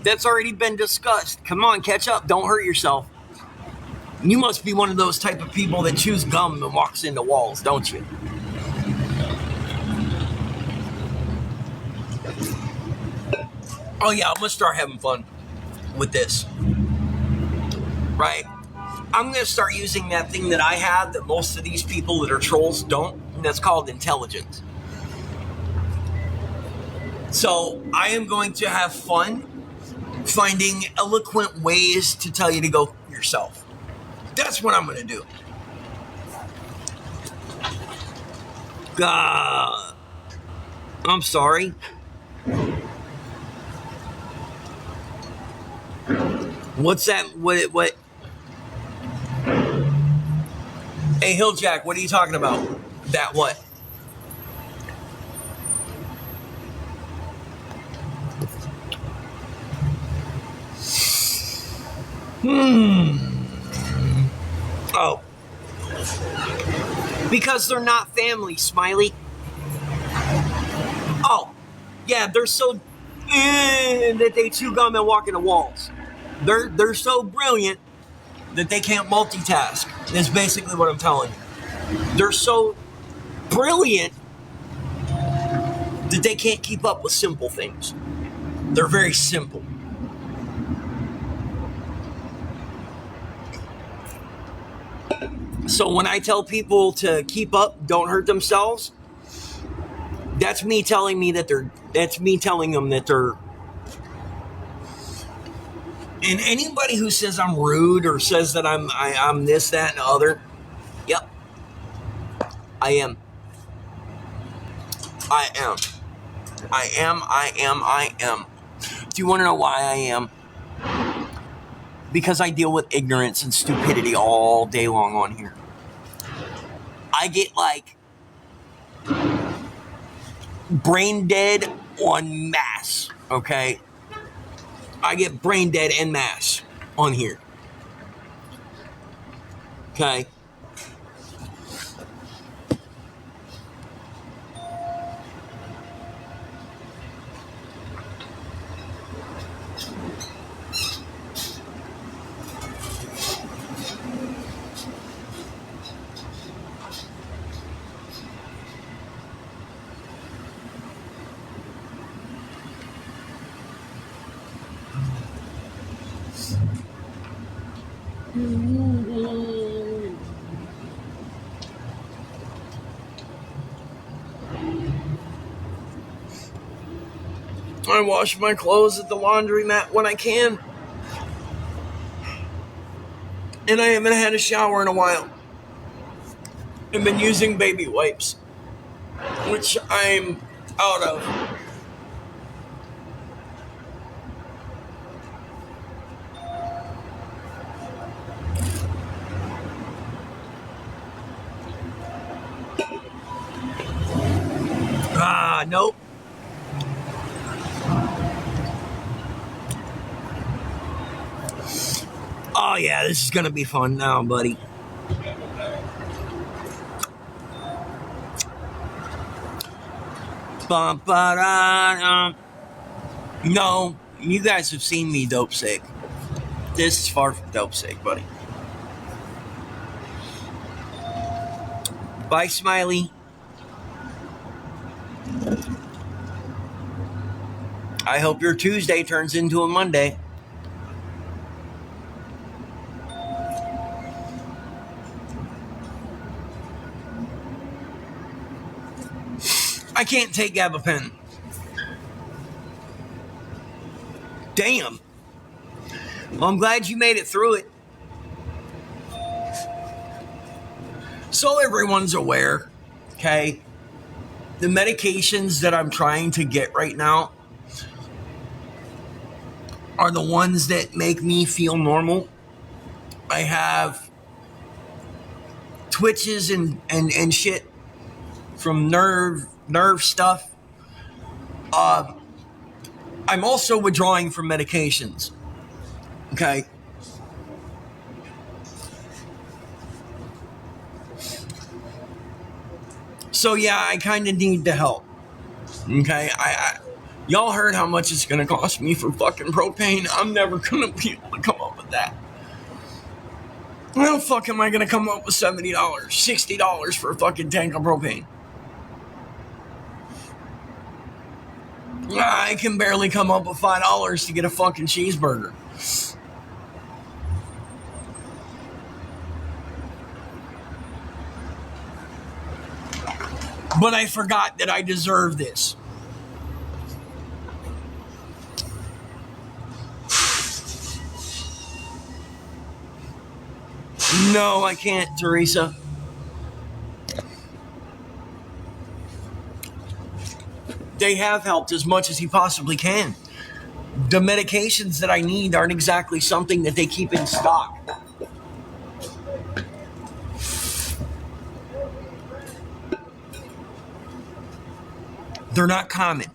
that's already been discussed. Come on, catch up. Don't hurt yourself. You must be one of those type of people that chews gum and walks into walls, don't you? Oh, yeah, I'm going to start having fun with this. Right? I'm going to start using that thing that I have that most of these people that are trolls don't, and that's called intelligence. So I am going to have fun finding eloquent ways to tell you to go yourself. That's what I'm going to do. I'm sorry. What's that? What? Hey, Hilljack, what are you talking about? That what? Oh. Because they're not family, Smiley. Oh. Yeah, they're so that they chew gum and walk into walls. They're so brilliant that they can't multitask. That's basically what I'm telling you. They're so brilliant that they can't keep up with simple things. They're very simple. So when I tell people to keep up, don't hurt themselves, that's me telling them that they're. And anybody who says I'm rude or says that I'm this, that, and the other, yep, I am. Do you want to know why I am? Because I deal with ignorance and stupidity all day long on here. I get like brain dead en masse, okay? I get brain dead en masse on here. Okay? I wash my clothes at the laundromat when I can. And I haven't had a shower in a while. I've been using baby wipes, which I'm out of. Nope. Oh, yeah, this is going to be fun now, buddy. No, you guys have seen me dope sick. This is far from dope sick, buddy. Bye, Smiley. I hope your Tuesday turns into a Monday. I can't take gabapentin. Damn. Well, I'm glad you made it through it. So everyone's aware, okay? The medications that I'm trying to get right now are the ones that make me feel normal. I have twitches and shit from nerve stuff. I'm also withdrawing from medications. Okay. So yeah, I kind of need the help. Okay. Y'all heard how much it's gonna cost me for fucking propane. I'm never gonna be able to come up with that. How the fuck am I gonna come up with $70, $60 for a fucking tank of propane? I can barely come up with $5 to get a fucking cheeseburger. But I forgot that I deserve this. No, I can't, Teresa. They have helped as much as he possibly can. The medications that I need aren't exactly something that they keep in stock. They're not common.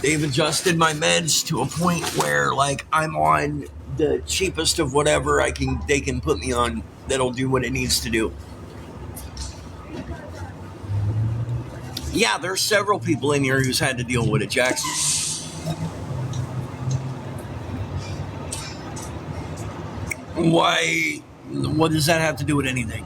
They've adjusted my meds to a point where, like, I'm on the cheapest of whatever they can put me on that'll do what it needs to do. Yeah, there's several people in here who's had to deal with it, Jackson. Why? What does that have to do with anything?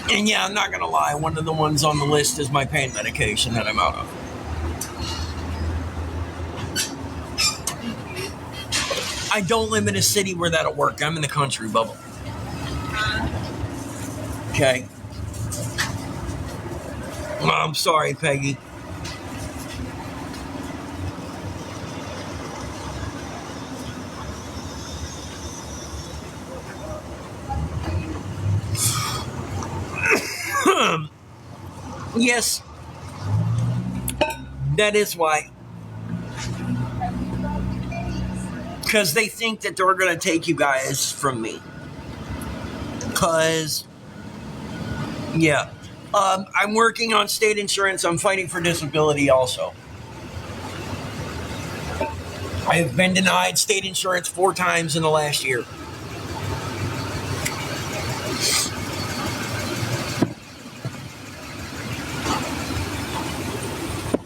And yeah, I'm not gonna lie, one of the ones on the list is my pain medication that I'm out of. I don't live in a city where that'll work. I'm in the country, Bubba. Okay. Well, I'm sorry, Peggy. Yes. That is why. Because they think that they're going to take you guys from me. Because, yeah. I'm working on state insurance. I'm fighting for disability also. I have been denied state insurance 4 times in the last year.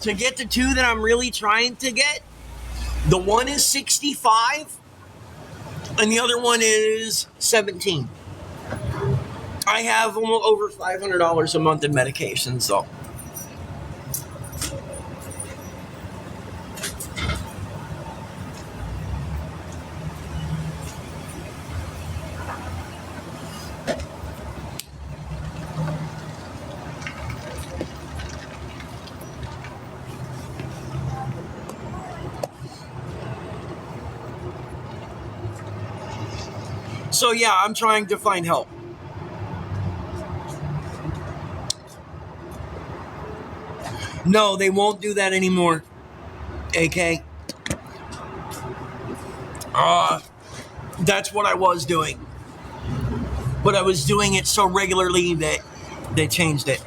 To get the 2 that I'm really trying to get, the one is 65 and the other one is 17. I have almost over $500 a month in medications, though. So yeah, I'm trying to find help. No, they won't do that anymore. AK. That's what I was doing. But I was doing it so regularly that they changed it.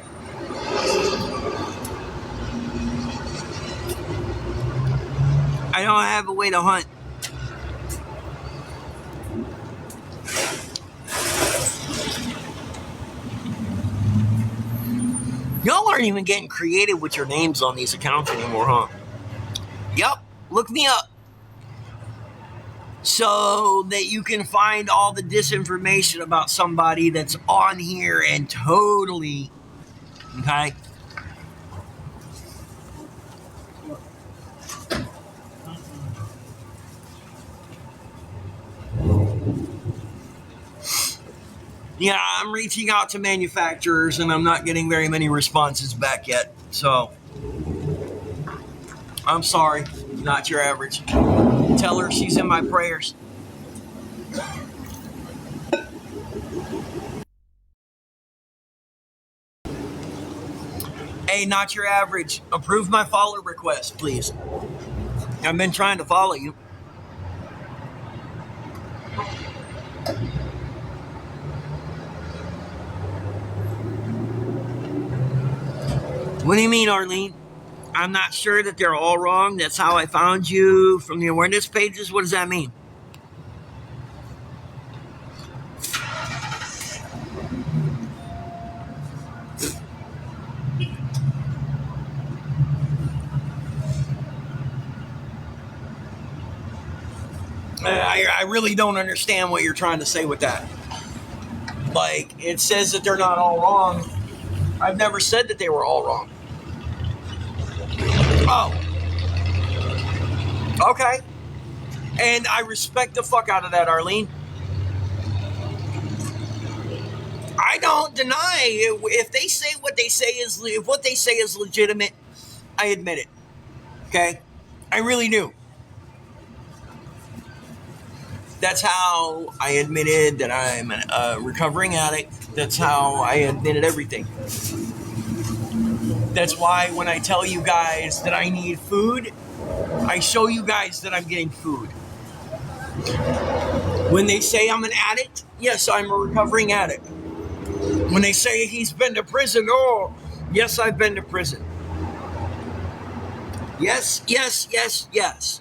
I don't have a way to hunt. Y'all aren't even getting creative with your names on these accounts anymore, huh? Yup, look me up. So that you can find all the disinformation about somebody that's on here and totally, okay? Yeah, I'm reaching out to manufacturers and I'm not getting very many responses back yet. So, I'm sorry. Not your average. Tell her she's in my prayers. Hey, not your average. Approve my follow request, please. I've been trying to follow you. What do you mean, Arlene? I'm not sure that they're all wrong. That's how I found you from the awareness pages. What does that mean? I really don't understand what you're trying to say with that. Like, it says that they're not all wrong. I've never said that they were all wrong. Oh, okay. And I respect the fuck out of that, Arlene. I don't deny if they say what they say is if what they say is legitimate. I admit it. Okay, I really do. That's how I admitted that I'm a recovering addict. That's how I admitted everything. That's why when I tell you guys that I need food, I show you guys that I'm getting food. When they say I'm an addict, yes, I'm a recovering addict. When they say he's been to prison, oh, yes, I've been to prison. Yes, yes, yes, yes.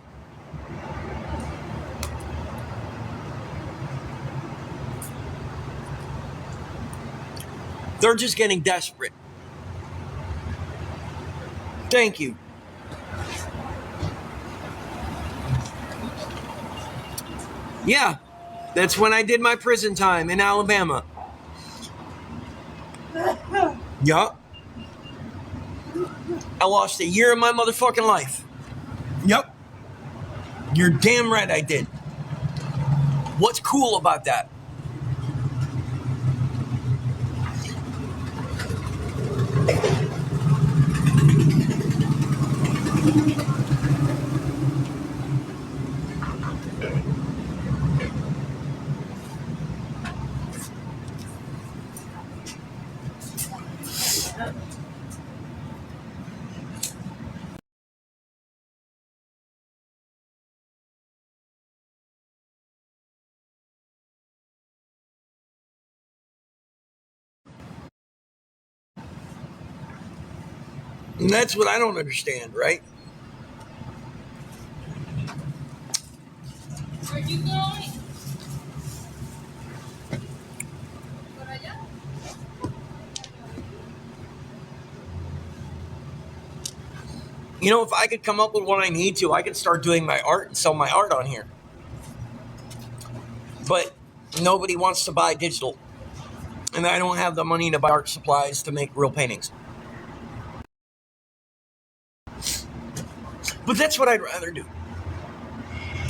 They're just getting desperate. Thank you. Yeah, that's when I did my prison time in Alabama. Yup. I lost a year of my motherfucking life. Yup. You're damn right I did. What's cool about that? And that's what I don't understand, right? Where you going? You know, if I could come up with what I need to, I could start doing my art and sell my art on here. But nobody wants to buy digital. And I don't have the money to buy art supplies to make real paintings. But that's what I'd rather do.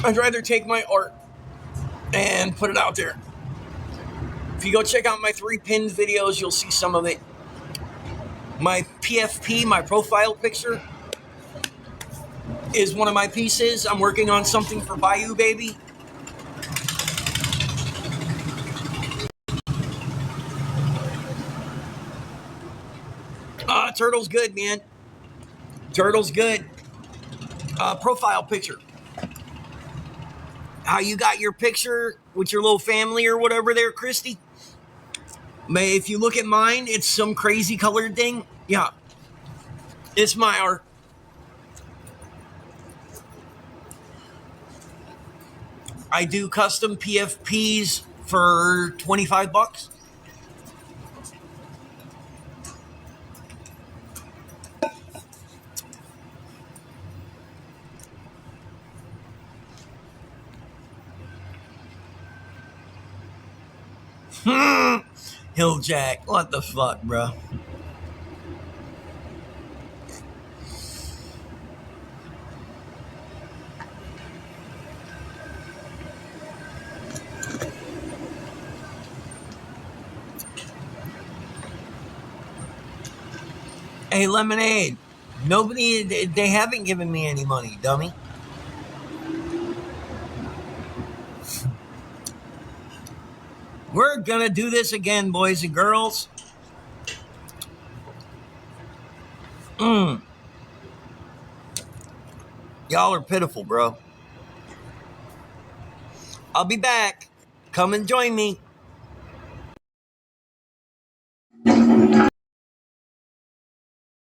I'd rather take my art and put it out there. If you go check out my 3 pinned videos, you'll see some of it. My PFP, my profile picture, is one of my pieces. I'm working on something for Bayou Baby. Turtle's good, man. Turtle's good. Profile picture. How you got your picture with your little family or whatever there, Christy? If you look at mine, it's some crazy colored thing. Yeah. It's my art. I do custom PFPs for $25. Hill Jack, what the fuck, bro? Hey, Lemonade. Nobody, they haven't given me any money, dummy. We're gonna do this again, boys and girls. Y'all are pitiful, bro. I'll be back. Come and join me.